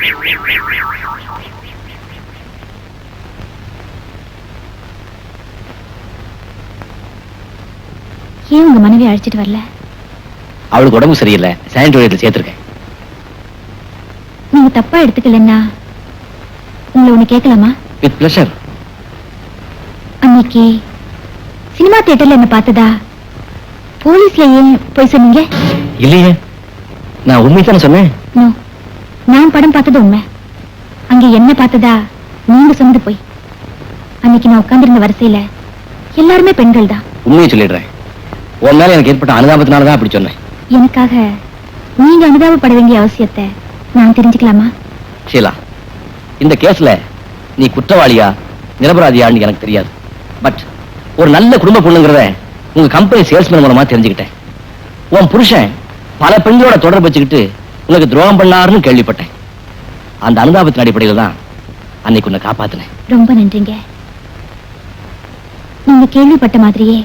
ஏன் உங்க மனைவி அழைச்சிட்டு வரல? அவளுக்கு உடம்பு சரியில்லை, சானிட்டோரியத்தில் சேர்த்திருக்கேன். நீங்க தப்பா எடுத்துக்கலன்னா உங்களை ஒண்ணு கேட்கலாமா? With pleasure. அன்னைக்கு சினிமா தியேட்டர்ல என்ன பார்த்ததா போலீஸ்ல ஏன் போய் சொன்னீங்க? இல்லையே, நான் உண்மைதானே சொன்னேன். நோ, நான் படம் பார்த்தது உண்மை. அங்க என்ன பார்த்ததா நீங்க சொன்னது போய். அன்னைக்கு நான் உட்கார்ந்திருந்த வரிசையில எல்லாருமே பெண்கள் தான். உண்மையை சொல்லிடுறேன். உன் மேல எனக்கு ஏற்பட்ட அனுதாபத்தினாலதான் அப்படி சொன்னேன். எனக்காக நீங்க அனுதாபப்பட வேண்டிய அவசியத்தை நான் தெரிஞ்சுக்கலாமா? ஷீலா, இந்த கேஸ்ல நீ குற்றவாளியா நிரபராதியான்னு எனக்கு தெரியாது. பட் ஒரு நல்ல குடும்ப பொண்ணுங்கிறத உங்க கம்பெனி சேல்ஸ்மேன் மூலமா தெரிஞ்சுக்கிட்டேன். உன் புருஷன் பல பெண்களோட தொடர்பு வச்சுக்கிட்டு உனக்கு துரோகம் பண்ணாருன்னு கேள்விப்பட்டேன். அந்த அனுதாபத்தின் அடிப்படையில தான் அன்னைக்கு உன்னை காப்பாத்தினேன். ரொம்ப நன்றிங்க. நீங்க கேள்விப்பட்ட மாதிரியே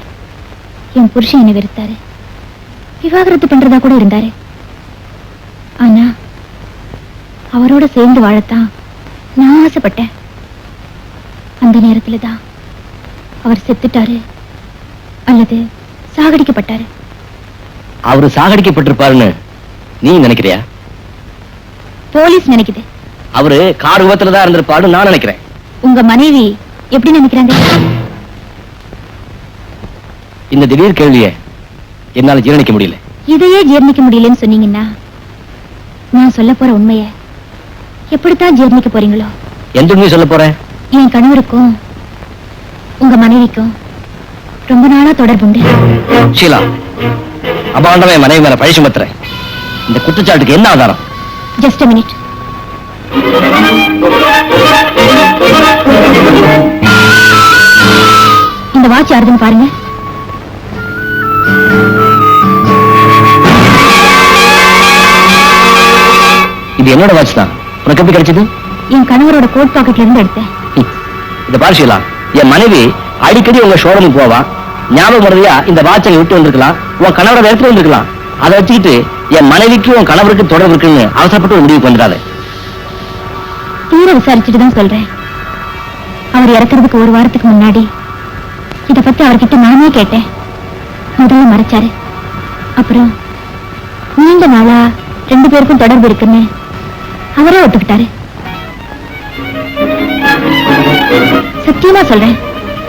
என் புருஷன் என்னை வெறுத்தாரு. விவாகரத்து பண்றதா கூட இருந்தாரு. ஆனா அவரோட சேர்ந்து வாழத்தான் நான் ஆசைப்பட்டேன். அந்த நேரத்துல தான் அவர் செத்துட்டாரு அல்லது சாகடிக்கப்பட்டாரு. அவரு சாகடிக்கப்பட்டிருப்பாருன்னு நீ நினைக்கிறியா? போலீஸ் நினைக்குது. அவரு கார் விபத்துல தான் இருந்திருப்பாருன்னு நான் நினைக்கிறேன். உங்க மனைவி எப்படி நினைக்கிறாங்க? இந்த திடீர் கேள்வியை என்னால ஜீரணிக்க முடியல. இதையே ஜீர்ணிக்க முடியலன்னு சொன்னீங்கன்னா நான் சொல்ல போற உண்மைய எப்படித்தான் ஜீர்ணிக்க போறீங்களோ? எந்த உண்மையை சொல்ல போற? என் கணவருக்கும் உங்க மனைவிக்கும் ரொம்ப நாளா தொடர்புண்டு. ஷீலா, அபாண்டமே மனைவி மேல பழி சுமத்துற. இந்த குற்றச்சாட்டுக்கு என்ன ஆதாரம்? Just a minute. இந்த வாட்ச் யாருதுன்னு பாருங்க. இது என்னோட வாட்ச் தான். உனக்கு எப்படி கிடைச்சது? என் கணவரோட கோட் பாக்கெட்ல இருந்து எடுத்தேன். இந்த பாரு ஷீலா, என் மனைவி அடிக்கடி உங்க ஷோரூமுக்கு போவா. ஞாபகம் மறதியா இந்த வாட்சை விட்டு வந்திருக்கலாம், உன் கணவரோட இடத்துல வந்திருக்கலாம். அதை வச்சுக்கிட்டு என் மனைவிக்கு உன் கணவருக்கு தொடர்பு இருக்குன்னு அவசரப்பட்டு ஒரு முடிவுக்கு வந்துடாது. தீர விசாரிச்சுட்டு தான் சொல்றேன். அவர் இறக்குறதுக்கு ஒரு வாரத்துக்கு முன்னாடி இத பத்தி அவர்கிட்ட நானே கேட்டேன். முதல்ல மறைச்சாரு. அப்புறம் நீண்ட நாளா 2 பேருக்கும் தொடர்பு இருக்குன்னு அவரே ஒத்துக்கிட்டாரு. சத்தியமா சொல்றேன்,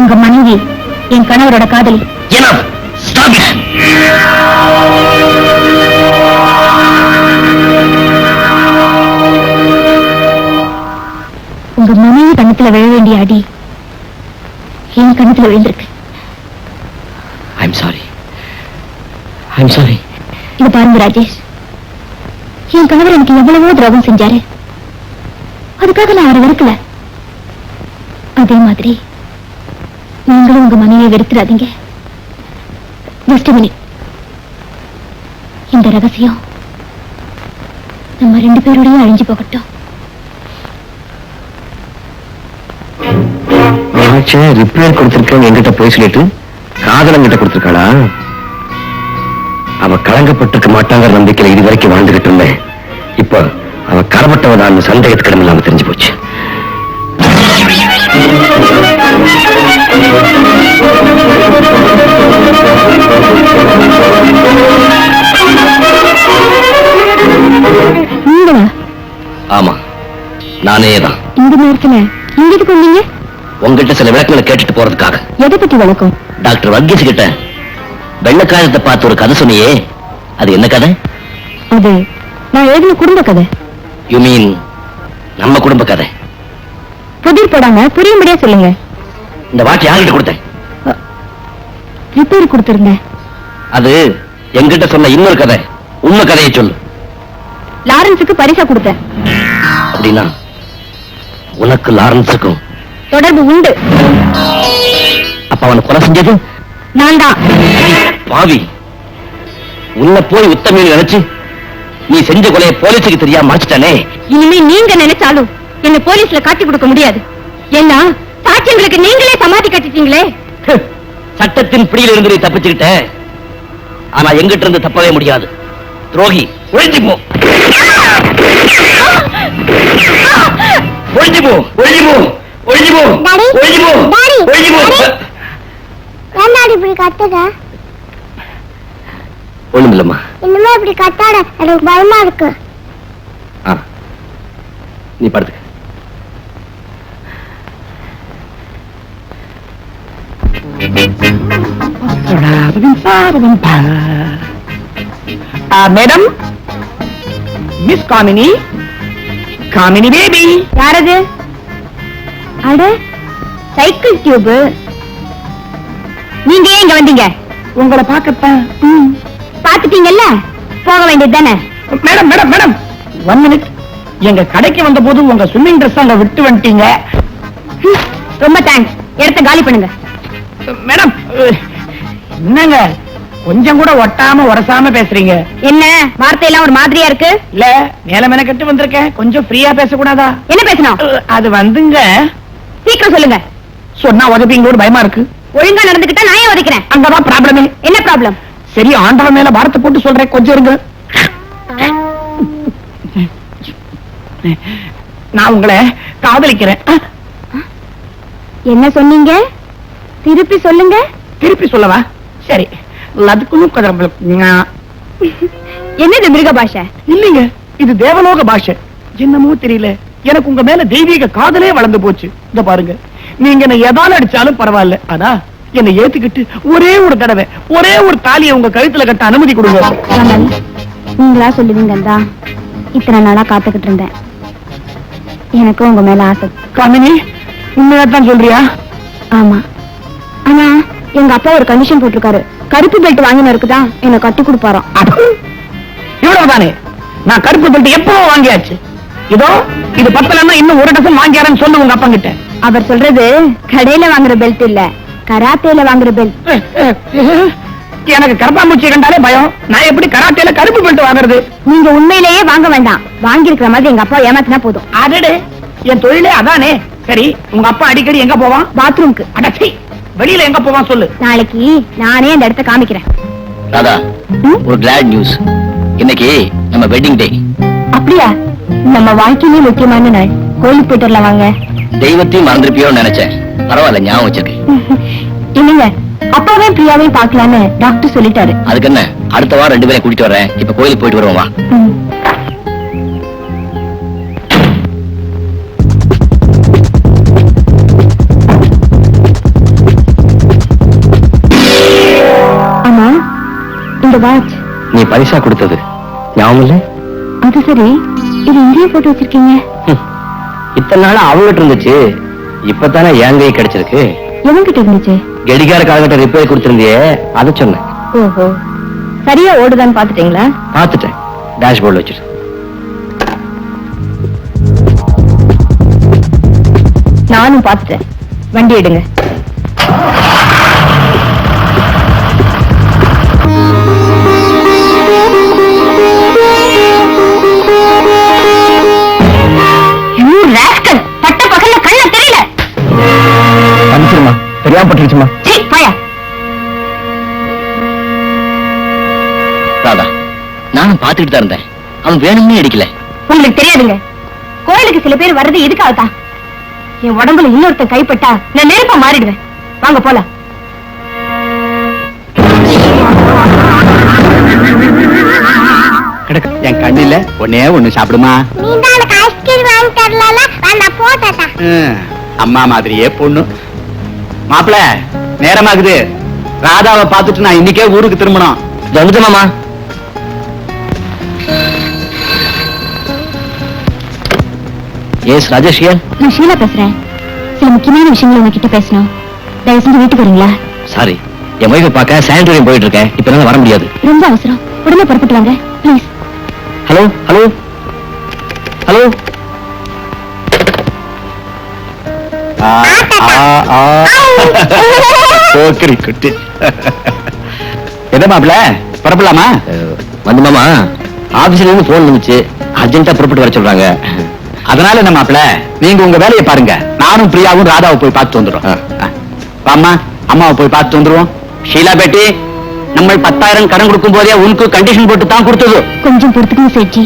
உங்க மனைவி என் கணவரோட காதலி. Enough! Stop it! உங்க மனைவி கண்ணத்துல விழ வேண்டிய அடி என் கண்ணத்துல விழுந்திருக்கு. I'm sorry. I'm sorry. இது பாருங்க ராஜேஷ், என் கணவர் எனக்கு எவ்வளவோ துரோகம் செஞ்சாரு. அதுக்காக நான் அவரை வெறுக்கல. அதே மாதிரி நீங்களும் உங்க மனைவியை வெறுத்துறாதீங்க. Just a minute. இந்த ரகசியம் நம்ம 2 பேரோடையும் அழிஞ்சு போகட்டும். ரிப்பேர் கொடுத்திருக்கேன் என்கிட்ட போய் சொல்லிட்டு காதலன் கிட்ட கொடுத்திருக்காளா? அவ கலங்கப்பட்டிருக்க மாட்டாங்கிற நம்பிக்கையில இதுவரைக்கும் வாழ்ந்துகிட்டு இருந்தேன். இப்போ அவ கரப்பட்டவதான் சந்தேகத்துக்கு இடமில்லாம தெரிஞ்சு போச்சு. நீங்களா? ஆமா, நானே தான். இந்த நேரத்துல இங்கிட்டு கொண்டீங்க? உங்ககிட்ட சில விளக்கங்களை கேட்டுட்டு போறதுக்காக. எதை பத்தி விளக்கம்? டாக்டர் வர்கீஸ் கிட்ட வெள்ளக்காரத்தை பார்த்து ஒரு கதை சொன்னியே, அது என்ன கதை? அது நான் எழுதின குடும்ப கதை. யூ மீன் நம்ம குடும்ப கதை? புதிர் போடாம புரியும்படியா சொல்லுங்க. இந்த வாட்ச் யார்கிட்ட கொடுத்தேன்? ரிப்பேர் கொடுத்திருந்தேன். அது என்கிட்ட சொன்ன இன்னொரு கதை. உண்மை கதையை சொல்லு. லாரன்ஸுக்கு பரிசா கொடுத்தேன். அப்படின்னா உனக்கு லாரன்ஸுக்கும் தொடர்பு உண்டு. அப்ப அவனை கொலை செஞ்சது நான் தான். பாவி, உன்னை போய் உத்தமின்னு நினைச்சு நீ செஞ்ச கொலையை போலீஸுக்கு தெரியாம மறைச்சிட்டானே. இனிமே நீங்க நினைச்சாலும் என்ன போலீஸ்ல காட்டி கொடுக்க முடியாது. ஏன்னா சாட்சியங்களுக்கு நீங்களே சமாதி கட்டிட்டீங்களே. சட்டத்தின் பிடியில இருந்து நீ தப்பிச்சுக்கிட்ட. ஆனா எங்கிட்ட இருந்து தப்பவே முடியாது. துரோகி, ஒழிஞ்சு போ. ஒழிஞ்சு போ ஒழிஞ்சு போ ஒழிஞ்சு போ டாடி, ஒழிஞ்சு போ டாடி, ஒழிஞ்சு போ டாடி. ஏன்டா இப்படி கத்துற? ஒண்ணும் இல்லம்மா. இனிமே இப்படி கத்தாட, எனக்கு பயமா இருக்கு. நீ படுத்துக்க. Madam, miss Kamini, Kamini baby. யாரது? அட சைக்கிள் டியூப். நீங்க ஏன் இங்க வந்தீங்க? உங்களை பார்க்கத்தான். பாத்துட்டீங்கல்ல, போக வேண்டியது தானே. Madam madam madam, 1 minute. எங்க கடைக்கு வந்த போது உங்க ஸ்விம்மிங் ட்ரெஸ் அங்க விட்டு வந்துட்டீங்க. ரொம்ப தேங்க்ஸ். இடத்த காலி பண்ணுங்க. மேடம், என்னங்க கொஞ்சம் கூட ஒட்டாம உரசாம பேசுறீங்க? என்ன வார்த்தையெல்லாம் ஒரு மாதிரியா இருக்கு? இல்ல, மேல மெனக்கெட்டு வந்திருக்கேன், கொஞ்சம் ஃப்ரீயா பேசக்கூடாதா? என்ன பேசணும்? அது வந்துங்க, சீக்கிரம் சொல்லுங்க. சொன்னா உதவிங்களோட பயமா இருக்கு. ஒழுங்கா நடந்துக்கிட்டா நான் ஏன் உதைக்கிறேன்? அங்கதான் ப்ராப்ளமே. என்ன ப்ராப்ளம்? சரி, ஆண்டவன் மேல பாரத்தை போட்டு சொல்றேன், கொஞ்சம் இருங்க. நான் உங்களை காதலிக்கிறேன். என்ன சொன்னீங்க? திருப்பி சொல்லுங்க. திருப்பி சொல்லவா? சரி, என்னது மிருக பாஷை? இல்லீங்க, இது தேவலோக பாஷை. என்னமோ தெரியல, எனக்கு உங்க மேல தெய்வீக காதலே வளர்ந்து போச்சு. இந்த பாருங்க, நீங்க என்ன எதால அடிச்சாலும் பரவாயில்ல, ஆனா என்னை ஏத்துக்கிட்டு ஒரே ஒரு தடவை ஒரே ஒரு தாலியை உங்க கழுத்துல கட்ட அனுமதி கொடுங்க. கமல், நீங்களா சொல்லுவீங்க தான் இத்தனை நாளா காத்துக்கிட்டு இருந்தேன். எனக்கும் உங்க மேல ஆசை. காமினி, உண்மையாத்தான் சொல்றியா? ஆமா, ஆனா எங்க அப்பா ஒரு கண்டிஷன் போட்டிருக்காரு. கருப்பு பெல்ட் வாங்கினருக்கு தான் என்ன கட்டி கொடுப்பாராம். இவ்வளவுதானே? நான் கருப்பு பெல்ட் எப்பவோ வாங்கியாச்சு. இதோ இது பத்தலன்னா இன்னும் ஒரு டசன் வாங்கியாரன்னு சொல்லு உங்க அப்பா கிட்ட. அவர் சொல்றது கடையில வாங்குற பெல்ட் இல்ல, கராத்தேல வாங்குற பெல்ட். எனக்கு கரப்பாம்பூச்சி கண்டாலே பயம். நான் எப்படி கராத்தேல கருப்பு பெல்ட் வாங்குறது? நீங்க உண்மையிலேயே வாங்க வேண்டாம். வாங்கி இருக்கிற மாதிரி எங்க அப்பா ஏமாத்தினா போதும். அடடே, என் தொழிலே அதானே. சரி, உங்க அப்பா அடிக்கடி எங்க போவான்? பாத்ரூம்க்கு. அடச்சி, வெளியில எங்க போவான் சொல்லு. நாளைக்கு நானே அந்த இடத்த காமிக்கிறேன். ராதா, ஒரு கிளாட் நியூஸ். இன்னைக்கு நம்ம வெட்டிங் டே. அப்படியா? நம்ம வாழ்க்கையிலே முக்கியமான நாள். கோயிலுக்கு போயிட்டு வரலாம் வாங்க. தெய்வத்தையும் மறந்துருப்பியோன்னு நினைச்சேன். பரவாயில்ல, ஞாபகம் வச்சிருக்கேன். இல்லைங்க, அப்பாவே பிரியாவையும் பார்க்கலான்னு டாக்டர் சொல்லிட்டாரு. அதுக்கு என்ன, அடுத்த வாரம் 2 பேரையும் கூட்டிட்டு வரேன். இப்ப கோயிலுக்கு போயிட்டு வருவோமா? ஆமா, இந்த வாட்ச் நீ பரிசா கொடுத்தது ஞாபகம் இல்ல? அது சரி, இது இங்கேயே போட்டு வச்சிருக்கீங்க. இத்தனை நாள் அவங்ககிட்ட இருந்துச்சு, இப்பதானே என் கை கிடைச்சிருக்கு. எவங்கிட்ட இருந்துச்சு? கடிகார காலகிட்ட ரிப்பேர் கொடுத்திருந்தியே, அதை சொன்னேன். ஓஹோ, சரியா ஓடுதான்னு பாத்துட்டீங்களா? பார்த்துட்டேன், டேஷ்போர்ட்ல வச்சிரு. நானும் பாத்துட்டேன். வண்டி எடுங்க. பட்ட பகல்ல கண்ண தெரியல. மன்னிச்சிருமா, தெரியாம பட்டுருச்சுமா. போயா. ராதா, நானும் பாத்துக்கிட்டு தான் இருந்தேன். அவன் வேணும்னே அடிக்கல. உங்களுக்கு தெரியாதுங்க, கோயிலுக்கு சில பேர் வர்றது எதுக்காகத்தான். என் உடம்புல இன்னொருத்தன் கைப்பட்டா நான் நெருப்பா மாறிடுவேன். வாங்க போலாம். என் கண்ணில ஒன்னே ஒண்ணு சாப்பிடுமா? அம்மா மாதிரியே பொண்ணு. மாப்பிள, நேரமாகுது. ராதாவை பார்த்துட்டு நான் இன்னைக்கே ஊருக்கு திரும்பணும். வந்துட்டேன் மாமா. எஸ் ராஜேஷ், நான் ஷீலா பேசுறேன். சில முக்கியமான விஷயங்கள் உங்ககிட்ட பேசணும். தயவு செஞ்சு வீட்டுக்கு வரீங்களா? சாரி, என் ஒய்ஃபை பார்க்க சானிட்டோரியம் போயிட்டு இருக்கேன். இப்ப என்னால வர முடியாது. ரொம்ப அவசரம். உடனே புறப்பட்டு வாங்க ப்ளீஸ். Hello hello hello. குட்டி என்ன மாப்பிள, புறப்படலாமா? வந்து மாமா, ஆபீஸ்ல இருந்து போன் வந்துச்சு, அர்ஜென்ட்டா புறப்பட்டு வர சொல்றாங்க. அதனால என்ன மாப்பிள, நீங்க உங்க வேலையை பாருங்க. நானும் பிரியாவும் ராதாவை போய் பார்த்து வந்துடும். அம்மா, அம்மாவை போய் பார்த்து வந்துருவோம். ஷீலா பேட்டி, நம்ம 10,000 கடன் கொடுக்கும் போதே உனக்கு கண்டிஷன் போட்டு தான் கொடுத்தது. கொஞ்சம் பொறுத்துக்கணும் சேட்ஜி.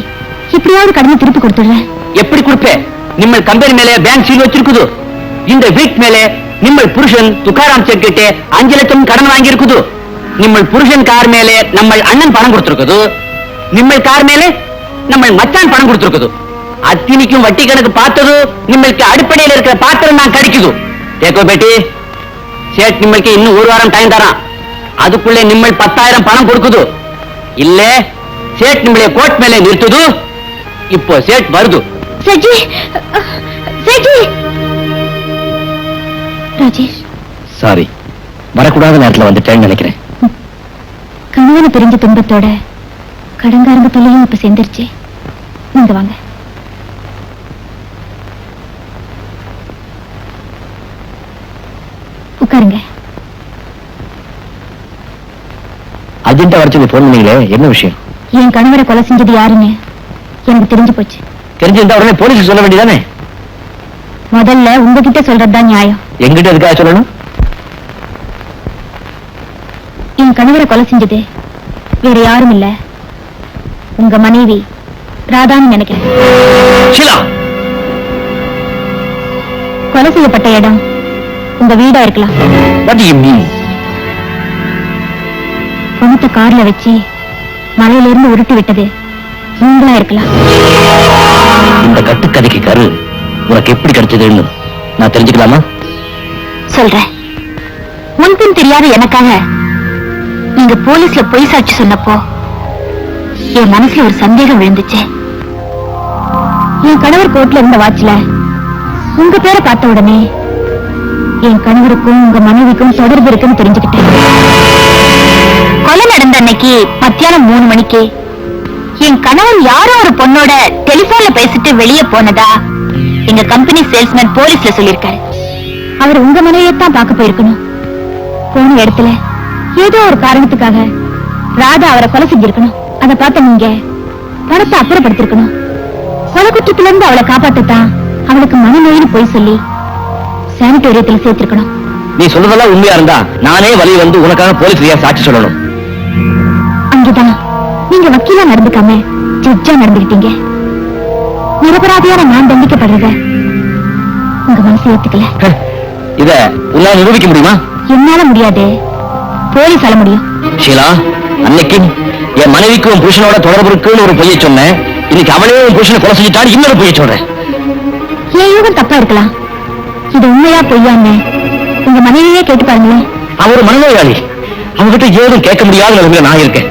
எப்படியாவது கடனை திருப்பி கொடுத்துடுறேன். எப்படி கொடுப்பே? ನಿಮ್ಮ ಕಂಪನಿ ಮೇಲೆ ಬ್ಯಾಂಕ್ ಸೀಲ್ வச்சிருக்குது. இந்த வீட் ಮೇಲೆ ನಿಮ್ಮ புருஷன் துக்காராம் செக் கிட்ட 5 லட்சம் கடன் வாங்கி இருக்குது. ನಿಮ್ಮ புருஷன் கார் மேலே நம்ம அண்ணன் பணம் கொடுத்திருக்குது. ನಿಮ್ಮ கார் மேலே நம்ம மச்சான் பணம் கொடுத்திருக்குது. அத்தினிக்கும் வட்டி கணக்கு பார்த்தது நிம்மளுக்கு அடிப்படையில் இருக்கிற பாத்திரம் நான் கடிக்குது. ஏக்கோ பேட்டி, சேட் நிம்மளுக்கு இன்னும் ஒரு வாரம் டைம் தரான். அதுக்குள்ளே நிம்மல் 10,000 பணம் கொடுக்குது. இல்ல சேட் நிம்மளை கோர்ட் மேலே நிறுத்துது. இப்போ சேட் வருது. சேட்ஜி, சேட்ஜி. ராஜேஷ், சாரி, வரக்கூடாத நேரத்துல வந்துட்டேன்னு நினைக்கிறேன். கணவனை பிரிஞ்ச துன்பத்தோட கடங்காரங்க தொல்லையும் இப்ப சேர்ந்துருச்சு. நீங்க வாங்க. உட்காருங்க. அர்ஜென்ட்டா வர சொல்லி போன் பண்ணீங்களே, என்ன விஷயம்? என் கணவரை கொலை செஞ்சது யாருன்னு எனக்கு தெரிஞ்சு போச்சு. தெரிஞ்சிருந்தா உடனே போலீஸ் சொல்ல வேண்டியதானே? முதல்ல உங்ககிட்ட சொல்றதுதான் நியாயம். எங்கிட்ட எதுக்காக சொல்லணும்? என் கணவரை கொலை செஞ்சது வேற யாரும் இல்ல, உங்க மனைவி ராதான்னு நினைக்கிறேன். ஷீலா, கொலை செய்யப்பட்ட இடம் உங்க வீடா இருக்கலாம். what do you mean? பணத்தை கார்ல வச்சு மலையில இருந்து உருட்டி விட்டது நீங்களா இருக்கலாம். இந்த கட்டுக்கதைக்கு கரு உனக்கு எப்படி கிடைச்சதுன்னு நான் தெரிஞ்சுக்கலாமா? சொல்றேன். முன்பின் தெரியாத எனக்காக நீங்க போலீஸ்ல பொய் சாட்சி சொன்னப்போ என் மனசுல ஒரு சந்தேகம் விழுந்துச்சு. என் கணவர் கோர்ட்ல இருந்த வாட்ச்ல உங்க பேரை பார்த்த உடனே என் கணவருக்கும் உங்க மனைவிக்கும் தொடர்பு இருக்குன்னு தெரிஞ்சுக்கிட்டேன். கொலை நடந்த அன்னைக்கு மத்தியானம் 3 மணிக்கு என் கணவன் யாரோ ஒரு பொண்ணோட டெலிபோன்ல பேசிட்டு வெளியே போனதா எங்க கம்பெனி சேல்ஸ்மேன் போலீஸ்ல சொல்லிருக்காரு. அவர் உங்க மனைவியத்தான் பார்க்க போயிருக்கணும். போன இடத்துல ஏதோ ஒரு காரணத்துக்காக ராதா அவரை கொலை செஞ்சிருக்கணும். அதை பார்த்த நீங்க பணத்தை அப்புறப்படுத்திருக்கணும். கொலை குற்றத்துல இருந்து அவளை காப்பாத்தத்தான் அவளுக்கு மனநோயின்னு போய் சொல்லி சானிட்டோரியத்தில் சேர்த்திருக்கணும். நீ சொல்றதெல்லாம் உண்மையா இருந்தா நானே வழி வந்து உனக்காக போலீஸ் சாட்சி சொல்லணும். அங்கதான் நீங்க வக்கீலா நடந்துக்காம ஜட்ஜா நடந்துகிட்டீங்க. நிரபராதியான நான் தண்டிக்கப்படுறத உங்க மனசு ஏத்துக்கல. இத உன்னால நிரூபிக்க முடியுமா? என்னால முடியாது, போலீஸால முடியும். ஷீலா, அன்னைக்கு என் மனைவிக்கு உன் புருஷனோட தொடர்பு இருக்குன்னு ஒரு பொய்யை சொன்னேன். இன்னைக்கு அவளே உன் புருஷனை கொலை செஞ்சுட்டான்னு இன்னொரு பொய்யை சொல்றேன். என் யூகம் தப்பா இருக்கலாம், இது உண்மையா பொய்யான்னு உங்க மனைவியே கேட்டு பாருங்களேன். அவர் மனநோயாளி, அவங்ககிட்ட ஏதும் கேட்க முடியாத நிலைமையில நான் இருக்கேன்.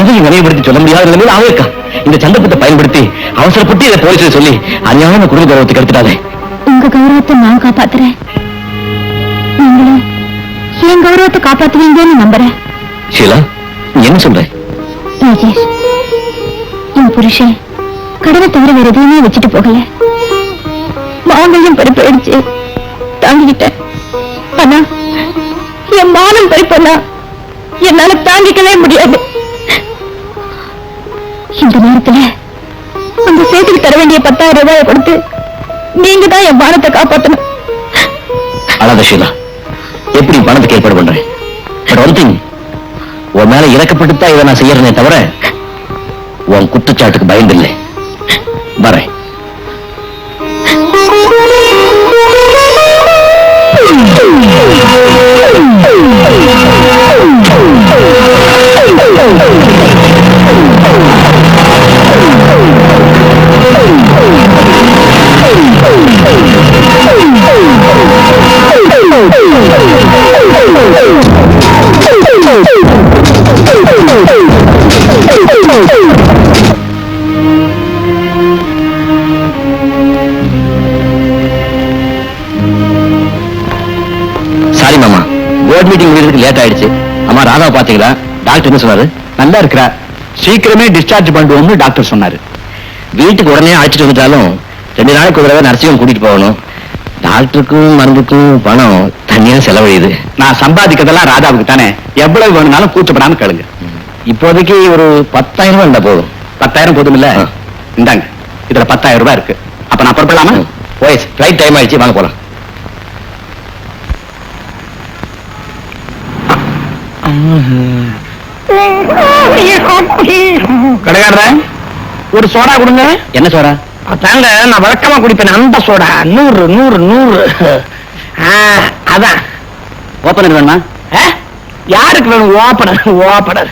எதையும் நினைவுபடுத்தி சொல்ல முடியாத நிலைமையில அவன் இருக்கா. இந்த சந்தர்ப்பத்தை பயன்படுத்தி அவசரப்பட்டு இதை போலீஸ்ல சொல்லி அநியாயமான குடும்ப கௌரவத்தை கெடுத்துட்டாதே. உங்க கௌரவத்தை நான் காப்பாத்துறேன், நீங்களும் என் கௌரவத்தை காப்பாத்துவீங்கன்னு நம்புறேன். ஷீலா, நீ என்ன சொல்ற? ராஜேஷ், என் புருஷன் கடனை தவிர வேற எதுவுமே வச்சுட்டு போகல. மாங்கையும் பறிப்படிச்சு தாங்கிக்கிட்டேன். ஆனா என் மானம் பறிப்பனா என்னால தாங்கிக்கவே முடியாது. இந்த நேரத்துல அந்த சேட்டுக்கு தர வேண்டிய 10,000 ரூபாயை கொடுத்து நீங்க தான் என் மானத்தை காப்பாத்தணும். அழாத ஷீலா, எப்படி பணத்துக்கு ஏற்பாடு பண்றேன். பட் ஒன் திங், உன் மேல இறக்கப்பட்டுத்தான் இதை நான் செய்யறேனே தவிர உன் குற்றச்சாட்டுக்கு பயந்தில்லை. வரேன். சாரி மாமா, போர்ட் மீட்டிங் முடியறதுக்கு லேட் ஆயிடுச்சு. அம்மா ராதா பாத்தீங்களா? டாக்டர் என்ன சொன்னாரு? நல்லா இருக்கிறா, சீக்கிரமே டிஸ்சார்ஜ் பண்ணுவோம்னு டாக்டர் சொன்னாரு. வீட்டுக்கு உடனே அழைச்சிட்டு வந்துட்டாலும் 2 நாளைக்கு ஒரு தடவை நர்ஸையும் கூட்டிட்டு போகணும். டாக்டருக்கும் மருந்துக்கும் பணம் தனியா செலவழியுது. நான் சம்பாதிக்கிறதெல்லாம் ராதாவுக்கு தானே, எவ்வளவு வேணும்னாலும் கூச்சப்படாம கேளுங்க. இப்போதைக்கு ஒரு 10,000 ரூபாய் இருந்தா போதும். 10,000 போதும் இல்ல? இந்தாங்க, இதுல 10,000 ரூபாய் இருக்கு. அப்ப நான் புறப்படலாமா? போய் ஃபிளைட் டைம் ஆயிடுச்சு, வாங்க போலாம். கடைக்காரன், ஒரு சோடா கொடுங்க. என்ன சோடா? தாங்க, நான் வழக்கமா குடிப்பேன் அந்த சோடா. 100 100 100. அதான். ஓப்பனர் வேணுமா? யாருக்கு வேணும் ஓப்பனர்? ஓப்பனர்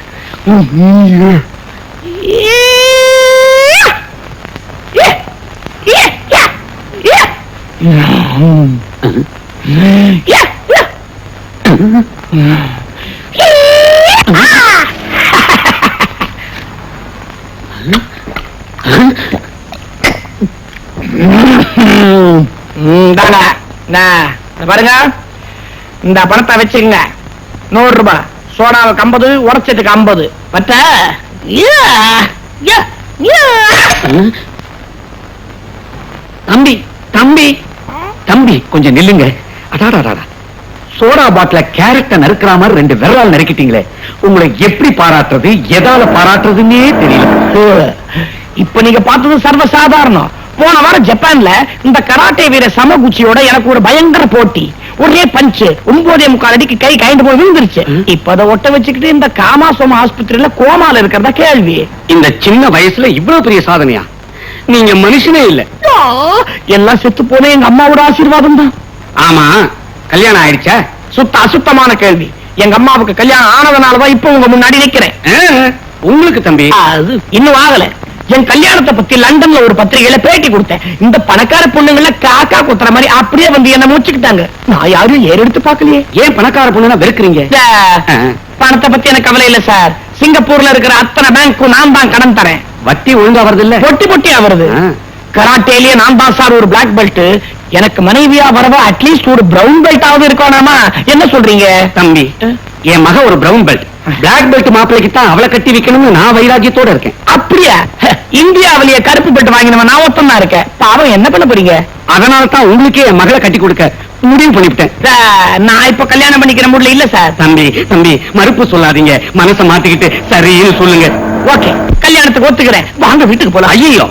பாருங்க, இந்த பணத்தை வச்சுங்க. 100 ரூபாய். சோடாவுக்கு 50, உடச்சதுக்கு 50. பட்ட தம்பி தம்பி தம்பி கொஞ்சம் நில்லுங்க. அடாடா, சோடா பாட்டில கேரட்டை நறுக்கிற மாதிரி 2 விரலால் நறுக்கிட்டீங்களே. உங்களை எப்படி பாராட்டுறது, எதால பாராட்டுறதுன்னே தெரியல. இப்ப நீங்க பார்த்தது சர்வசாதாரணம். போன வாரம் ஜப்பான்ல இந்த கராட்டே வீர சமகுச்சியோட எனக்கு ஒரு பயங்கர போட்டி. ஒரே பஞ்சு 9.25 அடிக்கு கை கைண்டு போய் விழுந்துருச்சு. இப்ப அதை ஒட்ட வச்சுக்கிட்டு இந்த காமாசோம ஆஸ்பத்திரியில கோமால இருக்கிறதா கேள்வி. இந்த சின்ன வயசுல இவ்வளவு பெரிய சாதனையா? நீங்க மனுஷனே இல்ல. எல்லாம் செத்து போன எங்க அம்மாவோட ஆசீர்வாதம் தான். ஆமா, கல்யாணம் ஆயிடுச்சா? சுத்த அசுத்தமான கேள்வி. எங்க அம்மாவுக்கு கல்யாணம் ஆனதுனாலதான் இப்ப உங்க முன்னாடி நிக்கிறேன். உங்களுக்கு தம்பி அது இன்னும் ஆகல. என் கல்யாணத்தை பத்தி லண்டன்ல ஒரு பத்திரிகையில பேட்டி கொடுத்தேன். இந்த பணக்கார பொண்ணுங்கள காக்கா குத்துற மாதிரி அப்படியே வந்து என்ன மூச்சுக்கிட்டாங்க. நான் யாரும் ஏறெடுத்து பார்க்கலையே. ஏன் பணக்கார பொண்ணுனா வெறுக்கிறீங்க? பணத்தை பத்தி எனக்கு கவலை இல்ல சார். சிங்கப்பூர்ல இருக்கிற அத்தனை பேங்க்கும் நான் தான் கடன் தரேன். வட்டி ஒழுங்கா வருது இல்ல? பொட்டி பொட்டியா வருது. கராட்டேலயே நான் தான் சார் ஒரு பிளாக் பெல்ட். எனக்கு மனைவியா வரவா அட்லீஸ்ட் ஒரு பிரவுன் பெல்ட் ஆவது இருக்கணுமா? என்ன சொல்றீங்க தம்பி? என் மக ஒரு பிரவுன் பெல்ட். பிளாக் பெல்ட் மாப்பிளைக்கு தான் அவளை கட்டி வைக்கணும்னு நான் வைராக்கியத்தோட இருக்கேன். அப்படியா? இந்தியாவிலேயே கருப்பு பெல்ட் வாங்கினவன் நான் ஒத்தம் தான் இருக்கேன். பாவம் என்ன பண்ண போறீங்க? அதனால தான் உங்களுக்கே என் மகளை கட்டி கொடுக்க முடிவு பண்ணிவிட்டேன். நான் இப்ப கல்யாணம் பண்ணிக்கிற முடியல இல்ல சார். தம்பி தம்பி மறுப்பு சொல்லாதீங்க. மனசை மாத்திக்கிட்டு சரின்னு சொல்லுங்க. ஓகே, கல்யாணத்துக்கு ஒத்துக்கிறேன். வாங்க வீட்டுக்கு போலாம். ஐயோ,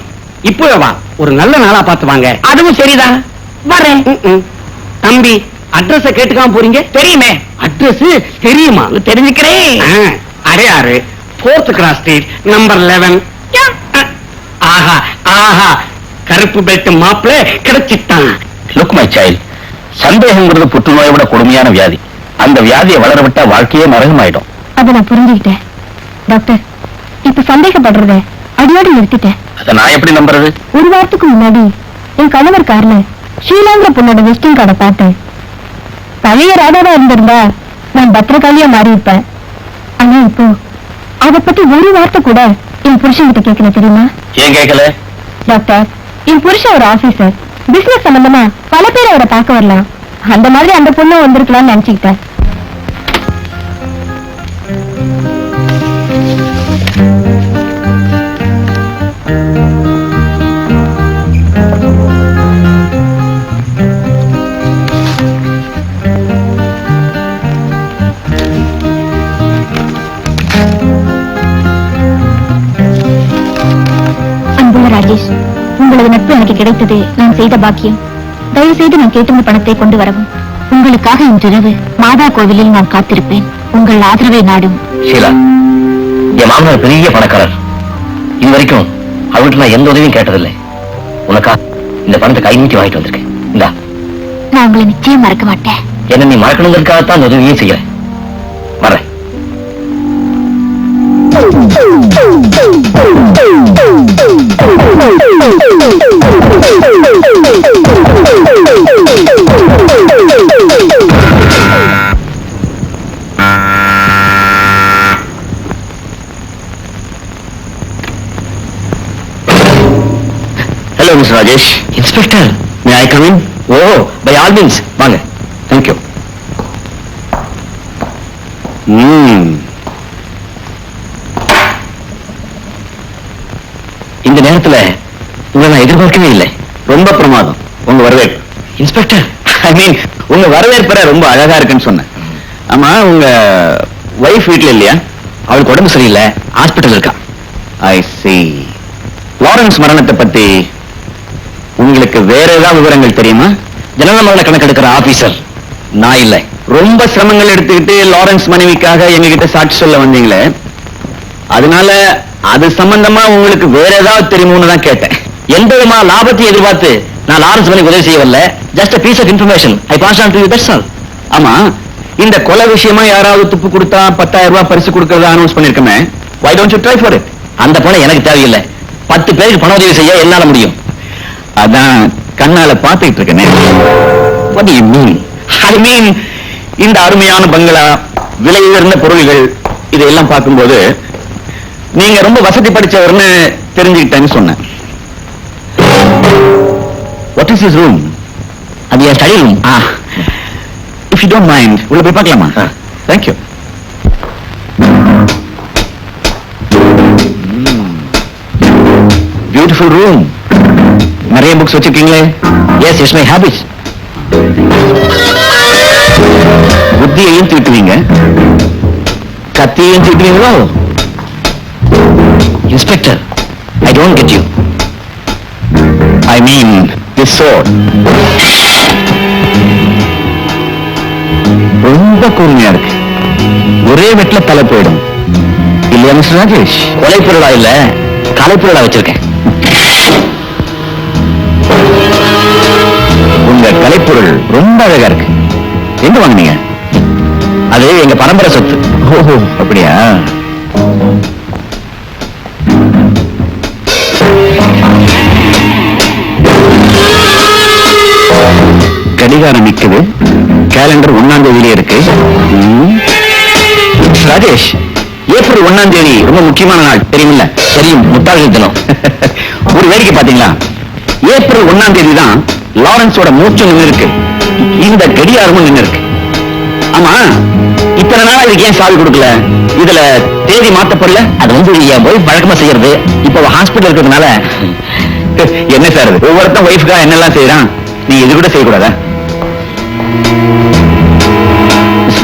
இப்பவே வா. ஒரு நல்ல நாளா பார்த்து வாங்க. அதுவும் சரிதான், வரேன். தம்பி, அட்ரஸ் கேட்டுக்காம போறீங்க? தெரியுமே. அட்ரஸ் தெரியுமா? தெரிஞ்சுக்கிறேன். Adyar 4th cross street number 11. ஆஹா ஆஹா, கருப்பு பெல்ட் மாப்பிள கிடைச்சிட்டான். லுக் மை சைல்ட், சந்தேகங்கிறது புற்றுநோயை விட கொடுமையான வியாதி. அந்த வியாதியை வளர விட்டா வாழ்க்கையே நரகமாயிடும். அதை நான் புரிஞ்சுக்கிட்டேன் டாக்டர். இப்ப சந்தேகப்படுறத அடியோடு நிறுத்திட்டேன். அதை நான் எப்படி நம்புறது? ஒரு வாரத்துக்கு முன்னாடி என் கணவர் கார்ல ஷீலாங்கிற பொண்ணோட விசிட்டிங் கார்டை பார்த்தேன். பழைய ராதாவா இருந்திருந்தா நான் பத்திரகாளியா மாறி இருப்பேன். ஆனா இப்போ அதை பத்தி ஒரு வார்த்தை கூட என் புருஷன்கிட்ட கேட்கல. தெரியுமா? ஏன் கேட்கல? டாக்டர், என் புருஷன் ஒரு ஆபீசர். பிசினஸ் சம்பந்தமா பல பேர் அவரை பார்க்க வரலாம். அந்த மாதிரி அந்த பொண்ணு வந்திருக்கலாம்னு நினைச்சுக்கிட்டேன். ராஜேஷ், உங்களது நட்பு எனக்கு கிடைத்தது நான் செய்த பாக்கியம். தயவு செய்து நான் கேட்டிருந்த பணத்தை கொண்டு வரவும். உங்களுக்காக இன்றிரவு மாதா கோவிலில் நான் காத்திருப்பேன். உங்கள் ஆதரவை நாடும். ஷீலா, என் மாமனார் பெரிய பணக்காரர். இது வரைக்கும் அவர்கிட்ட நான் எந்த உதவியும் கேட்டதில்லை. உனக்கா இந்த பணத்தை கை நீட்டி வாங்கிட்டு வந்திருக்கேன். இந்தா. நான் உங்களை நிச்சயம் மறக்க மாட்டேன். என்ன நீ மறக்கணுங்கிறதுக்காகத்தான் அந்த உதவியும் செய்யறேன். வரேன். Hello, Mr. Rajesh. Inspector, may I come in? Oh, by all means. வாங்க. Thank you. இந்த நேரத்துல உங்களை நான் எதிர்பார்க்கவே இல்லை. ரொம்ப பிரமாதம் உங்க வரவேற்பு. இன்ஸ்பெக்டர், ஐ மீன் உங்க வரவேற்பறை ரொம்ப அழகா இருக்குன்னு சொன்னேன். ஆமா, உங்க வைஃப் வீட்டுல இல்லையா? அவளுக்கு உடம்பு சரியில்லை, ஹாஸ்பிட்டல் இருக்கா. ஐ see. லாரன்ஸ் மரணத்தை பத்தி உங்களுக்கு வேற ஏதாவது விவரங்கள் தெரியுமா? ஜனன மரண கணக்கெடுக்கிற ஆபீசர் நான் இல்லை. ரொம்ப சிரமங்கள் எடுத்துக்கிட்டு லாரன்ஸ் மனைவிக்காக எங்ககிட்ட சாட்சி சொல்ல வந்தீங்களே, அதனால அது சம்பந்தமா உங்களுக்கு வேற ஏதாவது தெரியுமோன்னு தான் கேட்டேன். எந்த விதமான லாபத்தையும் எதிர்பார்த்து நான் லாரன்ஸ் பண்ணி உதவி செய்யவில்லை. Just a piece of information I passed on to you, that's all. ஆமா, இந்த கொலை விஷயமா யாராவது துப்பு கொடுத்தா 10,000 ரூபாய் பரிசு கொடுக்கறதா announce பண்ணிருக்கமே. Why don't you try for it? அந்த பணம் எனக்கு தேவையில்லை. 10 பேருக்கு பண உதவி செய்ய என்னால முடியும். அதான் கண்ணால பாத்துக்கிட்டு இருக்கேனே. What do you mean? I mean, இந்த அருமையான பங்களா, விலை உயர்ந்த பொருள்கள், இதெல்லாம் பார்க்கும்போது நீங்க ரொம்ப வசதி படிச்சவர்னு தெரிஞ்சுக்கிட்டேன்னு சொன்னேன். What is his room? அது என் study room. If you don't mind, உள்ள போய் பார்க்கலாமா? Thank you. Beautiful room. நிறைய புக்ஸ் வச்சிருக்கீங்களே. Yes, it's my habits. புத்தியையும் தீட்டுவீங்க, கத்தியையும் தீட்டுவீங்களோ? Inspector, I don't get you. I mean this sword. ரொம்ப கூர்மையா இருக்கு. ஒரே வெட்ல தலை போயிடும் இல்லையா மிஸ்டர் ராஜேஷ்? கொலை பொருளா இல்ல, கலை பொருளா வச்சிருக்கேன். உங்க கலைப்பொருள் ரொம்ப அழகா இருக்கு. எங்க வாங்குனீங்க? அது எங்க பரம்பரை சொத்து. ஓஹோ, அப்படியா? கடிகாரம் நிக்குது, கேலண்டர் 1ஆம் தேதியிலே இருக்கு. ராஜேஷ், ஏப்ரல் 1ஆம் தேதி ரொம்ப முக்கியமான நாள் தெரியுமில்ல? தெரியும், முட்டாள்கள் தினம். ஒரு வேடிக்கை பாத்தீங்களா? ஏப்ரல் 1ஆம் தேதி தான் லாரன்ஸோட மூச்சு நின்று இருக்கு, இந்த கடிகாரமும் நின்று இருக்கு. ஆமா, இத்தனை நாள் இதுக்கு ஏன் சாவி கொடுக்கல? இதுல தேதி மாத்தப்படல. அது என் ஒய்ஃப் வழக்கமா செய்யறது. இப்ப ஹாஸ்பிட்டல் இருக்கிறதுனால. என்ன சார், ஒவ்வொருத்தன் ஒய்ஃப்கா என்னெல்லாம் செய்யறான், நீ இது கூட செய்யக்கூடாதா?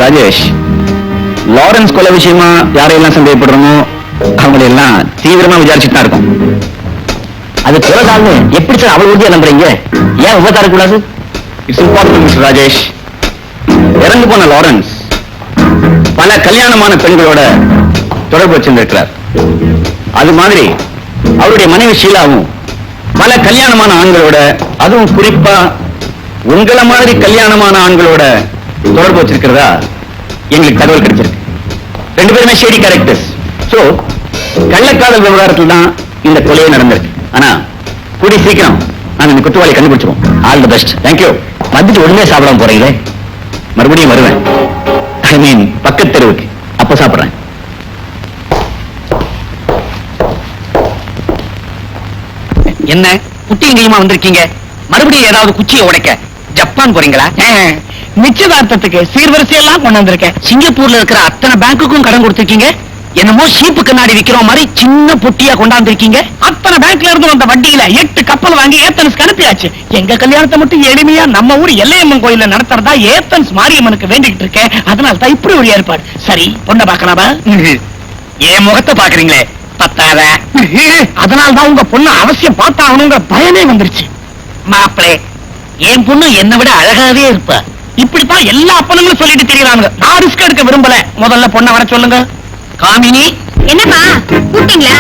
ராஜேஷ், லாரன்ஸ் கொலை விஷயமா யாரையெல்லாம் சந்தேகப்படுறோமோ அவங்களை எல்லாம் தீவிரமா விசாரிச்சுட்டு தான் இருக்கும். அது கொலைதான்னு எப்படி சார் அவ்வளவு உறுதியா நம்புறீங்க? ஏன் உபத்தார கூடாது? It's important mister Rajesh. இறந்து போன லாரன்ஸ் பல கல்யாணமான பெண்களோட தொடர்பு வச்சிருந்திருக்கிறார். அது மாதிரி அவருடைய மனைவி ஷீலாவும் பல கல்யாணமான ஆண்களோட, அதுவும் குறிப்பா உங்கள மாதிரி கல்யாணமான ஆண்களோட தொடர்பு வச்சிருக்கிறதா எங்களுக்கு தகவல் கிடைச்சிருக்கு. 2 பேருமே ஷேடி கேரக்டர்ஸ். சோ கள்ளக்காதல் விவகாரத்தில் தான் இந்த கொலையே நடந்திருக்கு. ஆனா கூடி சீக்கிரம் நாங்க இந்த குற்றவாளி கண்டுபிடிச்சிருவோம். All the best. தேங்க்யூ. வந்துட்டு உடனே சாப்பிடாம போறீங்களே? மறுபடியும் வருவேன். ஐ மீன் பக்கத்து தெருவுக்கு. அப்ப சாப்பிடுறேன். என்ன குட்டிங்களையுமா வந்திருக்கீங்க? மறுபடியும் ஏதாவது குச்சியை உடைக்க ஜப்பான் போறீங்களா? நிச்சயதார்த்தத்துக்கு சீர்வரிசையெல்லாம் கொண்டு வந்திருக்கேன். சிங்கப்பூர்ல இருக்கிற அத்தனை பேங்குக்கும் கடன் கொடுத்திருக்கீங்க. என்னமோ சீப்பு கண்ணாடி விக்கிற மாதிரி சின்ன பொட்டியா கொண்டாந்துருக்கீங்க. அத்தனை பேங்க்ல இருந்து வந்த வட்டியில 8 கப்பல் வாங்கி ஏத்தன்ஸ்க்கு அனுப்பியாச்சு. எங்க கல்யாணத்தை மட்டும் எளிமையா நம்ம ஊர் எல்லையம்மன் கோயில்ல நடத்துறதா ஏத்தன்ஸ் மாரியம்மனுக்கு வேண்டிக்கிட்டு இருக்கேன். அதனால தான் இப்படி ஒரு ஏற்பாடு. சரி, பொண்ணை பார்க்கலாமா? என் முகத்தை பாக்குறீங்களே, பத்தாத. அதனால தான் உங்க பொண்ணு அவசியம் பார்த்தாகணுங்கிற பயமே வந்துருச்சு. மாப்பிளே, என் பொண்ணு என்னை விட அழகாவே இருப்பா. இப்படித்தான் எல்லா அப்பனுங்களும் சொல்லிட்டு தெரியறாங்க. நான் ரிஸ்க் எடுக்க விரும்பல. முதல்ல பொண்ணை வர சொல்லுங்க. காமினி. என்னம்மா கூப்பிட்டீங்களா?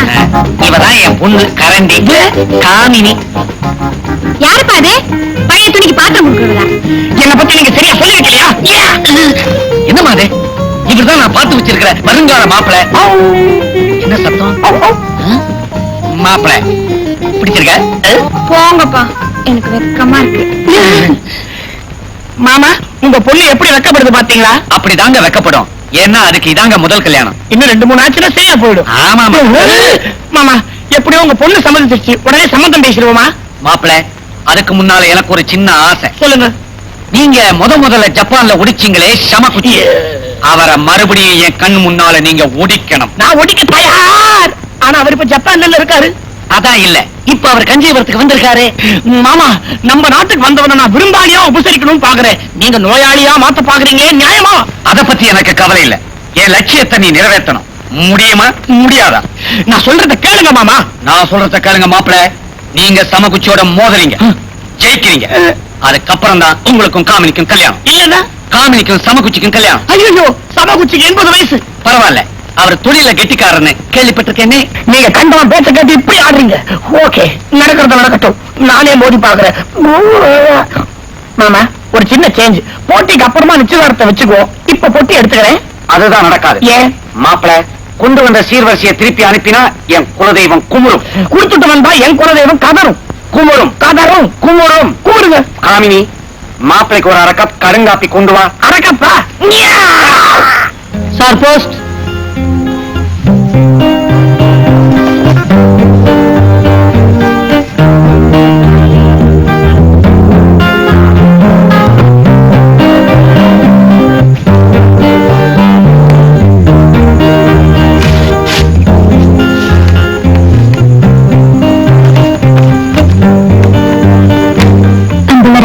இவதான் என் பொண்ணு கரண்டி. காமினி. யாருப்பா அது? பழைய துணிக்கு பாத்திரம் கொடுக்குறதா? என்ன பத்தி நீங்க சரியா சொல்லிருக்கலையா? என்னமா அது? இவர்தான் நான் பார்த்து வச்சிருக்கிற வருங்கால மாப்பிளை. என்ன சத்தம்? மாப்பிளை பிடிச்சிருக்க? போங்கப்பா, எனக்கு வெக்கமா இருக்கு. மாமா, உங்க பொண்ணு எப்படி வெக்கப்படுது பாத்தீங்களா? அப்படிதாங்க வெக்கப்படும். ஏன்னா அதுக்கு இதாங்க முதல் கல்யாணம். இன்னும் 2-3 ஆச்சுன்னா சரியா போயிடும். ஆமா மாமா, எப்படியோ உங்க பொண்ணு சம்மதிச்சிருச்சு. உடனே சம்மந்தம் பேசிடுவோமா? மாப்பிளை, அதுக்கு முன்னால எனக்கு ஒரு சின்ன ஆசை. சொல்லுங்க. நீங்க முதல்ல ஜப்பான்ல ஒடிச்சீங்களே சமகுச்சி, அவரை மறுபடியும் என் கண் முன்னால நீங்க ஒடிக்கணும். நான் ஒடிக்க தயார். ஆனா அவர் இப்ப ஜப்பான்ல இருக்காரு. அதான் இல்ல, இப்ப அவர் கஞ்சிபுரத்துக்கு வந்திருக்காரு. மாமா, நம்ம நாட்டுக்கு வந்தவன நான் விருந்தாளியா உபசரிக்கணும் பாக்குறேன். நீங்க நோயாளியா மாத்த பாக்குறீங்க, நியாயமா? அத பத்தி எனக்கு கவலை இல்ல. என் லட்சியத்தை நீ நிறைவேற்றணும். முடியுமா முடியாதா? நான் சொல்றத கேளுங்க மாமா. நான் சொல்றத கேளுங்க மாப்பிள. நீங்க சமகுச்சியோட மோதறீங்க, ஜெயிக்கிறீங்க. அதுக்கப்புறம் தான் உங்களுக்கும் காமினிக்கும் கல்யாணம். இல்லன்னா காமினிக்கும் சமகுச்சிக்கும் கல்யாணம். ஐயோ, சமகுச்சிக்கு 80 வயசு. பரவாயில்ல, அவர் தொழில கெட்டிக்காரன்னு கேள்விப்பட்டிருக்கேனே. நீங்க கண்டவன் பேச்ச கேட்டு இப்படி ஆடுறீங்க. ஓகே, நடக்கிறது நடக்கட்டும், நானே மோதி பாக்குறேன். மாமா, ஒரு சின்ன சேஞ்ச். போட்டிக்கு அப்புறமா நிச்சயதார்த்தத்தை வச்சுக்குவோம். இப்ப பொட்டி எடுத்துக்கிறேன். அதுதான் நடக்காது. ஏன்? மாப்பிள கொண்டு வந்த சீர்வரிசையை திருப்பி அனுப்பினா என் குலதெய்வம் குமுறும். கொடுத்துட்டு வந்தா என் குலதெய்வம் கதரும். குமுறும் கதரும். குமுறும். கூடுங்க. காமினி, மாப்பிளைக்கு ஒரு 1/2 கப் கருங்காப்பி கொண்டு வா. அரக்கப்பா. Sir post.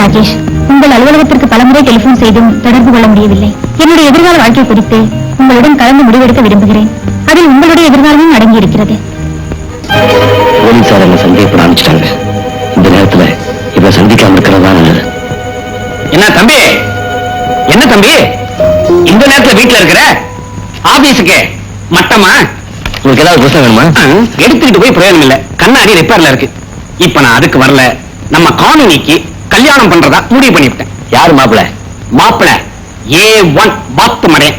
ராஜேஷ், உங்கள் அலுவலகத்திற்கு பலமுறை டெலிபோன் செய்தும் தொடர்பு கொள்ள முடியவில்லை. என்னுடைய எதிர்கால வாழ்க்கை குறித்து உங்களுடன் கலந்து முடிவெடுக்க விரும்புகிறேன். அதில் உங்களுடைய எதிர்காலமும் அடங்கியிருக்கிறது. போலீசார் என்ன சந்தேகப்பட ஆரம்பிச்சிட்டாங்க. இந்த நேரத்துல இவ சந்திக்காம இருக்கிறதா நல்லது. என்ன தம்பி, என்ன தம்பி இந்த நேரத்துல வீட்டுல இருக்கிற? ஆபீஸுக்கு மட்டமா? உங்களுக்கு ஏதாவது புத்தகம் வேணுமா? எடுத்துக்கிட்டு போய் பிரயோஜனம் இல்ல, கண்ணாடி ரிப்பேர்ல இருக்கு. இப்ப நான் அதுக்கு வரல. நம்ம காமினிக்கு கல்யாணம் பண்றதா முடிவு பண்ணிவிட்டேன். யாரு மாப்பிள? மாப்பிள A1 பாத்து மடையன்.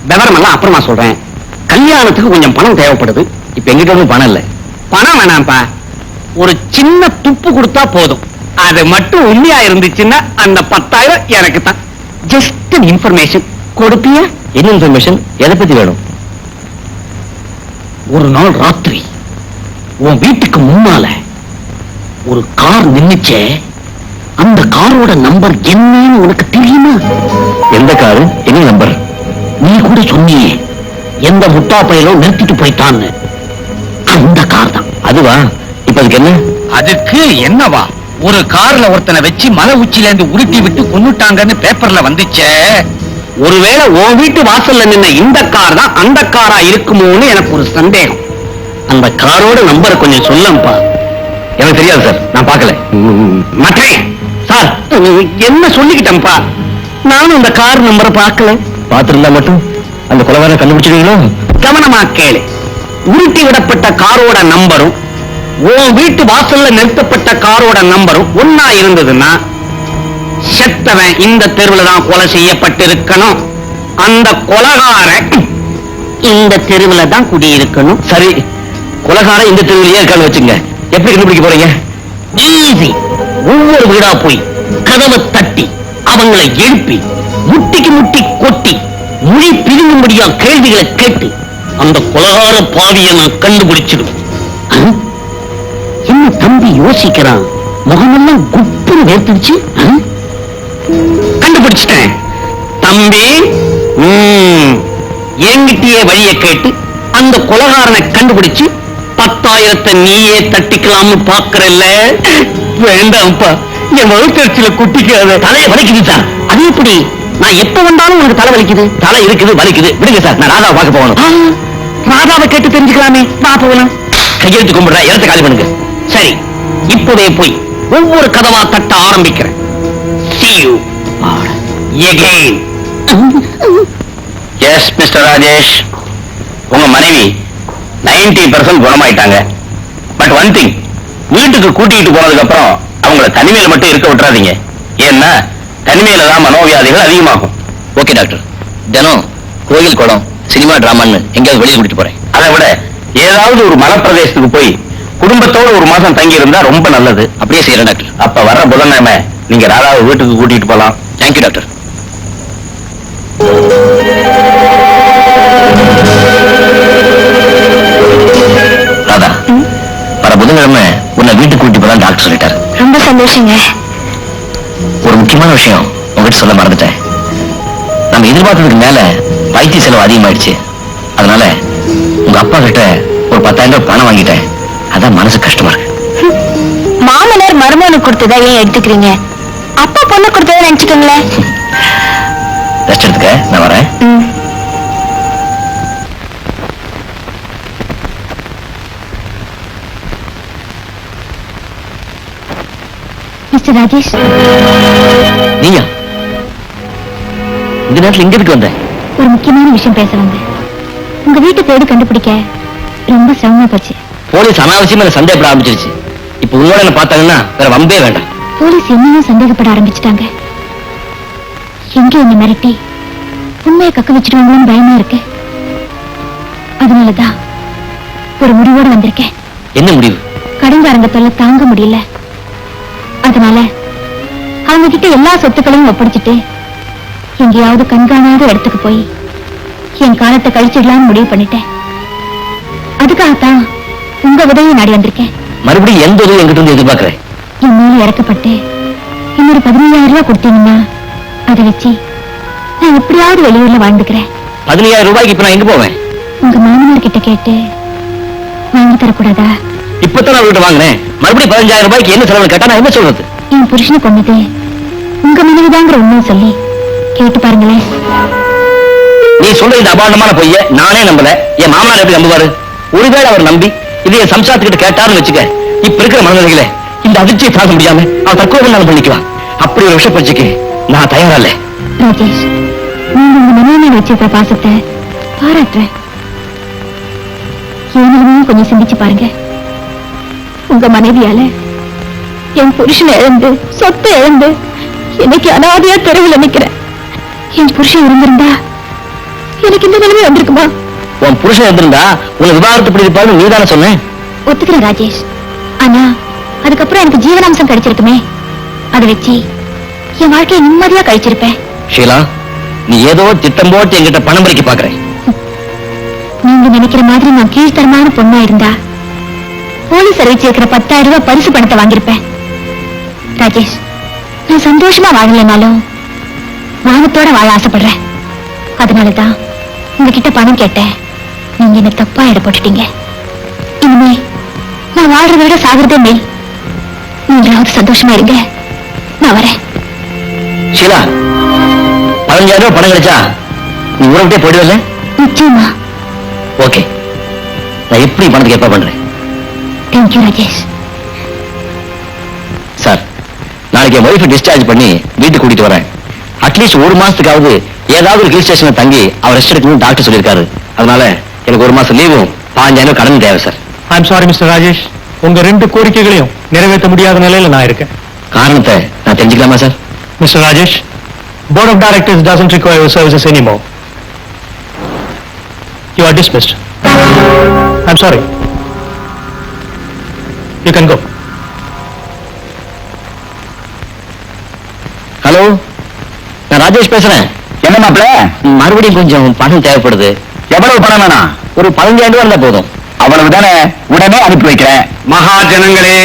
விவரம் எல்லாம் அப்புறமா சொல்றேன். கல்யாணத்துக்கு கொஞ்சம் பணம் தேவைப்படுது. இப்ப எங்கிட்ட ஒன்றும் பணம் இல்ல. பணம் வேணாம்ப்பா, ஒரு சின்ன துப்பு கொடுத்தா போதும். அது மட்டும் உண்மையா இருந்துச்சுன்னா அந்த 10,000 எனக்கு தான். ஜஸ்ட் இன்ஃபர்மேஷன் கொடுப்பியா? என்ன இன்ஃபர்மேஷன்? எதை பத்தி வேணும்? ஒரு நாள் ராத்திரி உன் வீட்டுக்கு முன்னால ஒரு கார் நின்னுச்சே, அந்த காரோட நம்பர் என்னன்னு உனக்கு தெரியுமா? எந்த காரு? என்ன நம்பர்? நீ கூட சொன்னியே, எந்த முட்டா பையலோ நிறுத்திட்டு போயிட்டான்னு. அந்த கார் தான். அதுவா? இப்ப அதுக்கு என்ன? அதுக்கு என்னவா? ஒரு கார்ல ஒருத்தனை வச்சு மலை உச்சில இருந்து உருட்டி விட்டு கொன்னுட்டாங்கன்னு பேப்பர்ல வந்துச்சே. ஒருவேளை உன் வீட்டு வாசல்ல நின்ன இந்த கார் தான் அந்த காரா இருக்குமோன்னு எனக்கு ஒரு சந்தேகம். அந்த காரோட நம்பரை கொஞ்சம் சொல்லப்பா. எனக்கு தெரியாது சார், நான் பார்க்கல. மற்றேன் சார், என்ன சொல்லிக்கிட்டேன்ப்பா, நானும் அந்த கார் நம்பரை பார்க்கல. பார்த்திருந்தா மட்டும் அந்த கொலைகாரனை கண்டுபிடிச்சிருவீங்களோ? கவனமா கேளு. உருட்டி விடப்பட்ட காரோட நம்பரும் உன் வீட்டு வாசல்ல நிறுத்தப்பட்ட காரோட நம்பரும் ஒன்னா இருந்ததுன்னா செத்தவன் இந்த தெருவில் தான் கொலை செய்யப்பட்டிருக்கணும். அந்த கொலைகாரன் இந்த தெருவில் தான் குடியிருக்கணும். சரி, கொலைகாரன் இந்த தெருவிலேயே இருக்கான்னு வச்சுங்க. எப்படி கண்டுபிடிக்க போறீங்க? ஈஸி. ஒவ்வொரு வீடா போய் கதவை தட்டி அவங்களை எழுப்பி முட்டிக்கு முட்டி கொட்டி மொழி பிரிங்கும்படியா கேள்விகளை கேட்டு அந்த கொலைகார பாவியை நான் கண்டுபிடிச்சிடும். என்ன தம்பி யோசிக்கிறான்? முகமெல்லாம் குப்புன்னு வேர்த்துடுச்சு. கண்டுபிடிச்சிட்டேன் தம்பி. என்கிட்டயே வழியை கேட்டு அந்த கொலைகாரனை கண்டுபிடிச்சு 10,000 நீயே தட்டிக்கலாம்னு பாக்குறல்ல? வேண்டாம்ப்பா, என் வகுத்தறிச்சியில குட்டிக்காத. தலையை வலிக்குது சார். அது எப்படி? நான் எப்ப வந்தாலும் உனக்கு தலை வலிக்குது. தலை இருக்குது, வலிக்குது. விடுங்க சார், நான் ராதாவை பார்க்க போகணும். ராதாவை கேட்டு தெரிஞ்சுக்கலாமே. வா போகலாம். கையெழுத்து கும்பிடுற இடத்தை காலி பண்ணுங்க. சரி, இப்போதே போய் ஒவ்வொரு கதவா தட்ட ஆரம்பிக்கிறேன். See you again. S Mister Rajesh, உங்க மனைவி 90% குணமாயிட்டாங்க. பட் ஒன் திங், வீட்டுக்கு கூட்டிட்டு போனதுக்கு அப்புறம் அவங்கள தனிமையில மட்டும் இருக்க விட்டுறாதீங்க. ஏன்னா தனிமையில தான் மனோவியாதிகள் அதிகமாகும். ஓகே டாக்டர், தினம் கோயில், குளம், சினிமா, டிராமான்னு எங்கேயாவது வெளியே கூட்டிட்டு போறேன். அதை விட ஏதாவது ஒரு மலைப்பிரதேசத்துக்கு போய் குடும்பத்தோட ஒரு மாசம் தங்கி இருந்தா ரொம்ப நல்லது. அப்படியே செய்யறேன் டாக்டர். அப்ப வர்ற புதன்கிழமை நீங்க ராதாவை வீட்டுக்கு கூட்டிட்டு போலாம். Thank you doctor. ராதா, வர புதன்கிழமை உன்னை வீட்டுக்கு கூட்டிட்டு போலாம் டாக்டர் சொல்லிட்டாரு. ரொம்ப சந்தோஷங்க. ஒரு முக்கியமான விஷயம் உங்ககிட்ட சொல்ல மறந்துட்டேன். நம்ம எதிர்பார்த்ததுக்கு மேல வைத்திய செலவு அதிகமாயிடுச்சு. அதனால உங்க அப்பா கிட்ட ஒரு 10,000 ரூபாய் பணம் வாங்கிட்டேன். அதான் மனசு கஷ்டமா இருக்கு. மாமனார் மருமகனுக்கு கொடுத்ததா ஏன் எடுத்துக்கிறீங்க? அப்பா பொண்ணு கொடுத்ததா நினைச்சுக்கோங்களேன். ரெஸ்ட் எடுத்துக்க, நான் வரேன். மிஸ்டர் ராஜேஷ், நீயா இந்த நேரத்தில் இங்க இருக்கு வந்த? ஒரு முக்கியமான விஷயம் பேச வந்தேன். உங்க வீட்டை தேடி கண்டுபிடிக்க ரொம்ப சிரமமா போச்சு. போலீஸ் அனாவசியமா சந்தேகப்பட ஆரம்பிச்சிருச்சு. இப்ப உங்களோட என்ன பார்த்தாங்கன்னா வேற வம்பே வேண்டாம். போலீஸ் என்னையும் சந்தேகப்பட ஆரம்பிச்சுட்டாங்க. எங்க என்ன மிரட்டி உண்மையை கக்க வச்சிருவாங்களோன்னு பயமா இருக்கு. அதனாலதான் ஒரு முடிவோட வந்திருக்கேன். என்ன முடிவு? கடன்காரங்க தொல்லை தாங்க முடியல. அதனால அவங்க கிட்ட எல்லா சொத்துக்களையும் ஒப்படைச்சிட்டு எங்கேயாவது கண்காணாத இடத்துக்கு போய் என் காலத்தை கழிச்சிடலாம்னு முடிவு பண்ணிட்டேன். அதுக்காகத்தான் உங்க உதவியை நாடி வந்திருக்கேன். மறுபடியும் எந்த உதவி எங்கிட்ட இருந்து எதிர்பார்க்கிறேன்? என் மேல இறக்கப்பட்டு இன்னொரு 15,000 ரூபாய் கொடுத்தீங்கன்னா அதை வச்சு நான் எப்படியாவது வெளியூர்ல வாழ்ந்துக்கிறேன். 15,000 ரூபாய்க்கு இப்ப நான் எங்க போவேன்? உங்க மாமனார் கிட்ட கேட்டு வாங்கி தரக்கூடாதா? இப்பதான் நான் வீட்டு வாங்கினேன். மறுபடியும் 15,000 ரூபாய்க்கு என்ன செலவு கேட்டா நான் என்ன சொல்றது? என் புருஷனை கொண்டது உங்க மனைவிதாங்கிற உண்மையை சொல்லி கேட்டு பாருங்களேன். நீ சொல்ற இந்த அபாண்டமான பொய்ய நானே நம்பல. என் மாமனார் எப்படி நம்புவாரு? ஒருவேளை அவர் நம்பி இது என் சம்சாரத்துக்கிட்ட கேட்டாருன்னு வச்சுக்க, இப்ப இருக்கிற மனநிலையில இந்த அதிர்ச்சியை தாங்க முடியாம அவன் தற்கொலை நாள் பண்ணிக்குவான். அப்படி ஒரு விஷயம் பறிச்சுக்கு நான் தயாரா இல்ல. ராஜேஷ், நீங்க உங்க மனைவி மேல வச்சிருக்கிற பாசத்தை பாராட்டுறேன். ஏனாலும் கொஞ்சம் சிந்திச்சு பாருங்க. உங்க மனைவியால என் புருஷனை இழந்து சொத்தை இழந்து எனக்கு அனாதையா தெருவில் நிக்கிறேன். என் புருஷன் இருந்திருந்தா எனக்கு இந்த நிலைமை வந்திருக்குமா? உன் புருஷன் இருந்திருந்தா உன்னை விவாகரத்து பண்ணிருப்பாரு நீ தானே சொன்னேன். ஒத்துக்கிறேன் ராஜேஷ். ஆனா அதுக்கப்புறம் எனக்கு ஜீவனாம்சம் கிடைச்சிருக்குமே, அதை வச்சு என் வாழ்க்கையை நிம்மதியா கழிச்சிருப்பேன். ஷீலா, நீ ஏதோ திட்டம் போட்டு என்கிட்ட பணம் பறிக்க பாக்குறேன். நீங்க நினைக்கிற மாதிரி நான் கீழ்த்தரமான பொண்ணா இருந்தா போலீஸ் அறிவிச்சிருக்கிற 10,000 ரூபாய் பரிசு பணத்தை வாங்கியிருப்பேன். ராஜேஷ், நான் சந்தோஷமா வாழலனாலும் வானத்தோட வாழ ஆசைப்படுறேன். அதனாலதான் உங்ககிட்ட பணம் கேட்டேன். நீங்க என்ன தப்பா எடை போட்டுட்டீங்க. இனிமே நான் வாழ்றத விட சாகிறதே மேல். நீங்களாவது சந்தோஷமா இருங்க. நான் வரேன். ஷீலா, 15,000 ரூபாய் பணம் கிடைச்சா நீ ஊரை விட்டே போயிடுவல்ல? நிச்சயமா. ஓகே, நான் எப்படி பணத்துக்கு ஏற்பாடு பண்றேன். தேங்க்யூ ராஜேஷ். சார், நாளைக்கு என் ஒய்ஃபை டிஸ்சார்ஜ் பண்ணி வீட்டுக்கு கூட்டிட்டு வரேன். அட்லீஸ்ட் ஒரு மாசத்துக்காவது ஏதாவது ஒரு ஹில் ஸ்டேஷன்ல தங்கி அவர் ரெஸ்ட் எடுக்கணும்னு டாக்டர் சொல்லியிருக்காரு. அதனால எனக்கு ஒரு மாசம் லீவும் 15,000 கடன் தேவை sir. I'm sorry mister Rajesh, உங்க 2 கோரிக்கைகளையும் நிறைவேற்ற முடியாத நிலையில நான் இருக்கேன். காரணத்தை நான் தெரிஞ்சுக்கலாமா sir? Mister Rajesh, board of directors doesn't require your services anymore. You are dismissed. I'm sorry. You can go. Hello, நான் ராஜேஷ் பேசுறேன். என்ன மாப்பிள்ள, மறுபடியும் கொஞ்சம் பணம் தேவைப்படுது. எவ்வளவு பணம் வேணாம்? ஒரு 15,000 ரூபாய் இருந்தா போதும். அவ்வளவு தானே, உடனே அனுப்பி வைக்கிறேன். மகாஜனங்களே,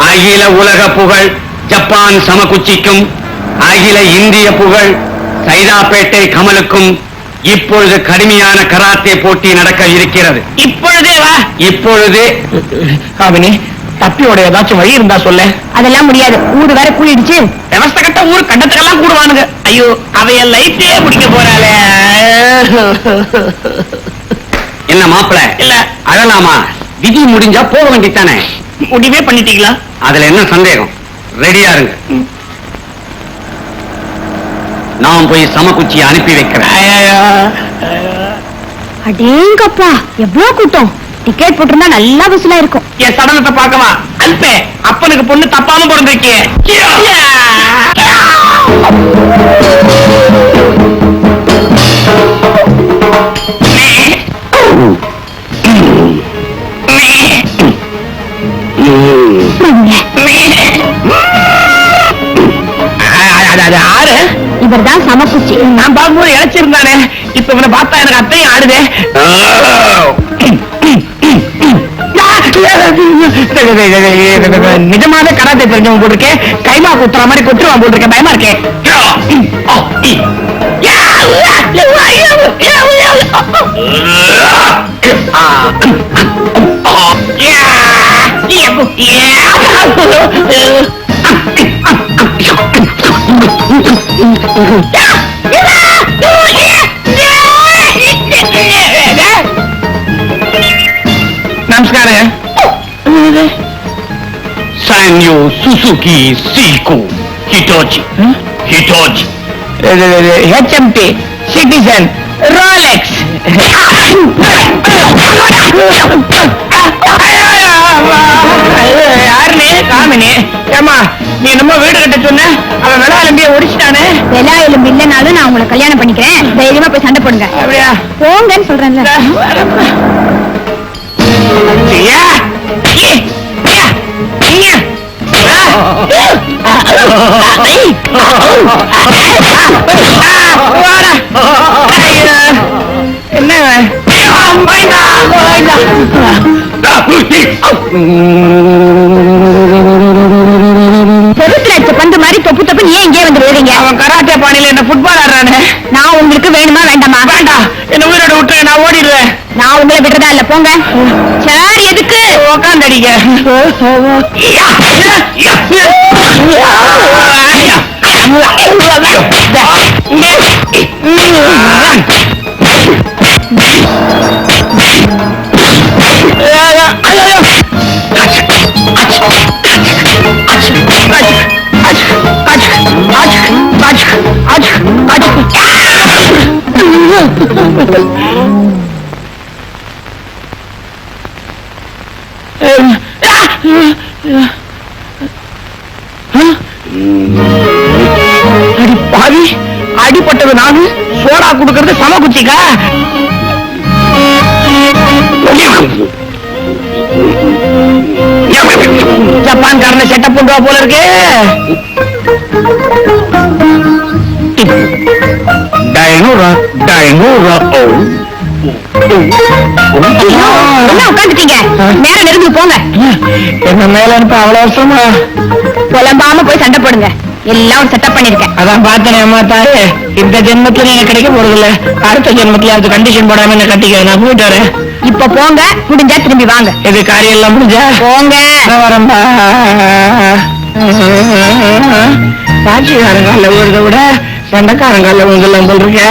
அகில உலக புகழ் ஜப்பான் சமகுச்சிக்கும் அகில இந்திய புகழ் சைதாப்பேட்டை கமலுக்கும் இப்பொழுது கடுமையான கராத்தே போட்டி நடக்க இருக்கிறது. இப்பொழுதே வா. இப்பொழுது காமினி, தப்பியோட ஏதாச்சும் வழி இருந்தா சொல்ல. அதெல்லாம் முடியாது. ஊரு வேற கூடிடுச்சு. விவசாய கட்ட ஊர் கண்டத்துக்கெல்லாம் கூடுவானுங்க. ஐயோ, அவைய லைட்டே பிடிக்க போறாளே. என்ன மாப்பிள, இல்ல அழலாமா? விதி முடிஞ்சா போக வேண்டித்தானே? முடிவே பண்ணிட்டீங்களா? அதுல என்ன சந்தேகம்? ரெடியா இருங்க. நான் போய் சமக்குச்சியை அனுப்பி வைக்கிறேன். அடேங்கப்பா, எவ்வளவு கூட்டம்! டிக்கெட் போட்டிருந்தா நல்லா வசூலா இருக்கும். என் சடலத்தை பார்க்கவா? அல்பே, அப்பனுக்கு பொண்ணு தப்பாம பிறந்திருக்கே. ஆறு இவர்தான் சமக்குச்சி. நான் பார்க்கும்போது இழைச்சிருந்தானே, இப்ப இவனை பார்த்தா எனக்கு அத்தையும் ஆடுதே. நிஜமாவே கராத்தே தெரிஞ்சவன் போட்டிருக்கேன். கைமா குத்துற மாதிரி குத்துருவான் போட்டிருக்கேன். பயமா இருக்கேன். நமஸ்காரம். Sanyo Suzuki சீகோ ஹிட்டோச்சி ஹிட்டோச்சி HMT citizen Rolex என்னமோ வீடு கட்ட சொன்னேன், அவன் விழா எலும்பிய ஒடிச்சிட்டானே. வெலா எலும்பு இல்லைனாலும் நான் உங்களை கல்யாணம் பண்ணிக்கிறேன். தைரியமா போய் சண்டை போடுங்க. அப்படியா? போங்கன்னு சொல்றேன்ல. ஐயா, ஐயா, ஐயா, ஐயா. என்ன செருத்துல அடிச்ச பந்து மாதிரி தொப்பு தொப்பு ஏன் இங்கே வந்து விழுறீங்க? அவன் கராட்டே பாணியில என்ன ஃபுட்பால் ஆடுறானே. நான் உங்களுக்கு வேணுமா வேண்டாமா? வேண்டாம், என்ன உயிரோட விட்டு நான் ஓடிடுவேன். நான் உங்களை விடுறதா இல்ல, போங்க. சார் எதுக்கு உக்காந்து அடிக்க. அடி பாவி, அடிப்பட்டது நானு, சோடா குடுக்கறது சம குச்சிக்கா? ஜப்பான்காரன செட்டப் பண்ணுவா போல இருக்கு. டைனோரா டைனோரா. என்ன உட்காந்துட்டீங்க? நேரம் நெருங்கி போங்க. என்ன மேல அனுப்ப அவ்வளவு அவசரமா? புலம்பாம போய் சண்டை போடுங்க. எல்லாம் ஒரு செட்டப் பண்ணிருக்கேன். அதான் பார்த்தேன் ஏமாத்தாரு. இந்த ஜென்மத்துல எனக்கு கிடைக்க போறது இல்ல, அடுத்த ஜென்மத்துல அதுக்கு கண்டிஷன் போடாம என்ன கட்டிக்க. நான் போயிட்டு வரேன். இப்ப போங்க, முடிஞ்சா திரும்பி வாங்க. இது காரியம் எல்லாம் முடிஞ்சா போங்க. நான் வரேன்பா. சாட்சிக்காரங்கால விழுறத விட சண்டைக்காரங்கால விழுந்தலாம் போல் இருக்க.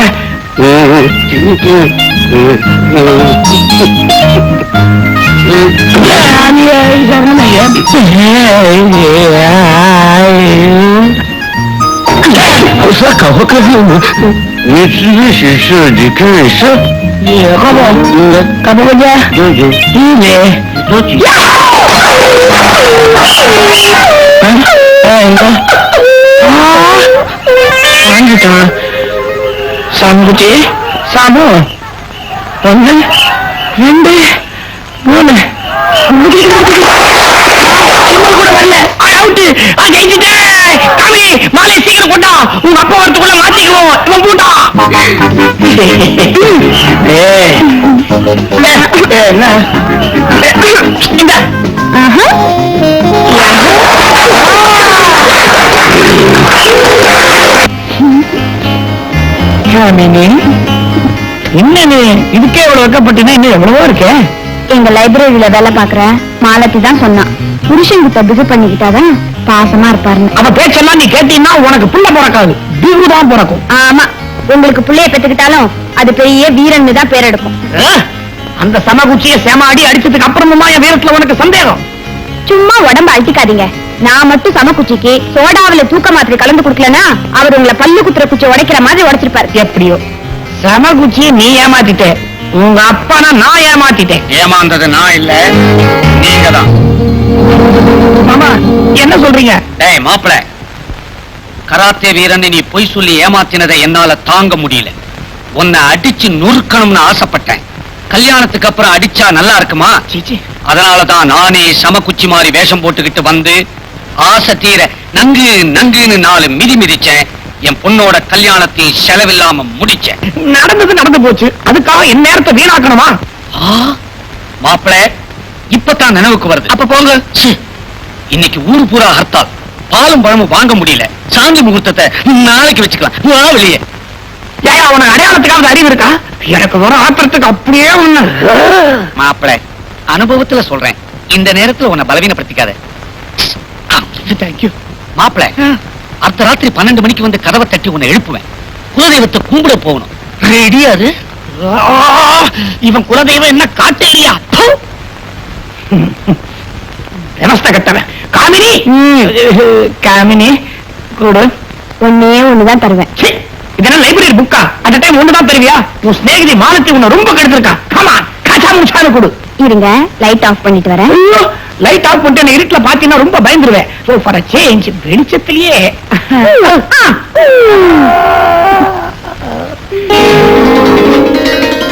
சாமுச்சி சாமு, 1 2 3 கூட வரல. காமி, மாலை சீக்கிரம் கொண்டா, உங்க அப்பா வரத்துக்குள்ள மாத்திக்குவோம். இவன் பூட்டா என்ன இந்த என்ன இதுக்கே எவ்வளவு வைக்கப்பட்டுனா இன்னும் எவ்வளவோ இருக்கே. எங்க லைப்ரரியில வேலை பாக்குற மாலத்தி தான் சொன்னான், புருஷன் கிட்ட பிகு பண்ணிக்கிட்டாதான் பாசமா இருப்பாருன்னு. அவ பேச்செல்லாம் நீ கேட்டீங்கன்னா உனக்கு புள்ள பிறக்காது, பிகு தான் பிறக்கும். ஆமா, உங்களுக்கு புள்ளைய பெத்துக்கிட்டாலும் அது பெரிய வீரன்னு தான் பேர் எடுக்கும். அந்த சமகுச்சியை சேமாடி அடிச்சதுக்கு அப்புறமா என் வீரத்துல உனக்கு சந்தேகம்? சும்மா உடம்ப அழுத்திக்காதீங்க. நான் மட்டும் சமக்குச்சிக்கு சோடாவில தூக்க மாத்திரை கலந்து கொடுக்கலன்னா அவர் உங்களை பல்லு குத்துற குச்சி உடைக்கிற மாதிரி உடைச்சிருப்பாரு. எப்படியோ சமகுச்சியை நீ ஏமாத்திட்ட, உங்க அப்பனா நான் ஏமாத்திட்டேன். ஏமாந்தது நான் இல்ல, நீங்க தான். மாமா என்ன சொல்றீங்க? டேய் மாப்பிள, கராத்தே வீரன் நீ பொய் சொல்லி ஏமாத்தினதை என்னால தாங்க முடியல. உன்னை அடிச்சு நொறுக்கணும்னு ஆசைப்பட்டேன். கல்யாணத்துக்கு அப்புறம் அடிச்சா நல்லா இருக்குமா? சீச்சி, அதனாலதான் நானே சமக்குச்சி மாதிரி வேஷம் போட்டுக்கிட்டு வந்து ஆசை தீர நங்கு நங்குன்னு 4 மிதி மிதிச்சேன். என் பொண்ணோட கல்யாணத்தையும் செலவில்லாம முடிச்சேன். நடந்தது நடந்து போச்சு, அதுக்காக என் நேரத்தை வீணாக்கணுமா? மாப்பிள, இப்பதான் நினைவுக்கு வருது. அப்ப போங்க. இன்னைக்கு ஊரு பூரா ஹர்த்தால், பாலும் பழமும் வாங்க முடியல. சாந்தி முகூர்த்தத்தை நாளைக்கு வச்சுக்கலாம். வா வெளியே. ஏன் அவனை அடையாளத்துக்காவது அறிவு இருக்கா? எனக்கு வர ஆத்திரத்துக்கு அப்படியே ஒண்ணு. மாப்பிள, அனுபவத்துல சொல்றேன், இந்த நேரத்துல உன்னை பலவீனப்படுத்திக்காத. தேங்க்யூ. மாப்பிள, அர்த்தராத்திரி 12 மணிக்கு வந்து கதவை தட்டி உன்னை எழுப்புவேன். குலதெய்வத்தை கும்பிட போகணும். ரெடியா? அது இவன் குலதெய்வம் என்ன காட்டலையா? விவஸ்தை கட்டவன். காமினி, காமினி கூட ஒன்னே ஒண்ணுதான் தருவேன். இதெல்லாம் லைப்ரரி புக்கா? அந்த டைம் ஒண்ணுதான் தருவியா? உன் ஸ்நேகிதி மாலத்தி உன்னை ரொம்ப கெடுத்திருக்கா. காமா காச்சா முச்சானு கொடு. இருங்க, லைட் ஆஃப் பண்ணிட்டு வரேன். லைட் ஆஃப் பண்ணிட்டு இருட்டுல பாத்தீங்கன்னா ரொம்ப பயந்துருவேன். சோ ஃபார் சேஞ்ச் வெளிச்சத்திலேயே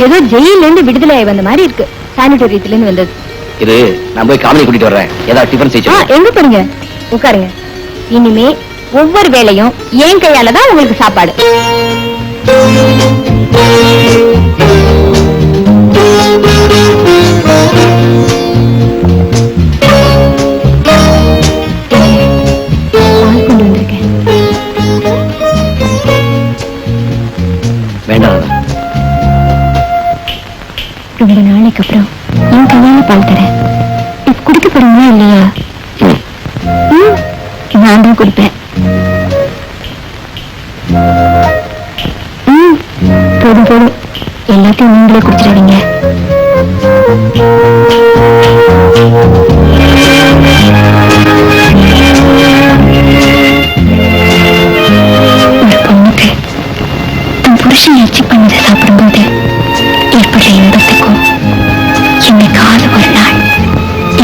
ஏதோ ஜெயில இருந்து விடுதலை வந்த மாதிரி இருக்கு. சானிட்டோரியத்துல இருந்து வந்தது. இது நான் போய் காமெடி கூட்டிட்டு வர்றேன். ஏதாவது டிஃபன் செய்ய எங்க போறீங்க? உட்காருங்க. இனிமே ஒவ்வொரு வேளையும் என் கையால தான் உங்களுக்கு சாப்பாடு. பால் கொண்டு வந்திருக்கேன். வேண்டாம். ரொம்ப நாளைக்கு அப்புறம் என் கையால பால் தரேன். இப்ப குடிக்க போறீங்களா இல்லையா? நான் தான் குடிப்பேன். போதும் போதும், எல்லாத்தையும் நீங்களே குடிச்சிடாதீங்க. ஒரு பொண்ணுக்கு தன் புருஷன் எச்சி பண்ணதை சாப்பிடும்போது ஏற்படுற இன்பத்துக்கும் என்னைக்காவது ஒரு நாள்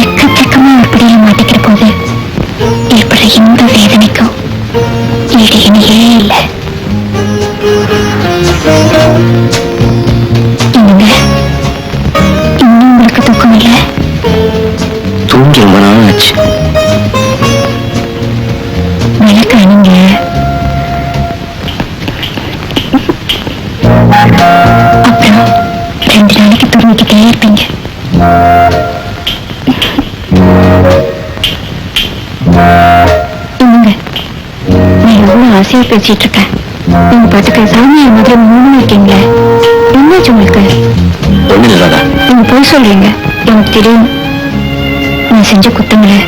எக்கச்சக்கமா ஒரு பிடியில மாட்டிக்கிற போது ஏற்படுற இந்த வேதனைக்கும் ஈடு இணையே இல்லை. இன்னும் உங்களுக்கு தூக்கம் இல்லை? தூங்கி ரொம்ப நாள் ஆச்சு. விளக்கு அணிங்க. அப்புறம் 2 நாளைக்கு தூங்கிக்கிட்டே இருப்பீங்க. இன்னுங்க, நான் எவ்வளவு ஆசையா பேசிட்டு இருக்கேன். நீங்க பாட்டுக்கு சாமியார் மாதிரி மூணு இருக்கீங்களே, என்னாச்சு உங்களுக்கு? ஒண்ணு இல்லதா. நீங்க போய் சொல்றீங்க, எனக்கு தெரியும். நான் செஞ்ச குத்தங்களை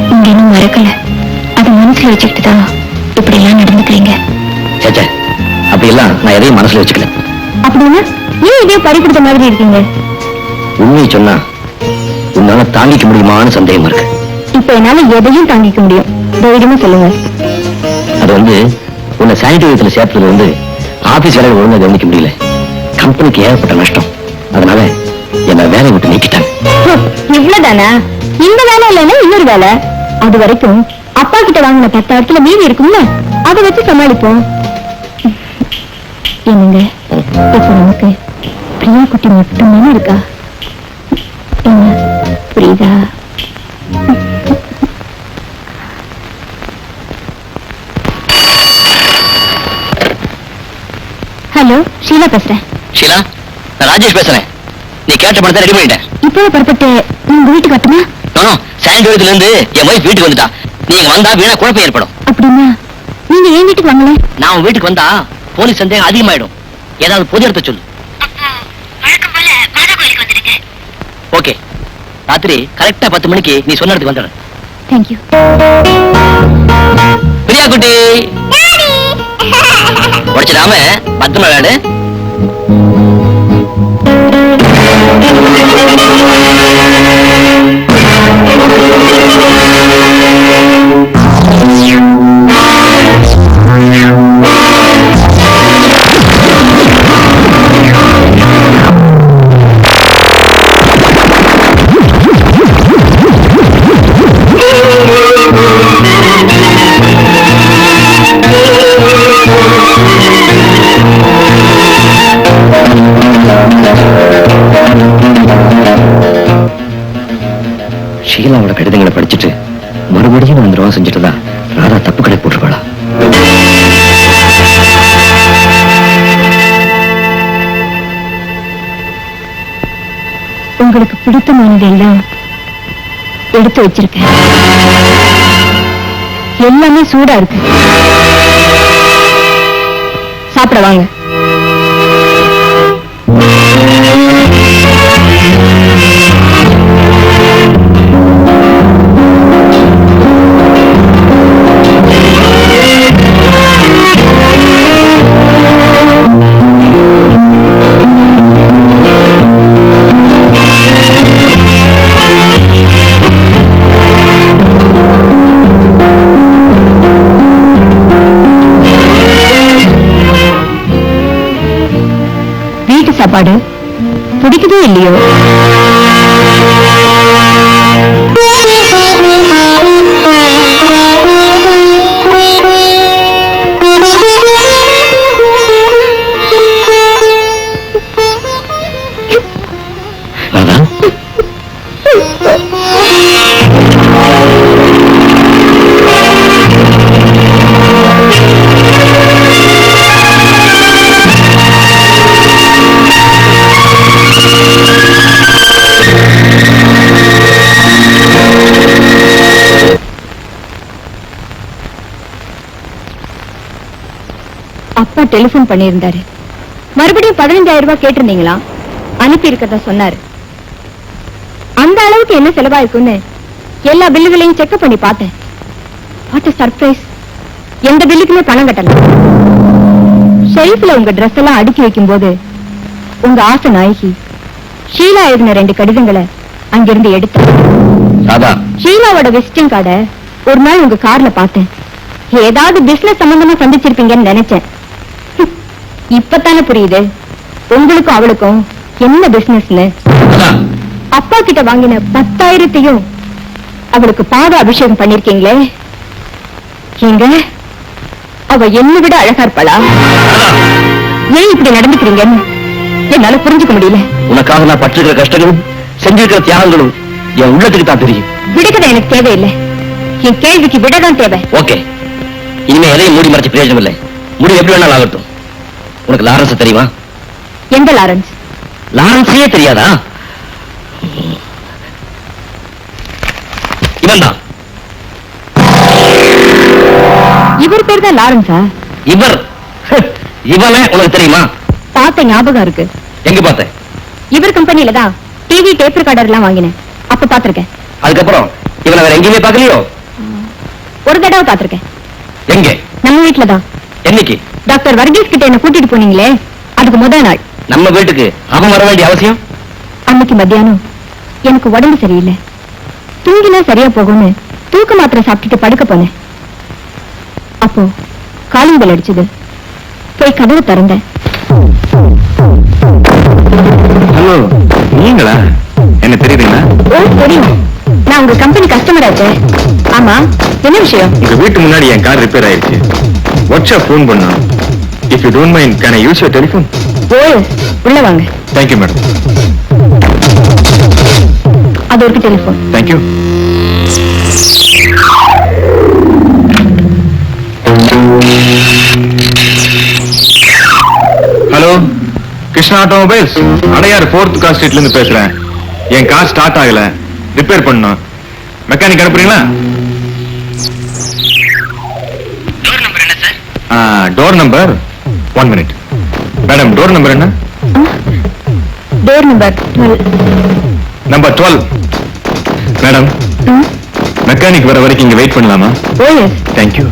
நீங்க இன்னும் மறக்கல. அதை மனசுல வச்சுக்கிட்டு தான் இப்படி எல்லாம் நடந்துக்கிறீங்க. சேச்சே, அப்படி எல்லாம் நான் எதையும் மனசுல வச்சுக்கல. அப்படின்னா ஏன் இதே பறி கொடுத்த மாதிரி இருக்கீங்க? உண்மையை சொன்னா உன்னால தாங்கிக்க முடியுமான்னு சந்தேகமா இருக்கு. இப்ப என்னால எதையும் தாங்கிக்க முடியும். தைரியமா சொல்லுங்க. அது உன்னை சானிட்டோரியத்துல சேர்த்ததுல ஆபீஸ் வேலையை ஒழுங்கா கவனிக்க முடியல. கம்பெனிக்கு ஏகப்பட்ட நஷ்டம். அதனால என்ன வேலையை விட்டு நீக்கிட்டாங்க. இவ்வளவுதானா? இந்த வேலை இல்லைன்னா இன்னொரு வேலை. அது வரைக்கும் அப்பா கிட்ட வாங்கின 10,000 மீதி இருக்கும்ல, அதை வச்சு சமாளிப்போம். என்னங்க, இப்ப நமக்கு பிரியா குட்டி மட்டும்தானே இருக்கா? என்ன புரியுதா? ஹலோ, ஷீலா பேசுறேன். ஷீலா, நான் ராஜேஷ் பேசுறேன். நீ கேட்ட பணத்தை ரெடி பண்ணிட்டேன். இப்போ புறப்பட்டு உங்க வீட்டுக்கு வரட்டுமா? சானிட்டோரியத்துல இருந்து என் வைஃப் வீட்டுக்கு வந்துட்டா. நீங்க வந்தா வீணா குழப்பம் ஏற்படும். அப்படின்னா நீங்க என் வீட்டுக்கு வாங்கல. நான் உன் வீட்டுக்கு வந்தா போலீஸ் சந்தேகம் அதிகமாயிடும். ஏதாவது பொது இடத்த சொல்லு. ஓகே, ராத்திரி கரெக்டா 10 மணிக்கு நீ சொன்ன இடத்துக்கு வந்துடு. தேங்க்யூ. பிரியா குட்டி உடைச்சிடாம பத்திரமா விளையாடு. ஷீலாவோட கடிதங்களை படிச்சுட்டு மறுபடியும் அந்த துரோகம் செஞ்சுட்டுதா ராதா தப்பு கடை போட்டிருக்காளா? உங்களுக்கு பிடித்தமானது எல்லாம் எடுத்து வச்சிருக்கேன். எல்லாமே சூடா இருக்கு. சாப்பிட வாங்க. சாப்பாடு பிடிக்குதோ இல்லையோ, அப்பா டெலிபோன் பண்ணியிருந்தாரு. மறுபடியும் 15,000 ரூபாய் கேட்டிருந்தீங்களா? அனுப்பி இருக்கதா சொன்னாரு. அந்த அளவுக்கு என்ன செலவாயிருக்குன்னு எல்லா பில்லுகளையும் செக் பண்ணி பார்த்தேன். What surprise! எந்த பில்லுக்குமே பணம் கட்டல. ஷெல்ஃப்ல உங்க ட்ரெஸ் எல்லாம் அடுக்கி வைக்கும் போது உங்க ஆசை நாயகி ஷீலா எழுதின 2 கடிதங்களை அங்கிருந்து எடுத்தேன். ஷீலாவோட விசிட்டிங் கார்டை ஒரு நாள் உங்க கார்ல பார்த்தேன். ஏதாவது பிசினஸ் சம்பந்தமா சந்திச்சிருப்பீங்கன்னு நினைச்சேன். இப்பத்தானே புரியுது உங்களுக்கும் அவளுக்கும் என்ன பிசினஸ்னு. அப்பா கிட்ட வாங்கின 10,000 அவளுக்கு பாத அபிஷேகம் பண்ணிருக்கீங்களே. எங்க அவ என்ன விட அழகா இருப்பாளா? ஏன் இப்படி நடந்துக்கிறீங்கன்னு என்னால புரிஞ்சுக்க முடியல. உனக்காக நான் பட்டிருக்கிற கஷ்டங்களும் செஞ்சிருக்கிற தியாகங்களும் என் உள்ளத்துக்கு தான் தெரியும். விடுகதை எனக்கு தேவையில்லை. என் கேள்விக்கு விடதான் தேவை. ஓகே, இனிமே எதையும் மூடி மறைச்சு பிரயோஜனம் இல்லை. முடிவு எப்படி வேணாலும் ஆகட்டும். உனக்கு லாரன்ஸ் தெரியுமா? எந்த லாரன்ஸ்? லாரன்ஸே தெரியாதா? இவன் தான். இவர் பேர் தான் லாரன்ஸா? இவனே உனக்கு தெரியுமா? பார்த்த ஞாபகம் இருக்கு. எங்க பார்த்த? இவர் கம்பெனில தான் டிவி டேப் ரெக்கார்டர் எல்லாம் வாங்கினேன். அப்ப பாத்திருக்கேன். அதுக்கப்புறம் இவனை வேற எங்கேயுமே பார்க்கலையோ? ஒரு தடவை பாத்திருக்கேன். எங்க? நம்ம வீட்டுல தான். என்னைக்கு? டாக்டர் வர்கீஸ் கிட்ட என்ன கூட்டிட்டு போனீங்களே, அதுக்கு முதல் நாள். நம்ம வீட்டுக்கு அவன் வர வேண்டிய அவசியம்? அன்னைக்கு மத்தியானம் எனக்கு உடம்பு சரியில்லை. தூங்கினா சரியா போகும்னு தூக்க மாத்திரை சாப்பிட்டுட்டு படுக்க போனேன். அப்போ காலிங் பெல் அடிச்சது. போய் கதவை திறந்தேன். ஹலோ, நீங்களா? என்ன தெரியுதுங்களா? ஓ, தெரியும். நான் உங்க கம்பெனி கஸ்டமர் ஆச்சே. ஆமா, என்ன விஷயம்? உங்க வீட்டு முன்னாடி என் கார் ரிப்பேர் ஆயிடுச்சு. ஒர்க் ஷாப் ஃபோன் பண்ணா. If you don't mind can I use your telephone? Oh, உள்ள வாங்க. Thank you madam. அது ஒரு telephone. Thank you. Hello, Krishna automobiles, Adyar 4th car ஸ்ட்ரீட்ல இருந்து பேசுறேன். என் கார் ஸ்டார்ட் ஆகல, ரிப்பேர் பண்ணணும். மெக்கானிக் அனுப்புறீங்களா? Door number 1 minute. Madam, door number என்ன? Door number 12. Number 12. Madam, mechanic வர வரைக்கும் இங்க வெயிட் பண்ணலாமா? ஓ எஸ். Thank you.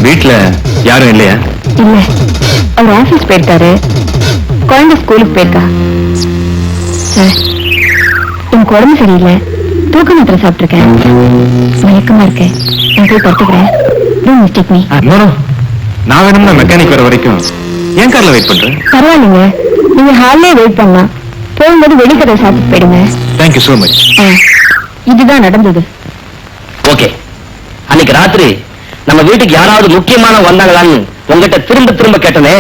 வீட்ல யாரும் இல்லையா? இல்ல, அவர் ஆபீஸ் போயிருக்காரு. குழந்தை ஸ்கூலுக்கு போயிருக்கா. சார், எனக்கு உடம்பு சரியில்லை. தூக்க மாத்திரை சாப்பிட்டிருக்கேன். மயக்கமா இருக்கேன். நான் போய் படுத்துக்கிறேன். Don't mistake me. நான் வேணும்னா மெக்கானிக் வர வரைக்கும் என் கார்ல வெயிட் பண்றேன். பரவாயில்லைங்க, நீங்க ஹால்லே வெயிட் பண்ணலாம். போகும்போது வெளிக்கதை சாப்பிட்டு போயிடுங்க. Thank you so much. இதுதான் நடந்தது. ஓகே, அன்னைக்கு ராத்திரி நம்ம வீட்டுக்கு யாராவது முக்கியமான வந்தாங்களான்னு உங்ககிட்ட திரும்ப திரும்ப கேட்டனே,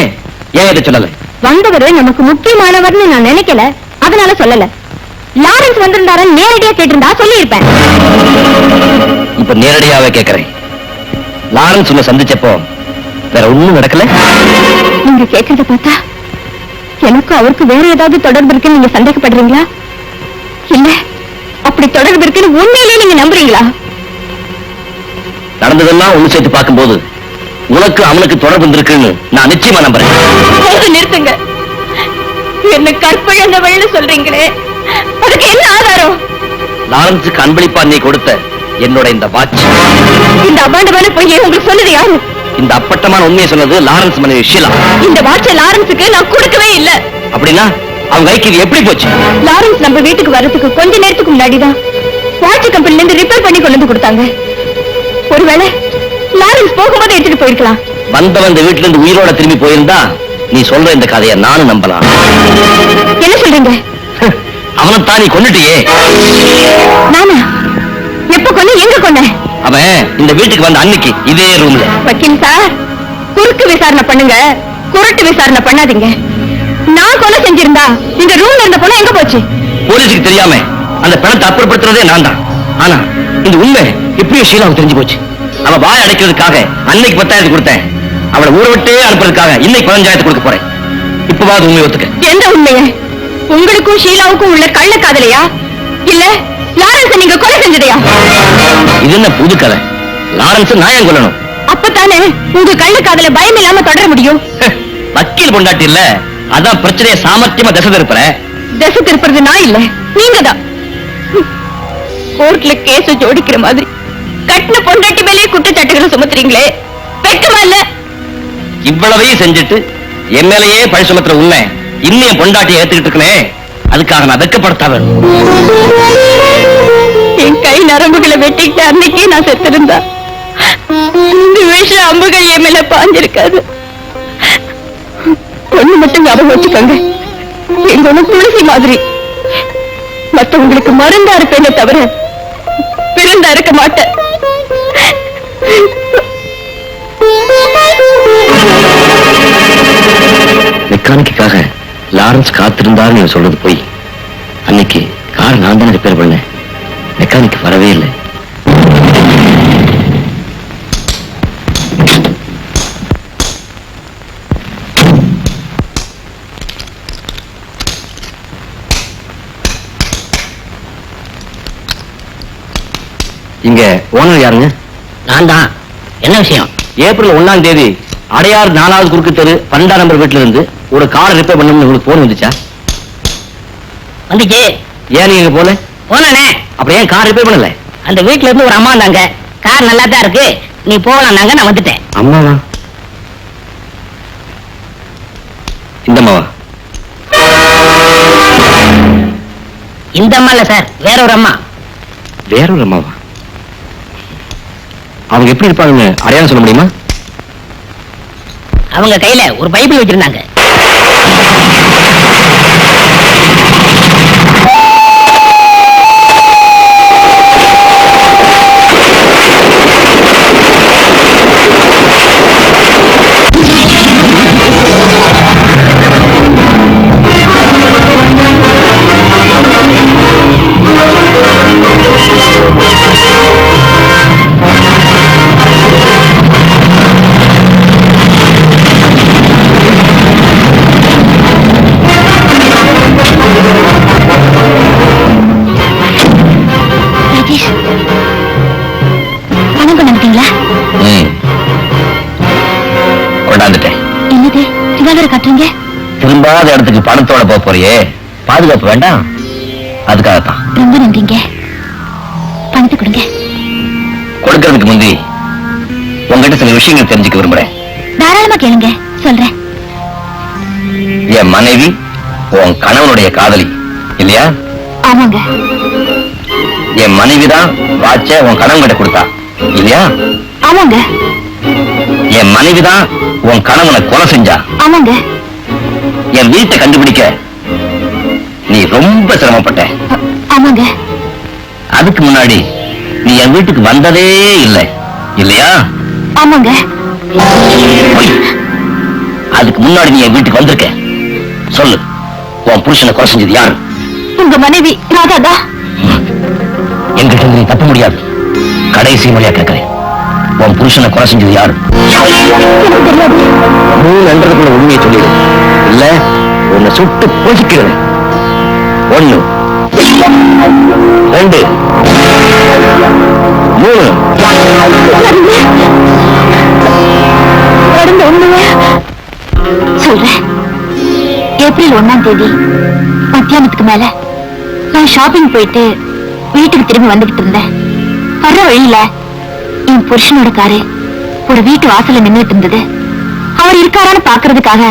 ஏன் இதை சொல்லல? வந்தவரு நமக்கு முக்கியமானவர்னு நான் நினைக்கல, அதனால சொல்லல. லாரன்ஸ் வந்திருந்தாரன்னு நேரடியா கேட்டிருந்தா சொல்லியிருப்பேன். இப்ப நேரடியாவே கேட்கிறேன். லாரன்ஸ் உன்னை சந்திச்சப்போ வேற ஒண்ணும் நடக்கல? நீங்க கேட்கறத பார்த்தா எனக்கு அவருக்கு வேற ஏதாவது தொடர்பு இருக்குன்னு நீங்க சந்தேகப்படுறீங்களா? இல்ல, அப்படி தொடர்பு இருக்குன்னு உண்மையிலேயே நீங்க நம்புறீங்களா? நடந்ததெல்லாம் ஒண்ணு சேர்த்து பார்க்கும்போது உனக்கு அவனுக்கு தொடர்பு இருக்குன்னு நான் நிச்சயமா நம்புறேன். நிறுத்துங்க. என்ன கற்பழந்தவள்னு சொல்றீங்களே, அதுக்கு என்ன ஆதாரம்? லாரன்ஸுக்கு அன்பளிப்பா நீ கொடுத்த என்னோட இந்த வாட்ச். இந்த அபாண்டமான பொய்யை உங்களுக்கு சொன்னது யாரு? இந்த அப்பட்டமான உண்மையை சொன்னது லாரன்ஸ் மனைவி ஷீலா. இந்த வாட்சை லாரன்ஸுக்கு நான் கொடுக்கவே இல்லை. அப்படின்னா அவங்க கைக்கு இது எப்படி போச்சு? லாரன்ஸ் நம்ம வீட்டுக்கு வர்றதுக்கு கொஞ்ச நேரத்துக்கு முன்னாடிதான் வாட்ச் கம்பெனில இருந்து ரிப்பேர் பண்ணி கொண்டு வந்து கொடுத்தாங்க. ஒருவேளை லாரன்ஸ் போகும்போது எடுத்துட்டு போயிருக்கலாம். வந்தவன் இந்த வீட்டுல இருந்து உயிரோட திரும்பி போயிருந்தா நீ சொல்ற இந்த கதையை நானும் நம்பலாம். என்ன சொல்றீங்க? அவனை தான் நீ கொன்னுட்டியே. நானா? எப்ப கொன்ன, எங்க கொன்ன? அவன் இந்த வீட்டுக்கு வந்த அன்னைக்கு இதே ரூம்ல. வக்கீல் சார், குறுக்கு விசாரணை பண்ணுங்க, குருட்டு விசாரணை பண்ணாதீங்க. நான் கொலை செஞ்சிருந்தா இந்த ரூம்ல இருந்த பொண்ணு எங்க போச்சு? போலீஸுக்கு தெரியாம அந்த பணத்தை அப்புறப்படுத்துறதே நான் தான். ஆனா இந்த உண்மை எப்படியோ ஷீலாவுக்கு தெரிஞ்சு போச்சு. அவ வாய் அடைக்கிறதுக்காக அன்னைக்கு 10,000 கொடுத்தேன். அவளை ஊரை விட்டே அனுப்புறதுக்காக இன்னைக்கு 15,000 கொடுக்க போறேன். இப்பவாது உண்மை ஒத்துக்க. எந்த உண்மைய? உங்களுக்கும் ஷீலாவுக்கும் உள்ள கள்ள காதலையா, இல்ல லாரன்ஸ் நீங்க கொலை செஞ்சதையா? இது என்ன புது கதை? லாரன்ஸ் நான் ஏன் கொல்லணும்? அப்பதானே உங்க கள்ள காதல பயம் இல்லாம தொடர முடியும். வக்கீல் பொண்டாட்டி இல்ல, அதான் பிரச்சனையை சாமர்த்தியமா திசை திருப்புற. திசை திருப்புறது நான் இல்ல, நீங்கதான். கோர்ட்ல கேஸ் ஜோடிக்கிற மாதிரி கட்டின பொண்டாட்டி மேலே குற்றச்சாட்டுகளை சுமத்துறீங்களே, வெட்கமா இல்ல? இவ்வளவையும் செஞ்சுட்டு என் மேலேயே பழி சுமத்துற உண்மை இன்னும் என் பொண்டாட்டியை ஏத்துக்கிட்டு இருக்கனே, அதுக்காக நான் வெட்கப்படுத்தாம. என் கை நரம்புகளை வெட்டிக்கிட்ட அன்னைக்கே நான் செத்திருந்தா இந்த விஷ அம்புகள் என் மேல பாஞ்சிருக்காது. ஒண்ணு மட்டும் ஞாபகம் வச்சுக்கோங்க, எங்க ஒண்ணு துளசி மாதிரி. மத்தவங்களுக்கு மருந்தா இருப்பேனே தவிர பிறந்தா இருக்க மாட்டேன். மெக்கானிக்காக லாரன்ஸ் காத்திருந்தாருன்னு நீ சொல்றது போய். அன்னைக்கு கார் நான் தான் ரிப்பேர் பண்ணேன், மெக்கானிக் வரவே இல்லை. இங்க ஓனர் யாருங்க? நான் தான். என்ன விஷயம்? ஏப்ரல் 1ஆம் தேதி அடையார் 4வது குறுக்கு தெரு 12ஆம் நம்பர் வீட்டுல இருந்து ஒரு கார் ரிப்பேர் பண்ணணும்னு உங்களுக்கு போன் வந்துச்சா? வந்துச்சு. ஏன் நீங்க போல? போனே. அப்புறம் ஏன் கார் ரிப்பேர் பண்ணல? அந்த வீட்டுல இருந்து ஒரு அம்மா வந்தாங்க, கார் நல்லா தான் இருக்கு, நீ போகலாம்னாங்க, நான் வந்துட்டேன். அம்மாவா? இந்த அம்மாவா? இந்த அம்மா இல்ல சார், வேற ஒரு அம்மா. வேற ஒரு அம்மாவா? அவங்க எப்படி இருப்பாங்கன்னு அடையாளம் சொல்ல முடியுமா? அவங்க கையில ஒரு பைபிள் வச்சிருந்தாங்க. காட்டுறீங்க? திரும்பாத இடத்துக்கு பணத்தோட போக போறியே, பாதுகாப்பு வேண்டாம், அதுக்காகத்தான். ரொம்ப நன்றிங்க. பணத்தை கொடுங்க. கொடுக்கறதுக்கு முந்தி உங்ககிட்ட சில விஷயங்கள் தெரிஞ்சுக்க விரும்புறேன். தாராளமா கேளுங்க, சொல்றேன். என் மனைவி உன் கணவனுடைய காதலி இல்லையா? ஆமாங்க. என் மனைவிதான் வாட்ச உன் கணவன் கிட்ட கொடுத்தா இல்லையா? ஆமாங்க. என் மனைவிதான் உன் கணவனை கொலை செஞ்சா. ஆமாங்க. என் வீட்டை கண்டுபிடிக்க நீ ரொம்ப சிரமப்பட்ட. ஆமாங்க. அதுக்கு முன்னாடி நீ என் வீட்டுக்கு வந்ததே இல்லை இல்லையா? ஆமாங்க. அதுக்கு முன்னாடி நீ என் வீட்டுக்கு வந்திருக்க. சொல்லு, உன் புருஷனை கொலை செஞ்சது யாரு? உங்க மனைவி ராதாதா. என்கிட்ட நீ தப்ப முடியாது. கடைசி முறையா கேட்கிறேன், உன் புருஷனை கொலை செஞ்சது யாரு? நண்பர்களுக்குள்ள உண்மையை சொல்லிடு, இல்ல உன்னை சுட்டு போசிக்கிறது. 1 2 3 சொல்றேன். ஏப்ரல் 1ஆம் தேதி மத்தியானத்துக்கு மேல நான் ஷாப்பிங் போயிட்டு வீட்டுக்கு திரும்பி வந்துகிட்டு இருந்தேன். வர்ற வழியில என் புருஷனோட காரு ஒரு வீட்டு வாசல்ல நின்றுட்டு இருந்தது. அவர் இருக்காரான்னு பாக்குறதுக்காக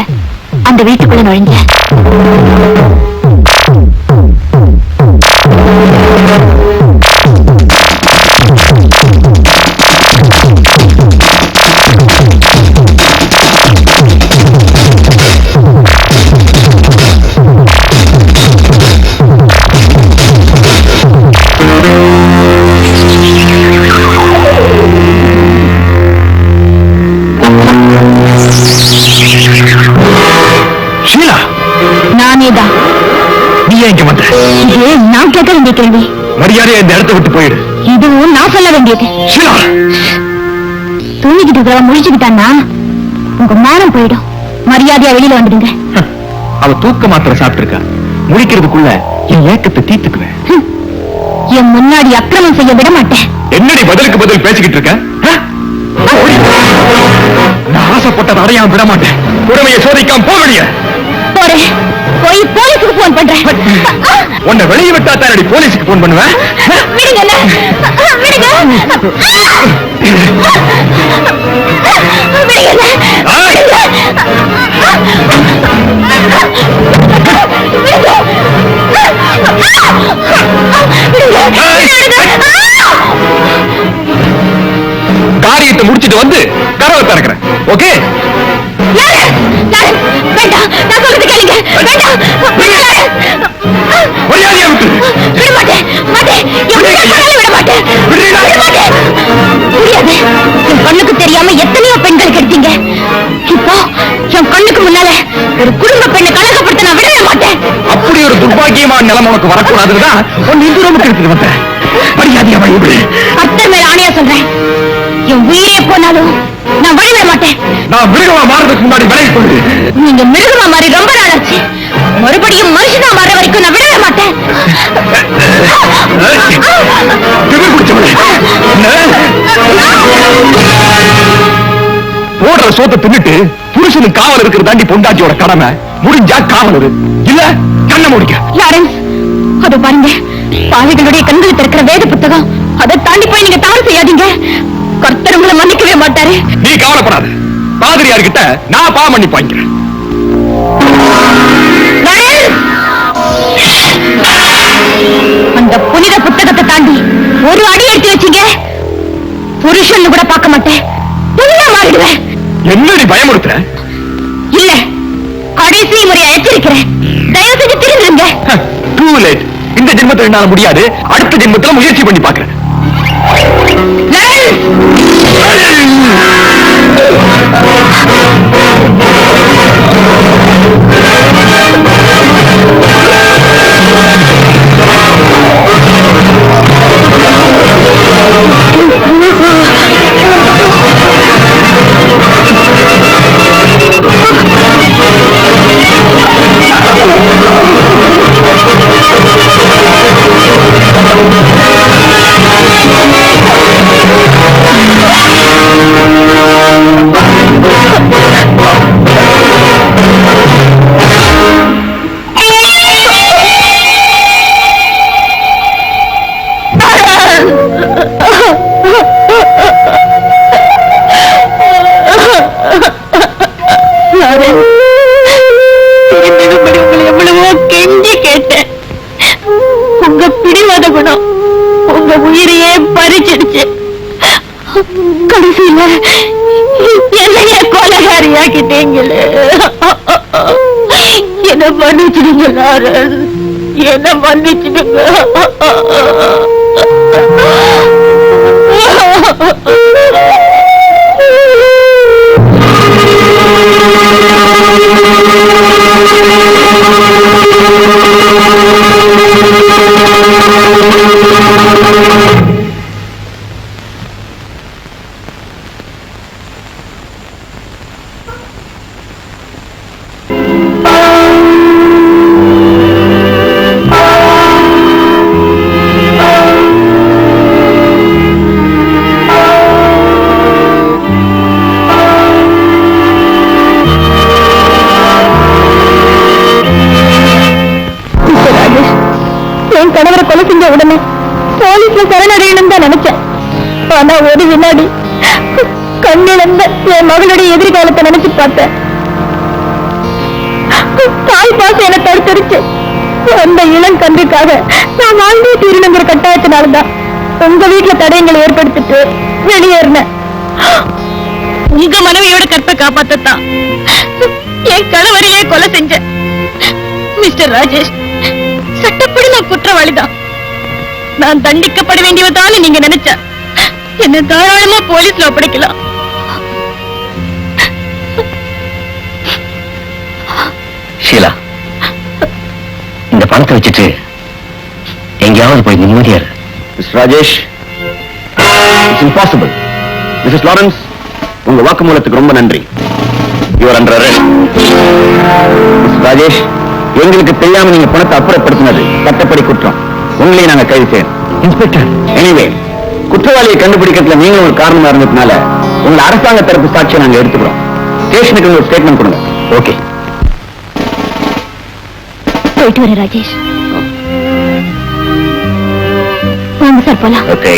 அந்த வீட்டுக்குள்ள நுழைஞ்சேன். ஷீலா, நானேதான். நீ ஏன் இங்க வந்த? இது நான் கேட்க வேண்டிய கேள்வி. மரியாதையா இந்த இடத்தை விட்டு போயிடு. இதுவும் நான் சொல்ல வேண்டியது. ஷீலா, தூங்கிக்கிட்டு இருக்கிறவ முழிச்சுக்கிட்டான்னா உங்க மானம் போயிடும். மரியாதையா வெளியில வந்துடுங்க. அவ தூக்க மாத்திரை சாப்பிட்டு இருக்கா. முடிக்கிறதுக்குள்ள என் ஏக்கத்தை தீர்த்துக்குவேன். என் முன்னாடி அக்கிரமம் செய்ய விட மாட்டேன். என்னடி பதிலுக்கு பதில் பேசிக்கிட்டு இருக்க? ஓடி. நான் ஆசைப்பட்டதை அடையாம விட மாட்டேன். உடமையை சோதிக்காம போகலையே. போறேன். போய் போலீஸுக்கு போன் பண்றேன். உன்னை வெளியே விட்டா தானடி போலீஸுக்கு போன் பண்ணுவேன். விடுங்க. காரியத்தை முடிச்சிட்டு வந்து கதவை திறக்கிறேன். ஓகே? வேண்டாம், நான் சொல்றது கேளுங்க. வேண்டாம். மரியாதையா விட்டு. விட மாட்டேன். விட மாட்டேன். முடியாது. என் கண்ணுக்கு தெரியாம எத்தனையோ பெண்கள் கெடுத்தீங்க. இப்போ என் கண்ணுக்கு முன்னால ஒரு குடும்ப பெண்ணை கலகப்படுத்த நான் விடவே மாட்டேன். அப்படி ஒரு துர்பாக்கியமான நிலைமை உனக்கு வரக்கூடாதுதான் உன் இந்த ரூமுக்கு எடுத்துட்டு வந்தேன். மரியாதையா வழிவிடு. அத்தனை மேல ஆணையா சொல்றேன். என் உயிரே போனாலும் நான் வழிவிட மாட்டேன். நான் மிருகமா மாறதுக்கு முன்னாடி விலகி கொண்டு. நீங்க மிருகமா மாறி ரொம்ப நாள் ஆச்சு. மறுபடியும் மனுஷனா மாற வரைக்கும் நான் விடவே மாட்டேன். போடுற சோத்தை தின்னுட்டு புருஷனுக்கு காவல் இருக்கிற தாண்டி பொண்டாட்டியோட கடமை. முடிஞ்சா காவல் இரு, இல்ல கண்ணை முடிக்க. லாரன்ஸ், அது பாருங்க, பாவிகளுடைய கண்களுக்கு இருக்கிற வேத புத்தகம். அதை தாண்டி போய் நீங்க தவறு செய்யாதீங்க. கர்த்தர் உங்களை மன்னிக்கவே மாட்டாரு. நீ கவலைப்படாத. பாதிரியார்கிட்ட நான் பாவம் மன்னிப்பு வாங்கிக்கிறேன். அந்த புனித புத்தகத்தை தாண்டி ஒரு அடி எடுத்து வச்சீங்க, புருஷன் கூட பார்க்க மாட்டேன். புனிதா மாறிடுவேன். என்னடி பயமுறுத்துற? இல்ல, கடைசி முறையா எச்சரிக்கிறேன். தயவு செஞ்சு திருந்துங்க. Too late. இந்த ஜென்மத்தில் என்னால முடியாது. அடுத்த ஜென்மத்துல முயற்சி பண்ணி பார்க்கிறேன். எவ்வளவோ கெஞ்சி கேட்டேன். உங்க பிடிவாத குணம் உங்க உயிரையே பறிச்சிடுச்சு. கடைசியில என்னைய கொலைகாரியாக்கிட்டீங்களே. என்ன மன்னிச்சிடுங்க லாரன்ஸ், என்ன மன்னிச்சிடுங்க. என் கணவரை கொலை செஞ்ச உடனே போலீஸ்ல சரணடையணும் தான் நினைச்சேன். ஆனா ஒரு வினாடி கண்ணிழந்த என் மகளுடைய எதிர்காலத்தை நினைச்சு பார்த்தேன். தாய் பாசம் என்ன தடுத்துருச்சு. அந்த இளம் கன்றுக்காக நான் வாழ்ந்தே தீரணுங்கிற கட்டாயத்தினால்தான் உங்க வீட்டுல தடயங்களை ஏற்படுத்திட்டு வெளியேறினேன். உங்க மனைவியோட கற்பை காப்பாத்தான் என் கணவரையே கொலை செஞ்சேன். மிஸ்டர் ராஜேஷ், சட்டப்படி நான் குற்றவாளிதான். நான் தண்டிக்கப்பட வேண்டியதான்னு நீங்க நினைச்ச என்ன தாராளமா போலீஸ்ல ஒப்படைக்கலாம். ஷீலா, இந்த பணத்தை வச்சுட்டு எங்கேயாவது போய் நிம்மதியா இரு. Mister Rajesh, it's impossible. Missus Lawrence, உங்க வாக்குமூலத்துக்கு ரொம்ப நன்றி. Your under arrest. Mister Rajesh, எங்களுக்கு தெரியாம நீங்க பணத்தை அப்புறப்படுத்தினது சட்டப்படி குற்றம். உங்களையும் நாங்க கைது செய்யணும். இன்ஸ்பெக்டர், எனிவே குற்றவாளியை கண்டுபிடிக்கிறதுல நீங்க ஒரு காரணமா இருந்ததுனால உங்க அரசாங்க தரப்பு சாட்சியை நாங்க எடுத்துக்கிறோம். ஸ்டேஷனுக்கு ஒரு ஸ்டேட்மெண்ட் கொடுங்க. ஓகே. போயிட்டு வரேன் ராஜேஷ். வாங்க சார் போலாம். ஓகே.